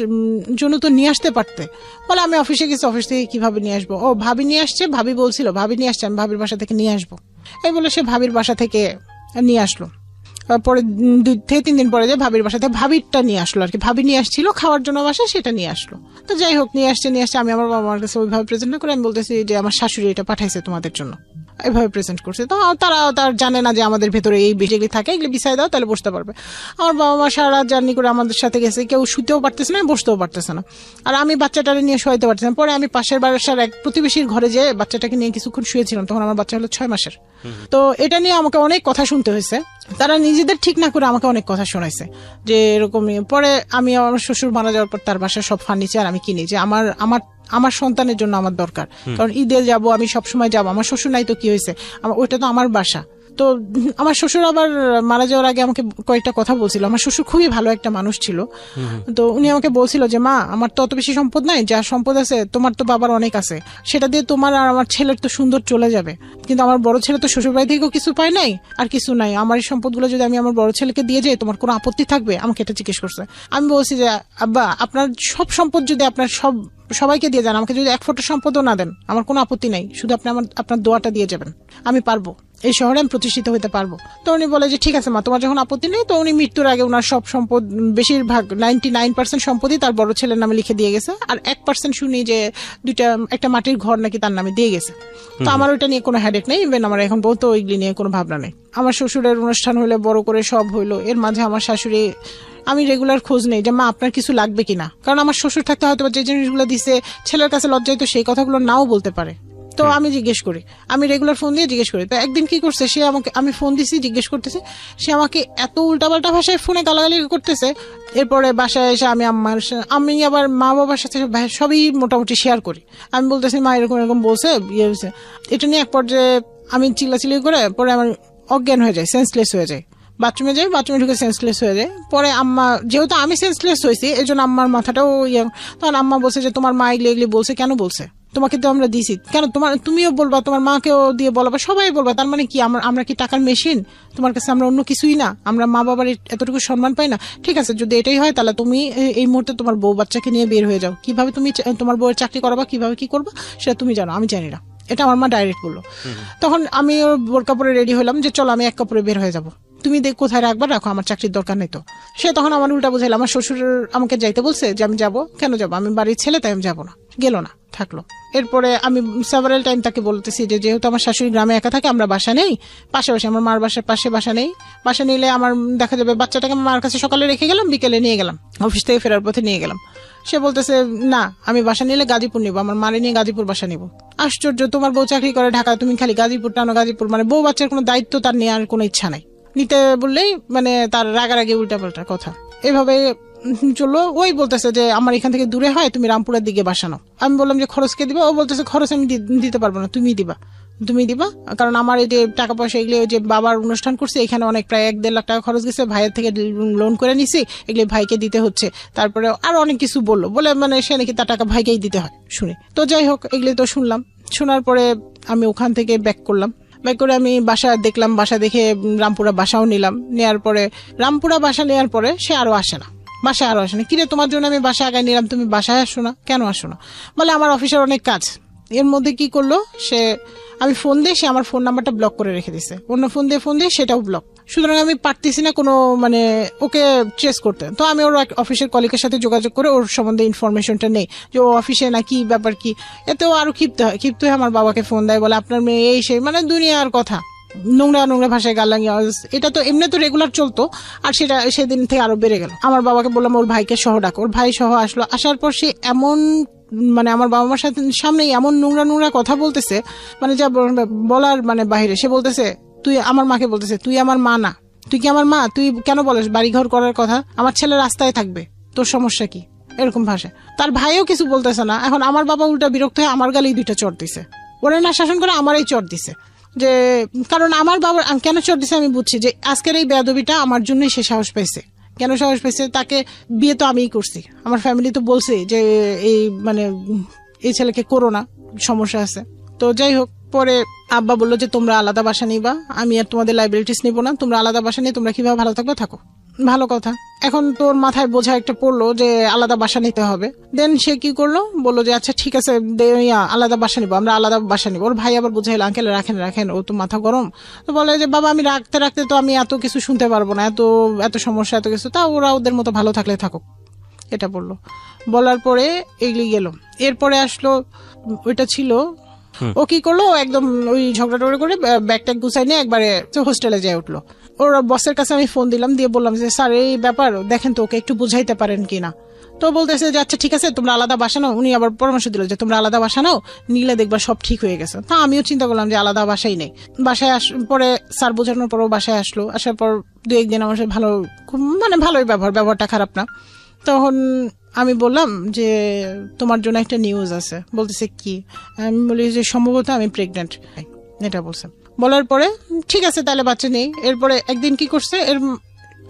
Speaker 1: জন্য তো নিয়ে আসতে পারতে। বলে আমি অফিসে গেছি, অফিস থেকে কিভাবে নিয়ে আসবো, ও ভাবি নিয়ে আসছে, ভাবি বলছিল ভাবি নিয়ে আসছে, আমি ভাবির বাসা থেকে নিয়ে আসবো। এই বলে সে ভাবির বাসা থেকে নিয়ে আসলো। পরে 2 থেকে 3 দিন পরে যে ভাবির বাসা থেকে ভাবিরটা নিয়ে আসলো আর কি, ভাবি নিয়ে আসছিল খাওয়ার জন্য বাসা, সেটা নিয়ে আসলো। তো যাই হোক নিয়ে আসছে। আমি আমার বাবা মার কাছে ওইভাবে প্রেজেন্ট না করে আমি বলতেছি যে আমার শাশুড়ি এটা পাঠাইছে তোমাদের জন্য, এভাবে প্রেজেন্ট করছে। তো তার জানে না যে আমাদের ভেতরে এই যেগুলি থাকে এগুলি বিছাই দাও তাহলে বসতে পারবে। আমার বাবা মা সারা জার্নি করে আমাদের সাথে গেছে, কেউ শুতেও পারতেছে না, বসতেও পারতেছে না, আর আমি বাচ্চাটাকে নিয়ে শোয়াইতে পারতেছি না। পরে আমি পাশের বাসার এক প্রতিবেশীর ঘরে যেয়ে বাচ্চাটাকে নিয়ে কিছুক্ষণ শুয়েছিলাম, তখন আমার বাচ্চা হলো 6 মাসের। তো এটা নিয়ে আমাকে অনেক কথা শুনতে হয়েছে, তারা নিজেদের ঠিক না করে আমাকে অনেক কথা শোনাইছে যে এরকম। পরে আমি আমার শ্বশুর মারা যাওয়ার পর তার বাসার সব ফার্নিচার আমি কিনি, যে আমার সন্তানের জন্য আমার দরকার, কারণ ঈদে যাব আমি সবসময় যাবো, আমার শ্বশুর নাই তো কি হয়েছে, ওইটা তো আমার বাসা। তো আমার শ্বশুর আবার মারা যাওয়ার আগে আমাকে কয়েকটা কথা বলছিল। আমার শ্বশুর খুবই ভালো একটা মানুষ ছিল। তো উনি আমাকে বলছিল যে মা আমার তো অত বেশি সম্পদ নাই, যা সম্পদ আছে তোমার তো বাবার অনেক আছে, সেটা দিয়ে তোমার আর আমার ছেলের তো সুন্দর চলে যাবে, কিন্তু আমার বড় ছেলে তো শ্বশুর বাড়ি থেকেও কিছু পায় নাই আর কিছু নাই, আমার এই সম্পদগুলো যদি আমি আমার বড় ছেলেকে দিয়ে যাই তোমার কোনো আপত্তি থাকবে? আমাকে এটা জিজ্ঞেস করছে। আমি বলছি যে আব্বা আপনার সব সম্পদ যদি আপনার সবাইকে দিয়ে যান, আমাকে যদি 1 ফোঁটা সম্পদও না দেন আমার কোনো আপত্তি নাই, শুধু আপনি আপনার দোয়াটা দিয়ে যাবেন, আমি পারবো, এই শহরে আমি প্রতিষ্ঠিত হতে পারবো। তো উনি বলে যে ঠিক আছে মা তোমার যখন আপত্তি নেই। তো উনি মৃত্যুর আগে ওনার সব সম্পদ বেশিরভাগ 99% সম্পদই তার বড় ছেলের নামে লিখে দিয়ে গেছে, আর 1% শুনি যে একটা মাটির ঘর নাকি তার নামে দিয়ে গেছে। তো আমার ওইটা নিয়ে কোনো হেডেক নেই, ইভেন আমার এখন বলতো ওইগুলি নিয়ে কোনো ভাবনা নেই। আমার শ্বশুরের অনুষ্ঠান হইলে বড় করে সব হইলো, এর মাঝে আমার শাশুড়ি, আমি রেগুলার খোঁজ নেই যে মা আপনার কিছু লাগবে কিনা, কারণ আমার শ্বশুর থাকতে হয়তো যে জিনিসগুলো দিছে ছেলের কাছে লজ্জায় তো সেই কথাগুলো নাও বলতে পারে। তো আমি জিজ্ঞেস করি, আমি রেগুলার ফোন দিয়ে জিজ্ঞেস করি। তো একদিন কি করছে, সে আমাকে, আমি ফোন দিছি জিজ্ঞেস করতেছে, সে আমাকে এত উল্টাপাল্টা ভাষায় ফোনে গালাগালি করতেছে। এরপরে বাসায় এসে আমি আবার মা বাবার সাথে সবই মোটামুটি শেয়ার করি। আমি বলতেছি মা এরকম এরকম বলছে, হয়েছে। এটা নিয়ে এক পর্যায়ে আমি চিল্লাচিল্লি করে পরে আমার অজ্ঞান হয়ে যায়, সেন্সলেস হয়ে যায়। বাথরুমে ঢুকে সেন্সলেস হয়ে যায়। পরে আম্মা, যেহেতু আমি সেন্সলেস হয়েছি এই জন্য আম্মার মাথাটাও তখন আম্মা বলছে যে তোমার মা এগুলি বলছে, কেন বলছে, তোমাকে তো আমরা দিছি, কেন তুমিও বলবা, তোমার মাকেও দিয়ে বলবা, সবাই বলবা। তার মানে কি আমরা কি টাকার মেশিন? তোমার কাছে আমরা অন্য কিছুই না? আমরা মা বাবার এতটুকু সম্মান পাই না? ঠিক আছে, যদি এটাই হয় তাহলে তুমি এই মুহূর্তে তোমার বউ বাচ্চাকে নিয়ে বের হয়ে যাও। কিভাবে তুমি তোমার বউয়ের চাকরি করাবা, কিভাবে কি করবা সেটা তুমি জানো, আমি জানি না। এটা আমার মা ডাইরেক্ট বললো। তখন আমি ওর বোর কাপড়ে রেডি হলাম যে চলো আমি এক কাপড়ে বের হয়ে যাবো, তুমি কোথায় রাখবা রাখো, আমার চাকরির দরকার নেই। তো সে তখন আমার উল্টা বুঝাইল, আমার শ্বশুর আমাকে যাইতে বলছে যে আমি যাবো, কেন যাবো, আমি বাড়ির ছেলে তাই আমি যাবো না। গেল না, থাকলো। এরপরে আমি সেভারাল টাইম তাকে বলতেছি যে যেহেতু আমার শাশুড়ি গ্রামে একা থাকে, আমরা বাসা নেই পাশাপাশি, আমার মার বাসার পাশে বাসা নেই, বাসা নিলে আমার দেখা যাবে বাচ্চাটাকে মার কাছে সকালে রেখে গেলাম, বিকেলে নিয়ে গেলাম, অফিস থেকে ফেরার পথে নিয়ে গেলাম। সে বলতেছে না, আমি বাসা নিলে গাজীপুর নিবো, আমার মারে নিয়ে গাজীপুর বাসা নিবো। আশ্চর্য, তোমার বউ চাকরি করে ঢাকা, তুমি খালি গাজীপুর টানো, গাজীপুর। মানে বউ বাচ্চার কোনো দায়িত্ব তার নেওয়ার কোনো ইচ্ছা নাই, নিতে বললেই মানে তার রাগারাগি উল্টাপাল্টা কথা। এভাবে চললো। ওই বলতেছে যে আমার এখান থেকে দূরে হয়, তুমি রামপুরের দিকে বাসা নাও। আমি বললাম যে খরচ কে দিবা? ও বলতেছে খরচ আমি দিতে পারবো না, তুমি দিবা, কারণ আমার এই যে টাকা পয়সা এগুলো যে বাবার অনুষ্ঠান করছে, এখানে অনেক প্রায় 1-1.5 লাখ টাকা খরচ গেছে, ভাইয়ের থেকে লোন করে নিছি, এগুলো ভাইকে দিতে হচ্ছে। তারপরে আরো অনেক কিছু বলে মানে সে নাকি তার টাকা ভাইকেই দিতে হয় শুনে। তো যাই হোক, এগুলো তো শুনলাম। শোনার পরে আমি ওখান থেকে ব্যাক করলাম। ব্যাক করে আমি বাসা দেখলাম, বাসা দেখে রামপুরা বাসাও নিলাম। নেওয়ার পরে রামপুরা বাসা নেওয়ার পরে সে আরো আসে না, বাসায় আরো আসে না। কিরে, তোমার জন্য আমি বাসা আগায় নিলাম, তুমি বাসায় আসো না, কেন আসো না? বলে আমার অফিসের অনেক কাজ। এর মধ্যে কি করলো সে, আমি ফোন দিয়ে সে আমার ফোন নাম্বারটা ব্লক করে রেখে দিছে, অন্য ফোন দিয়ে সেটাও ব্লক। সুতরাং আমি পারতেছি না কোনো মানে ওকে ট্রেস করতে। তো আমি ওর অফিসের কলিগের সাথে যোগাযোগ করে ওর সম্বন্ধে ইনফরমেশনটা নেই যে ও অফিসে না কি ব্যাপার কি। এতেও আরো ক্ষিপ্ত হয়ে আমার বাবাকে ফোন দেয়, বলে আপনার মেয়ে এই সেই, মানে দুনিয়ার কথা, নোংরা ভাষায় গালাঙ্গি। এটা তো এমনি তো রেগুলার চলতো, আর সেটা সেদিন থেকে আরো বেড়ে গেল। আমার বাবাকে বললাম ওর ভাইকে সহ ডাকো, ওর ভাই সহ আসলো। আসার পর সে এমন মানে আমার বাবা মার সাথে সামনে এমন নোংরা কথা বলতেছে, মানে যা বলার মানে বাহিরে। সে বলতেছে, তুই আমার মাকে বলতেছে, তুই আমার মা না, তুই কি আমার মা? তুই কেন বলিস বাড়িঘর করার কথা? আমার ছেলে রাস্তায় থাকবে, তোর সমস্যা কি? এরকম ভাষা। তার ভাইও কিছু বলতেছে না। এখন আমার বাবা উল্টা বিরক্ত হয়ে আমার গালেই 2টা চড় দিছে। ওরা না শাসন করে আমারই চড় দিছে, যে কারণ আমার বাবার কেন চড় দিছে আমি বুঝছি, যে আজকের এই বেয়াদবিটা আমার জন্যই সে সাহস পাইছে। কেন সাহস পাইছে? তাকে বিয়ে তো আমিই করছি, আমার ফ্যামিলি তো বলছে যে এই মানে এই ছেলেকে করো না, সমস্যা আছে। তো যাই হোক, পরে আব্বা বললো যে তোমরা আলাদা বাসা নিবা, আমি আর তোমাদের লাইবিলিটিস নিবো না, তোমরা আলাদা বাসা নিয়ে তোমরা কিভাবে ভালো থাকবে থাকো। ভালো কথা। এখন তোর মাথায় বোঝা একটা পড়লো যে আলাদা বাসা নিতে হবে। দেন সে কি করলো, বললো যে আচ্ছা ঠিক আছে আলাদা বাসা নিবো, আমরা আলাদা বাসা নিবো। ওর ভাই আবার বুঝাইল, আঙ্কেল রাখেন, ও তো মাথা গরম। তো বলে যে বাবা আমি রাখতে তো আমি এত কিছু শুনতে পারবো না, এত সমস্যা এত কিছু, তা ওরা ওদের মতো ভালো থাকলে থাকুক, এটা বললো। বলার পরে এগলি গেল। এরপরে আসলো, ওইটা ছিল, ও কি করলো, একদম ওই ঝগড়া টগড়া করে ব্যাগ ট্যাগ গুছাই নিয়ে একবারে হোস্টেলে যায় উঠলো। ওর বসের কাছে আমি ফোন দিলাম, দিয়ে বললাম যে স্যার এই ব্যাপার দেখেন তো, ওকে একটু বুঝাইতে পারেন কিনা। তো বলতেছে যে আচ্ছা ঠিক আছে তোমরা আলাদা বাসা নাও। উনি আবার পরামর্শ দিল যে তোমরা আলাদা বাসা নাও, নিলে দেখবা সব ঠিক হয়ে গেছে। তা আমিও চিন্তা করলাম যে আলাদা বাসাই নেই। বাসায় পরে স্যার বোঝানোর পরও বাসায় আসলো। আসার পর 2-1 দিন আমার সাথে ভালো, মানে ভালোই ব্যবহারটা খারাপ না। তখন আমি বললাম যে তোমার জন্য একটা নিউজ আছে। বলতেছে কি? আমি বলি যে সম্ভবত আমি প্রেগনেন্ট, এটা বলছে। বলার পরে ঠিক আছে তাহলে বাচ্চা নেই। এরপরে একদিন কি করছে,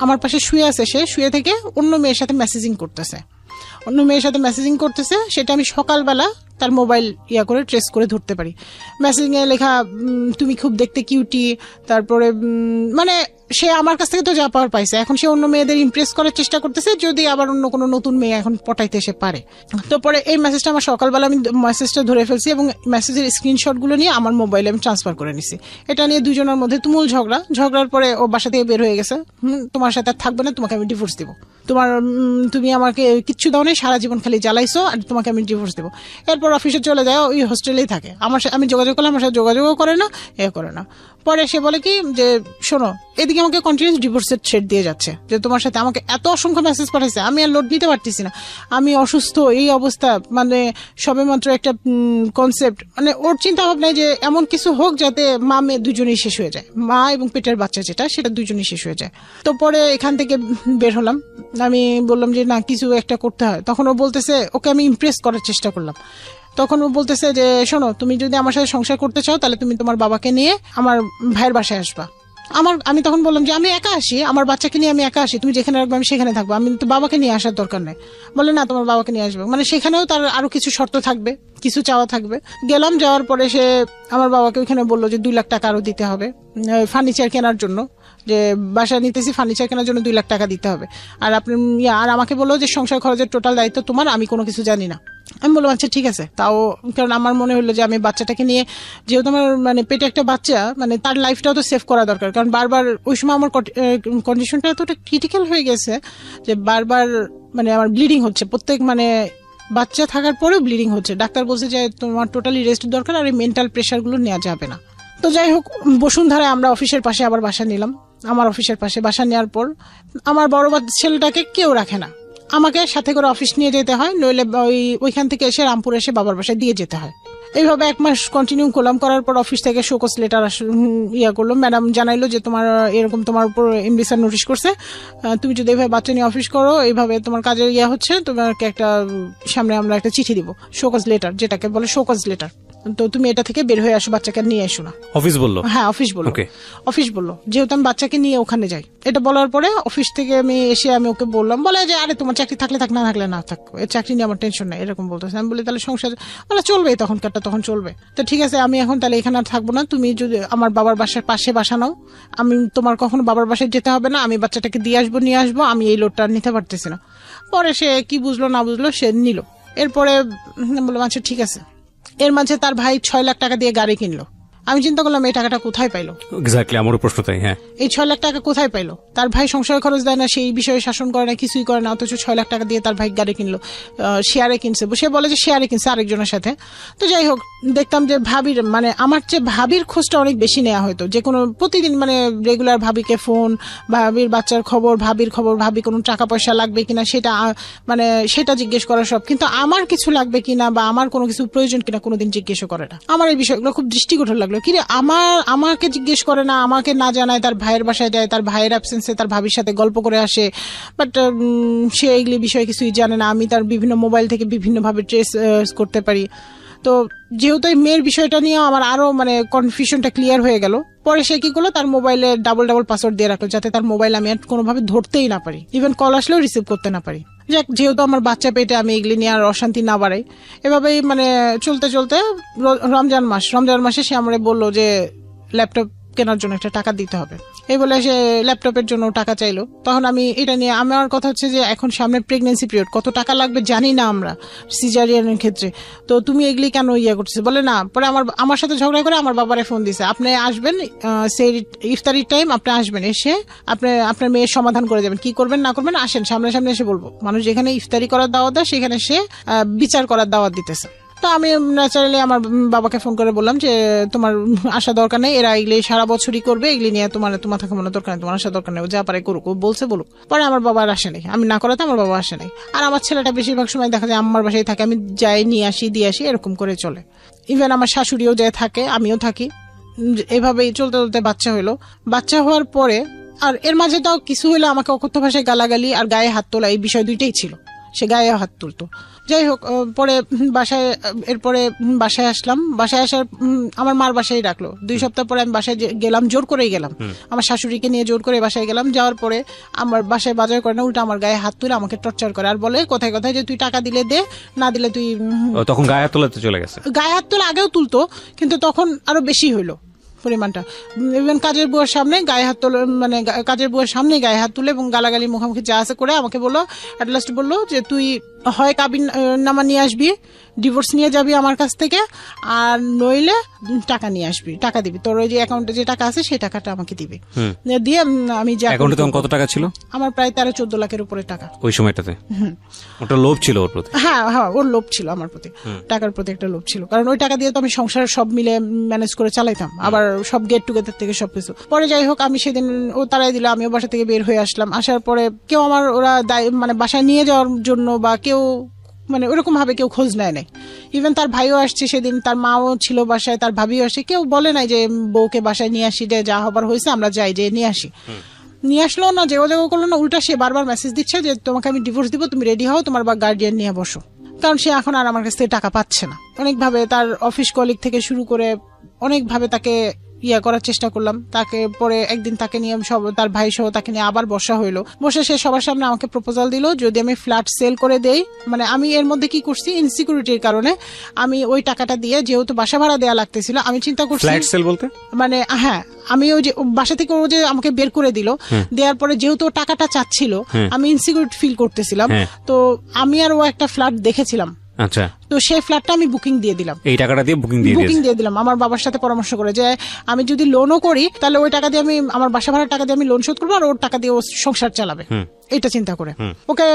Speaker 1: আমার পাশে শুয়ে আছে, সে শুয়ে থেকে অন্য মেয়ের সাথে মেসেজিং করতেছে। সেটা আমি সকালবেলা তার মোবাইল করে ট্রেস করে ধরতে পারি। মেসেজিং এ লেখা তুমি খুব দেখতে কিউটি, তারপরে মানে সে আমার কাছ থেকে তো যা পাওয়ার পাইছে, এখন সে অন্য মেয়েদের ইমপ্রেস করার চেষ্টা করতেছে, যদি আবার অন্য কোনো নতুন মেয়ে এখন পটাইতে সে পারে। তো পরে এই মেসেজটা আমার সকালবেলা আমি মেসেজটা ধরে ফেলছি এবং মেসেজের স্ক্রিনশট গুলো নিয়ে আমার মোবাইলে আমি ট্রান্সফার করে নিছি। এটা নিয়ে দুজনের মধ্যে তুমুল ঝগড়ার পরে ও বাসা থেকে বের হয়ে গেছে। তোমার সাথে আর থাকবে না, তোমাকে আমি ডিভোর্স দিব, তুমি আমাকে কিচ্ছু দাও নাই, সারা জীবন খালি জ্বালাইছো, আর তোমাকে আমি ডিভোর্স দেবো। এরপর অফিসে চলে যায়, ওই হোস্টেলেই থাকে। আমি যোগাযোগ করলে আমার সাথে যোগাযোগও করে না। পরে সে বলে কি যে শোনো, এদিকে আমাকে কন্টিনিউস ডিভোর্সের থ্রেট দিয়ে যাচ্ছে, যে তোমার সাথে আমাকে এত অসংখ্য মেসেজ পাঠাইছে, আমি আর লোড নিতে পারতেছি না, আমি অসুস্থ, এই অবস্থা, মানে সবেমাত্র একটা কনসেপ্ট, মানে ওর চিন্তা ভাবনায় যে এমন কিছু হোক যাতে মা মেয়ে দুজনেই শেষ হয়ে যায়, মা এবং পেটের বাচ্চা যেটা সেটা দুজনেই শেষ হয়ে যায়। তো পরে এখান থেকে বের হলাম। আমি বললাম যে না, কিছু একটা করতে হয়। তখন ও বলতেছে, ওকে আমি ইমপ্রেস করার চেষ্টা করলাম। তখন ও বলতেছে যে শোনো, তুমি যদি আমার সাথে সংসার করতে চাও তাহলে তুমি তোমার বাবাকে নিয়ে আমার ভাইয়ের বাসায় আসবা। আমি তখন বললাম যে আমি একা আসি, আমার বাচ্চাকে নিয়ে আমি একা আসি, তুমি যেখানে রাখবে আমি সেখানে থাকবো, আমি তো বাবাকে নিয়ে আসার দরকার নেই। বলে না, তোমার বাবাকে নিয়ে আসবে। মানে সেখানেও তার আরো কিছু শর্ত থাকবে, কিছু চাওয়া থাকবে। গেলাম, যাওয়ার পরে সে আমার বাবাকে ওইখানে বললো যে 2 লাখ টাকা আরো দিতে হবে ফার্নিচার কেনার জন্য, যে বাসা নিতেছি ফার্নিচার কেনার জন্য 2 লাখ টাকা দিতে হবে। আর আপনি আর আমাকে বললো যে সংসার খরচের টোটাল দায়িত্ব তোমার, আমি কোনো কিছু জানি না। আমি বললাম আচ্ছা ঠিক আছে। তাও কারণ আমার মনে হলো যে আমি বাচ্চাটাকে নিয়ে, যেহেতু আমার মানে পেটে একটা বাচ্চা, মানে তার লাইফটাও তো সেভ করা দরকার। কারণ বারবার ওই সময় আমার কন্ডিশনটা এতটা ক্রিটিক্যাল হয়ে গেছে যে বারবার মানে আমার ব্লিডিং হচ্ছে, প্রত্যেক মানে বাচ্চা থাকার পরেও ব্লিডিং হচ্ছে। ডাক্তার বলছে যে তোমার টোটালি রেস্ট দরকার, আর এই মেন্টাল প্রেশার গুলো নেওয়া যাবে না। তো যাই হোক, বসুন্ধরায় আমরা অফিসের পাশে আবার বাসা নিলাম। আমার অফিসের পাশে বাসা নেওয়ার পর আমার বড় ছেলেটাকে কেউ রাখে না, আমাকে সাথে করে অফিস নিয়ে যেতে হয়, নইলে ওইখান থেকে এসে রামপুর এসে বাবার বাসায় দিয়ে যেতে হয়। এইভাবে 1 মাস কন্টিনিউ করলাম। করার পর অফিস থেকে শোকজ লেটার করলো, ম্যাডাম জানাইলো যে তোমার এরকম তোমার উপর এমডি স্যার নোটিশ করছে, তুমি যদি এইভাবে বাচ্চা নিয়ে অফিস করো, এইভাবে তোমার কাজের হচ্ছে, তোমাকে একটা সামনে আমরা একটা চিঠি দিব, শোকজ লেটার, যেটাকে বলে শোকজ লেটার। তো তুমি এটা থেকে বের হয়ে আসো, বাচ্চাকে নিয়ে এসো না।
Speaker 2: অফিস বললো?
Speaker 1: হ্যাঁ, অফিস বললো, যেহেতু আমি বাচ্চাকে নিয়ে ওখানে যাই। এটা বলার পরে অফিস থেকে আমি এসে আমি ওকে বললাম, বলে যে আরে তোমার চাকরি থাকলে থাক, না থাকলে না থাক, এর চাকরি নিয়ে আমার টেনশন নাই, এরকম বলতেছে। আমি বলি তাহলে সংসার বলে চলবে, তখন চলবে। তো ঠিক আছে, আমি এখন তাহলে এখানে আর থাকবো না, তুমি যদি আমার বাবার বাসার পাশে বাসা নাও, আমি তোমার কখনো বাবার বাসায় যেতে হবে না, আমি বাচ্চাটাকে নিয়ে আসবো, আমি এই লোডটা নিতে পারতেছি না। পরে সে কি বুঝলো না বুঝলো, সে নিল। এরপরে বললাম আচ্ছা ঠিক আছে। এর মাঝে তার ভাই 6 লাখ টাকা দিয়ে গাড়ি কিনলো। আমি চিন্তা করলাম এই টাকাটা কোথায় পাইলো।
Speaker 2: এক্স্যাক্টলি আমারও প্রশ্ন তাই। হ্যাঁ, এই
Speaker 1: 6 লাখ টাকা কোথায় পাইলো? তার ভাই সংসার খরচ দেয় না, সেই বিষয়ে শাসন করে না, কিছুই করে না, অথচ 6 লাখ টাকা দিয়ে তার ভাই গাড়ি কিনলো। শেয়ারে কিনছে, সে বলে যে শেয়ারে কিনছে আরেকজনের সাথে। তো যাই হোক, দেখতাম যে ভাবির মানে আমার চেয়ে ভাবির খোঁজটা অনেক বেশি নেওয়া হতো, যে কোনো প্রতিদিন মানে রেগুলার ভাবিকে ফোন, ভাবির বাচ্চার খবর, ভাবি কোনো টাকা পয়সা লাগবে কিনা সেটা মানে সেটা জিজ্ঞেস করা সব। কিন্তু আমার কিছু লাগবে কিনা বা আমার কোনো কিছু প্রয়োজন কিনা কোনোদিন জিজ্ঞেস করে না। আমার এই বিষয়গুলো খুব দৃষ্টিকটু লাগলো। কিরে আমাকে জিজ্ঞেস করে না, আমাকে না জানায়, তার ভাইয়ের বাসায় যায়, তার ভাইয়ের অ্যাবসেন্সে তার ভাবির সাথে গল্প করে আসে, বাট সে এইগুলি বিষয়ে কিছুই জানে না। আমি তার বিভিন্ন মোবাইল থেকে বিভিন্নভাবে ট্রেস করতে পারি। তো যেহেতু এই মেয়ের বিষয়টা নিয়ে আমার আরো মানে কনফিউশনটা ক্লিয়ার হয়ে গেল। পরে সে কি করলো, তার মোবাইলে ডাবল পাসওয়ার্ড দিয়ে রাখলো, যাতে তার মোবাইল আমি আর কোনোভাবে ধরতেই না পারি, ইভেন কল আসলেও রিসিভ করতে না পারি। যাক, যেহেতু আমার বাচ্চা পেটে, আমি এগুলি নিয়ে আর অশান্তি না বাড়াই। এভাবেই মানে চলতে রমজান মাসে সে আমারে বললো যে ল্যাপটপ কেনার জন্য একটা টাকা দিতে হবে। এই বলে সে ল্যাপটপের জন্য টাকা চাইলো। তখন আমি এটা নিয়ে, আমার কথা হচ্ছে যে এখন সামনে প্রেগনেন্সি পিরিয়ড, কত টাকা লাগবে জানি না আমরা সিজারিয়ানের ক্ষেত্রে, তো তুমি এগুলি কেন করতেছো? বলে না। পরে আমার সাথে ঝগড়া করে আমার বাবারে ফোন দিছে, আপনি আসবেন সেই ইফতারির টাইম, আপনি আসবেন, এসে আপনি আপনার মেয়ের সমাধান করে যাবেন, কি করবেন না করবেন আসেন, সামনে এসে বলবো। মানুষ যেখানে ইফতারি করার দাওয়াত দেয়, সেখানে সে বিচার করার দাওয়াত দিতেছে। তো আমি ন্যাচারালি আমার বাবাকে ফোন করে বললাম যে তোমার আসা দরকার নেই, এরা এগুলি সারা বছরই করবে, এগুলি নিয়ে তোমার থাকা মনে দরকার নেই, তোমার আসা দরকার নেই, যা পারে করুক, বলছে বলুক। পরে আমার বাবা আর আসে নাই, আমি না করাতে আমার বাবা আসে নাই। আর আমার ছেলেটা বেশিরভাগ সময় দেখা যায় আমার বাসায় থাকে, আমি যাই নিয়ে আসি দিয়ে আসি, এরকম করে চলে। ইভেন আমার শাশুড়িও যায় থাকে, আমিও থাকি। এভাবেই চলতে বাচ্চা হইলো। বাচ্চা হওয়ার পরে আর এর মাঝে তাও কিছু হইলো, আমাকে অকথ্য ভাষায় গালাগালি আর গায়ে হাত তোলা, এই বিষয় দুইটাই ছিল। সে গায়ে হাত তুলতো। যাই হোক, পরে বাসায় আসলাম। বাসায় আসার আমার মার বাসায় রাখলো। 2 সপ্তাহ পরে আমি বাসায় গেলাম, জোর করেই গেলাম, আমার শাশুড়িকে নিয়ে জোর করে বাসায় গেলাম। যাওয়ার পরে আমার বাসায় বাজার করে না, উল্টা আমার গায়ে হাত তুলে আমাকে টর্চার করে আর বলে কথায় যে তুই টাকা দিলে দে, না দিলে তুই।
Speaker 2: তখন গায়ে হাত তোলাতে চলে গেছে। গায়ে
Speaker 1: হাত তোলা আগেও তুলতো, কিন্তু তখন আরো বেশি হইলো পরিমাণটা। ইভেন কাজের বুয়ার সামনে গায়ে হাত তুলে, মানে কাজের বুয়ার সামনে গায়ে হাত তুলে এবং গালাগালি মুখোমুখি যা আছে করে আমাকে বললো, অ্যাট লাস্ট বললো যে তুই হয় কাবিন নামা নিয়ে আসবি, ডিভোর্স নিয়ে যাবি আমার কাছ থেকে, আর নইলে টাকা নিয়ে আসবি, টাকা দিবি, তোর ওই যে অ্যাকাউন্টে যে টাকা আছে সেই টাকাটা আমাকে দিবি। দিয়ে আমি যা
Speaker 2: অ্যাকাউন্টে তখন কত টাকা ছিল?
Speaker 1: আমার প্রায় 13-14 লাখের উপরে টাকা
Speaker 2: ওই সময়টাতে। ওটা লোভ ছিল ওর প্রতি?
Speaker 1: হ্যাঁ, ওর লোভ ছিল আমার প্রতি, টাকার প্রতি একটা লোভ ছিল। কারণ ওই টাকা দিয়ে তো আমি সংসারের সব মিলে ম্যানেজ করে চালাইতাম, আবার সব গেট টুগেদার থেকে সবকিছু। পরে যাই হোক, আমি সেদিন ও তারাই দিল, আমিও বাসা থেকে বের হয়ে আসলাম। আসার পরে কেউ আমার ওরা মানে বাসায় নিয়ে যাওয়ার জন্য বা কেউ মানে ওরকম ভাবে কেউ খোঁজ নেয় নাই। ইভেন তার ভাইও আসছে সেদিন, তার মাও ছিল বাসায়, তার ভাবিও আসে, কেউ বলে নাই যে বউকে বাসায় নিয়ে আসি, যে যা হবার হয়েছে আমরা যাই, যে নিয়ে আসি। নিয়ে আসলো না, যোগাযোগ করলো না, উল্টা সে বারবার মেসেজ দিচ্ছে যে তোমাকে আমি ডিভোর্স দিব, তুমি রেডি হও, তোমার বা গার্ডিয়ান নিয়ে বসো। কারণ সে এখন আর আমার কাছ থেকে টাকা পাচ্ছে না। অনেকভাবে তার অফিস কলিগ থেকে শুরু করে অনেকভাবে তাকে ইয়া করার চেষ্টা করলাম। তাকে পরে একদিন তাকে নিয়ে সব তার ভাই সহ তাকে নিয়ে আবার বসা হইলো। বসে সে সবার সামনে আমাকে প্রপোজাল দিল যদি আমি ফ্ল্যাট সেল করে দেই, মানে আমি এর মধ্যে কি করছি ইনসিকিউরিটির কারণে আমি ওই টাকাটা দিয়ে, যেহেতু বাসা ভাড়া দেওয়া লাগতেছিল, আমি চিন্তা করছি
Speaker 2: ফ্ল্যাট সেল বলতে
Speaker 1: মানে হ্যাঁ আমি ওই যে বাসা থেকে ও যে আমাকে বের করে দিল, দেওয়ার পরে যেহেতু ও টাকাটা চাচ্ছিল আমি ইনসিকিউর ফিল করতেছিলাম, তো আমি আর ও একটা ফ্ল্যাট দেখেছিলাম।
Speaker 2: আচ্ছা,
Speaker 1: তো সেই ফ্ল্যাটটা আমি বুকিং দিয়ে দিলাম,
Speaker 2: এই টাকাটা দিয়ে বুকিং দিয়ে
Speaker 1: দিলাম আমার বাবার সাথে পরামর্শ করে যে আমি যদি লোনও করি তাহলে ওই টাকা দিয়ে আমি আমার বাসা ভাড়ার টাকা দিয়ে আমি লোন শোধ করবো আর ওর টাকা দিয়ে ও সংসার চালাবে, এটা চিন্তা করে। ওকে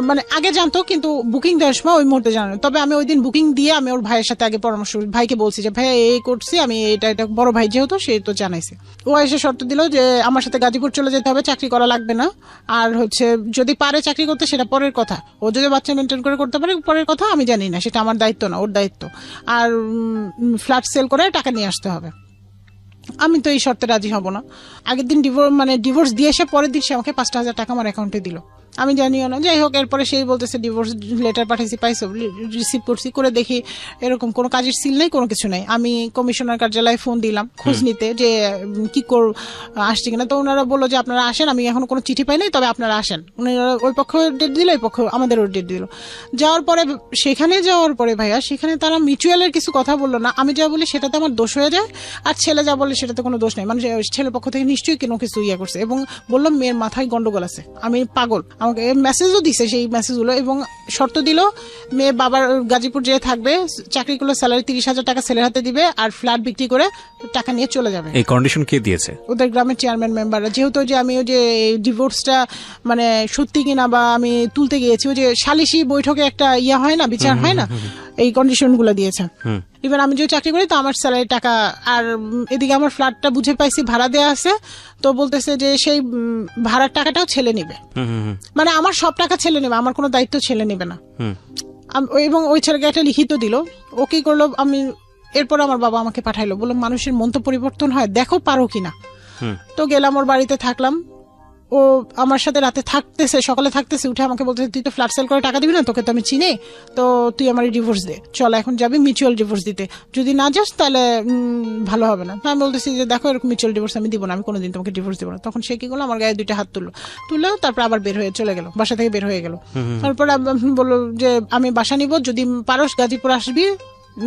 Speaker 1: মানে আগে জানতো কিন্তু বুকিং দেওয়ার সময় ওই মুহূর্তে জানো। তবে আমি ওই দিন বুকিং দিয়ে আমি ওর ভাইয়ের সাথে আগে পরামর্শ, ভাইকে বলছি যে ভাই এই করছি আমি, এটা বড় ভাই যেহেতু সে তো জানাইছে। ও এসে শর্ত দিল যে আমার সাথে গাজীপুর চলে যেতে হবে, চাকরি করা লাগবে না, আর হচ্ছে যদি পারে চাকরি করতে সেটা পরের কথা, ও যদি বাচ্চা মেনটেন করে করতে পারে পরের কথা, আমি জানি না, সেটা আমার দায়িত্ব না, ওর দায়িত্ব। আর ফ্ল্যাট সেল করে টাকা নিয়ে আসতে হবে। আমি তো এই শর্তে রাজি হব না। আগের দিন ডিভোর্স দিয়ে এসে পরের দিন সে আমাকে 5,000 টাকা আমার অ্যাকাউন্টে দিল, আমি জানিও না। যাই হোক, এরপরে সেই বলতেছে ডিভোর্স লেটার পাঠাইছি, পাইছো, রিসিভ করছি, করে দেখি এরকম কোনো কাজের সিল নেই, কোনো কিছু নেই। আমি কমিশনার কার্যালয়ে ফোন দিলাম খোঁজ নিতে যে কি আসছে কিনা। তো ওনারা বললো যে আপনারা আসেন, আমি এখন কোনো চিঠি পাই নাই, তবে আপনারা আসেন। ওনারা ওই পক্ষ ডেট দিল, ওই পক্ষ আমাদেরও ডেট দিল। যাওয়ার পরে ভাইয়া সেখানে তারা মিউচুয়ালের কিছু কথা বললো না। আমি যা বলি সেটাতে আমার দোষ হয়ে যায়, আর ছেলে যা বলে সেটাতে কোনো দোষ নেই, মানে ছেলের পক্ষ থেকে নিশ্চয়ই কোনো কিছু ইয়ে করছে। এবং বললো মেয়ের মাথায় গন্ডগোল আছে, আমি পাগল। আমাকে মেসেজও দিছে সেই মেসেজগুলো, এবং শর্ত দিল মেয়ে বাবার গাজীপুর যেয়ে থাকবে, চাকরি করলে স্যালারি 30,000 টাকা ছেলের হাতে দিবে, আর ফ্ল্যাট বিক্রি করে টাকা নিয়ে চলে যাবে।
Speaker 2: এই কন্ডিশন কে দিয়েছে? ওদের
Speaker 1: গ্রামের চেয়ারম্যান মেম্বাররা। যেহেতু যে আমি ওই যে ডিভোর্সটা মানে সত্যি কিনা বা আমি তুলতে গিয়েছি, ওই যে সালিশি বৈঠকে একটা ইয়া হয় না, বিচার হয় না, এই কন্ডিশন গুলো দিয়েছে। ইভেন আমি যে চাকরি করি তো আমার স্যালারি টাকা, আর এদিকে আমার ফ্ল্যাটটা বুঝে পাইছি ভাড়া দেওয়া আছে, তো বলতেছে যে সেই ভাড়ার টাকাটাও ছেলে নিবে, মানে আমার সব টাকা ছেলে নেবে, আমার কোনো দায়িত্ব ছেলে নেবে না। এবং ওই ছেলেকে একটা লিখিত দিল। ও কি করলো, আমি এরপর আমার বাবা আমাকে পাঠাইলো, বললো মানুষের মন তো পরিবর্তন হয়, দেখো পারো কিনা। তো গেলাম ওর বাড়িতে, থাকলাম। ও আমার সাথে রাতে থাকতেছে, সকালে থাকতেছে, উঠে আমাকে বলতেছে তুই তো ফ্ল্যাট সেল করে টাকা দিবি না, তোকে তো আমি চিনি, তো তুই আমার ডিভোর্স দে, চল এখন যাবি মিউচুয়াল ডিভোর্স দিতে, যদি না যাস তাহলে ভালো হবে না। আমি বলতেছি যে দেখো এরকম মিউচুয়াল ডিভোর্স আমি দিব না, আমি কোনোদিন তোমাকে ডিভোর্স দিব না। তখন সে কি করলো, আমার গায়ে 2টা হাত তুললো, তারপর আবার বের হয়ে চলে গেল, বাসা থেকে বের হয়ে গেল। তারপর বললো যে আমি বাসা নিব, যদি পারস গাজীপুর আসবি,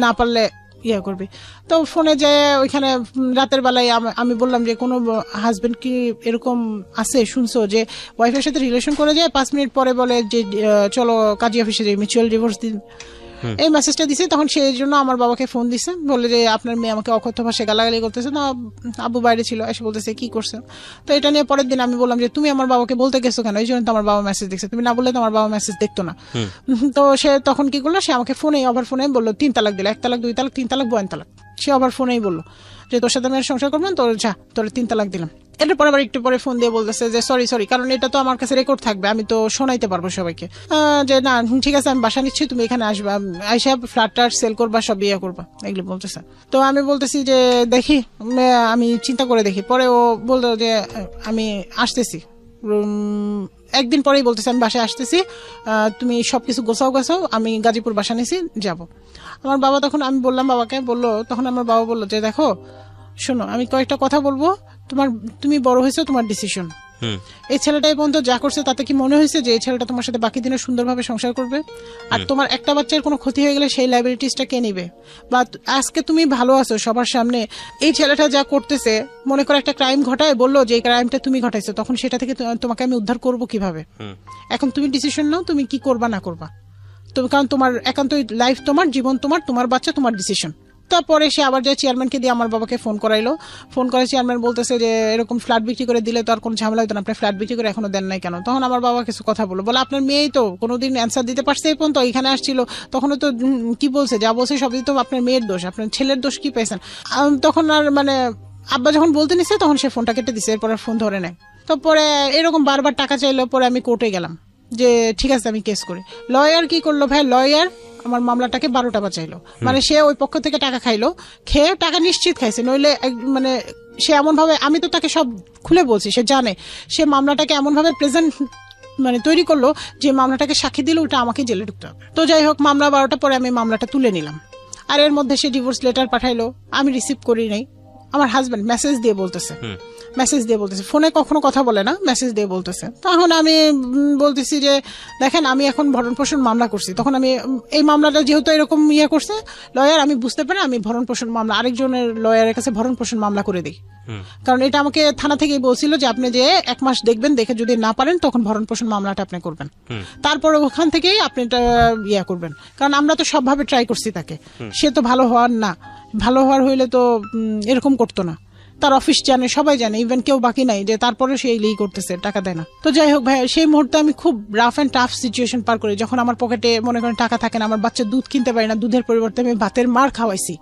Speaker 1: না পারলে ইয়া করবি। তো ফোনে যে ওইখানে রাতের বেলায় আমি বললাম যে কোনো হাজবেন্ড কি এরকম আছে শুনছো যে ওয়াইফের সাথে রিলেশন করে যায়, 5 মিনিট পরে বলে যে চলো কাজী অফিসে যাই, মিউচুয়াল ডিভোর্স দিন। এই মেসেজটা দিছে। তখন সেই জন্য আমার বাবাকে ফোন দিছে, বলে যে আপনার মেয়ে আমাকে অকথ্য ভাষায় গালাগালি করতেছে। না, আব্বু বাইরে ছিল, এসে বলতেছে কি করছে। তো এটা নিয়ে পরের দিন আমি বললাম যে তুমি আমার বাবাকে বলতে গেছো কেন, এই জন্য তো আমার বাবা মেসেজ দেখছে, তুমি না বললে তো আমার বাবা মেসেজ দেখতো না। তো সে তখন কি করলো, সে আমাকে ওভার ফোনে বললো 3 তালাক দিল, 1 তালাক 2 তালাক 3 তালাক 2 তালাক। সে ওভার ফোনেই বললো যে তোর সাথে মেয়ের সংসার করবেন, তোর 3 তালাক দিলাম। এটার পরে আবার একটু পরে ফোন দিয়ে বলতেছে যে সরি, কারণ এটা তো আমার কাছে রেকর্ড থাকবে, আমি তো শোনাইতে পারবো সবাইকে, যে না ঠিক আছে আমি বাসা নিচ্ছি, তুমি এখানে আসবা, আইসা ফ্ল্যাটটা সেল করবা, সব বিয়ে করবা, এগুলো বলতেছে। তো আমি বলতেছি যে দেখি, আমি চিন্তা করে দেখি। পরে ও বলতো যে আমি আসতেছি, একদিন পরেই বলতেছে আমি বাসায় আসতেছি, তুমি সবকিছু গোছাও, আমি গাজীপুর বাসা নিছি, যাব। আমার বাবা তখন, আমি বললাম বাবাকে, তখন আমার বাবা বললো যে দেখো শোনো, আমি কয়েকটা কথা বলবো, তুমি বড় হয়েছো, তোমার ডিসিশন। এই ছেলেটাই পর্যন্ত যা করছে তাতে কি মনে হয়েছে যে এই ছেলেটা তোমার সাথে বাকি দিনে সুন্দরভাবে সংসার করবে? আর তোমার একটা বাচ্চার কোনো ক্ষতি হয়ে গেলে সেই লাইবিলিটিসটা কে নিবে? বা আজকে তুমি ভালো আছো সবার সামনে, এই ছেলেটা যা করতেছে, মনে করে একটা ক্রাইম ঘটায়, বললো যে এই ক্রাইমটা তুমি ঘটাইছো, তখন সেটা থেকে তোমাকে আমি উদ্ধার করব কিভাবে? এখন তুমি ডিসিশন নাও, তুমি কি করবা না করবা। কারণ তোমার একান্তই লাইফ, তোমার জীবন, তোমার বাচ্চা, তোমার ডিসিশন। তারপরে সে আবার যায় চেয়ারম্যানকে দিয়ে আমার বাবাকে ফোন করাইলো। ফোন করে চেয়ারম্যান বলতেছে যে এরকম ফ্ল্যাট বিক্রি করে দিলে তো আর কোনো ঝামেলা হতো না, আপনি ফ্ল্যাট বিক্রি করে এখনো দেন নাই কেন? তখন আমার বাবা কিছু কথা বলে আপনার মেয়েই তো কোনোদিন অ্যান্সার দিতে পারছে এই পর্যন্ত, এখানে আসছিল তখনও তো কি বলছে, যা বলছে সবই তো আপনার মেয়ের দোষ, আপনার ছেলের দোষ কি পেয়েছেন? তখন আর আব্বা যখন বলতে নিচ্ছে তখন সে ফোনটা কেটে দিছে, এরপর আর ফোন ধরে নেয়। তো পরে এরকম বারবার টাকা চাইলো, পরে আমি কোর্টে গেলাম যে ঠিক আছে আমি কেস করি। লয়ার কি করলো ভাই, লয়ার আমার মামলাটাকে 12টা বাঁচাইলো। মানে সে ওই পক্ষ থেকে টাকা খাইলো, খেয়ে টাকা নিশ্চিত খাইছে, নইলে সে এমন ভাবে, আমি তো তাকে সব খুলে বলছি, সে জানে, সে মামলাটাকে এমন ভাবে প্রেজেন্ট তৈরি করলো যে মামলাটাকে সাক্ষী দিলে ওটা আমাকে জেলে ঢুকতে হবে। তো যাই হোক, মামলা 12টা পরে আমি মামলাটা তুলে নিলাম। আর এর মধ্যে সে ডিভোর্স লেটার পাঠাইলো, আমি রিসিভ করি নাই। আমার হাজবেন্ড মেসেজ দিয়ে বলতেছে, ফোনে কখনো কথা বলে না, মেসেজ দিয়ে বলতেছে। তখন আমি বলতেছি যে দেখেন আমি এখন ভরণ পোষণ মামলা করছি। তখন আমি এই মামলাটা যেহেতু এরকম করছে লয়ার, আমি বুঝতে পারি আমি ভরণ পোষণ মামলা আরেকজনের লয়ারের কাছে ভরণ পোষণ মামলা করে দিই। কারণ এটা আমাকে থানা থেকেই বলছিল যে আপনি যে 1 মাস দেখবেন, দেখে যদি না পারেন তখন ভরণ পোষণ মামলাটা আপনি করবেন, তারপরে ওখান থেকেই আপনি এটা করবেন। কারণ আমরা তো সবভাবে ট্রাই করছি তাকে, সে তো ভালো হওয়ার হইলে তো এরকম করতো না। তার অফিস জানে, সবাই জানে, ইভেন কেউ বাকি নাই যে তারপরে সে এই করতেছে, টাকা দেয় না। তো যাই হোক ভাই, সেই মুহূর্তে আমি খুব রাফ অ্যান্ড টাফ সিচুয়েশন পার করি, যখন আমার পকেটে মনে করেন টাকা থাকে না, আমার বাচ্চা দুধ কিনতে পারি না, দুধের পরিবর্তে আমি ভাতের মার খাওয়াইছি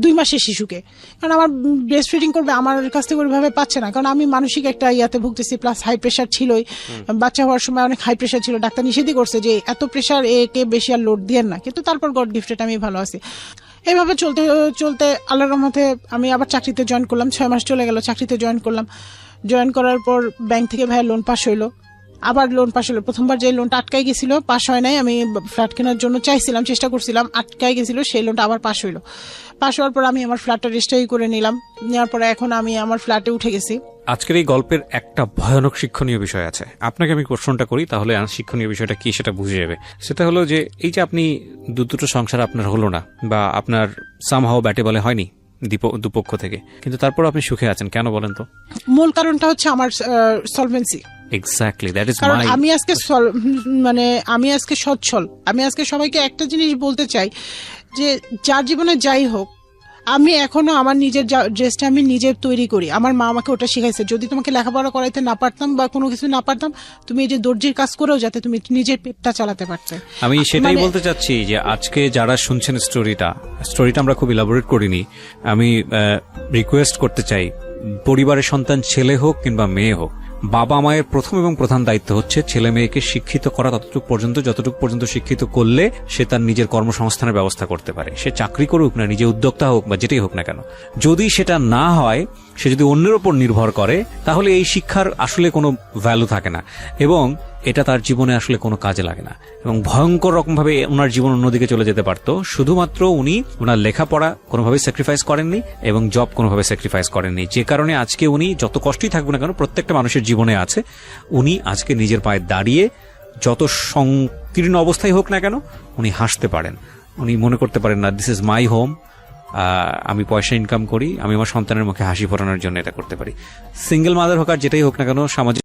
Speaker 1: 2 মাসের শিশুকে। কারণ আমার ব্রেস্ট ফিডিং করবে, আমার কাছ থেকে ওইভাবে পাচ্ছে না, কারণ আমি মানসিক একটা ভুগতেছি, প্লাস হাই প্রেশার ছিলই। বাচ্চা হওয়ার সময় অনেক হাই প্রেশার ছিল, ডাক্তার নিষেধই করছে যে এত প্রেশার একে বেশি আর লোড দিয়েন না, কিন্তু তারপর গড গিফটেড আমি ভালো আছি। এইভাবে চলতে চলতে আল্লাহর রহমতে আমি আবার চাকরিতে জয়েন করলাম। 6 মাস চলে গেল, চাকরিতে জয়েন করলাম। জয়েন করার পর ব্যাংক থেকে ভাইয়া লোন পাস হইলো, আবার লোন পাস হলো। প্রথমবার যে লোনটা আটকাই গেছিল, পাস হয় নাই, আমি ফ্ল্যাট কেনার জন্য চাইছিলাম, চেষ্টা করছিলাম, আটকাই গেছিল, সেই লোনটা আবার পাস হইলো। পাস হওয়ার পর আমি আমার ফ্ল্যাটটা রেজিস্ট্রি করে নিলাম, নেওয়ার পরে এখন আমি আমার ফ্ল্যাটে উঠে গেছি।
Speaker 2: আজকের এই গল্পের একটা ভয়ানক শিক্ষণীয় বিষয় আছে, আপনাকে আমি কোশ্চেনটা করি, তাহলে শিক্ষণীয় বিষয়টা কি সেটা বুঝে যাবে। সেটা হলো যে এই যে আপনি দুটো সংসার আপনার হলো না, বা আপনার সামহাও ব্যাটে বলে হয়নি দুপক্ষ থেকে, কিন্তু তারপর আপনি সুখে আছেন, কেন বলেন তো?
Speaker 1: মূল কারণটা হচ্ছে আমার সলভেন্সি।
Speaker 2: এক্স্যাক্টলি, দ্যাট ইজ
Speaker 1: কারণ আমি আজকে সচ্ছল। আমি আজকে সবাইকে একটা জিনিস বলতে চাই যে যার জীবনে যাই হোক, আমি এখনো আমার নিজের ড্রেসটা আমি নিজে তৈরি করি। আমার মা আমাকে ওটা শিখাইছে, যদি তোমাকে লেখাপড়া করাইতে না পারতাম বা কোনো কিছু না পারতাম, তুমি এই যে দর্জির কাজ করেও যাতে তুমি নিজের পেটটা চালাতে পারতে।
Speaker 2: আমি সেটাই বলতে চাচ্ছি যে আজকে যারা শুনছেন স্টোরিটা আমরা খুব ইলাবোরেট করিনি। আমি রিকোয়েস্ট করতে চাই, পরিবারের সন্তান ছেলে হোক কিংবা মেয়ে হোক, বাবা মায়ের প্রথম এবং প্রধান দায়িত্ব হচ্ছে ছেলে মেয়েকে শিক্ষিত করা, যতটুকু পর্যন্ত শিক্ষিত করলে সে তার নিজের কর্মসংস্থানের ব্যবস্থা করতে পারে। সে চাকরি করুক না, নিজে উদ্যোক্তা হোক বা যেটাই হোক না কেন, যদি সেটা না হয়, সে যদি অন্যের উপর নির্ভর করে, তাহলে এই শিক্ষার আসলে কোনো ভ্যালু থাকে না এবং এটা তার জীবনে আসলে কোনো কাজে লাগে না, এবং ভয়ঙ্কর রকমভাবে ওনার জীবন অন্যদিকে চলে যেতে পারতো। শুধুমাত্র উনি ওনার লেখাপড়া কোনোভাবে স্যাক্রিফাইস করেননি এবং জব কোনোভাবে স্যাক্রিফাইস করেননি, যে কারণে আজকে উনি যত কষ্টই থাকবে না কেন, প্রত্যেকটা মানুষের জীবনে আছে, উনি আজকে নিজের পায়ে দাঁড়িয়ে যত সংকীর্ণ অবস্থায় হোক না কেন, উনি হাসতে পারেন। উনি মনে করতে পারেন না দিস ইজ মাই হোম, আমি পয়সা ইনকাম করি, আমি আমার সন্তানের মুখে হাসি ফোটানোর জন্য এটা করতে পারি। সিঙ্গেল মাদার হোক আর যেটাই হোক না কেন, সামাজিক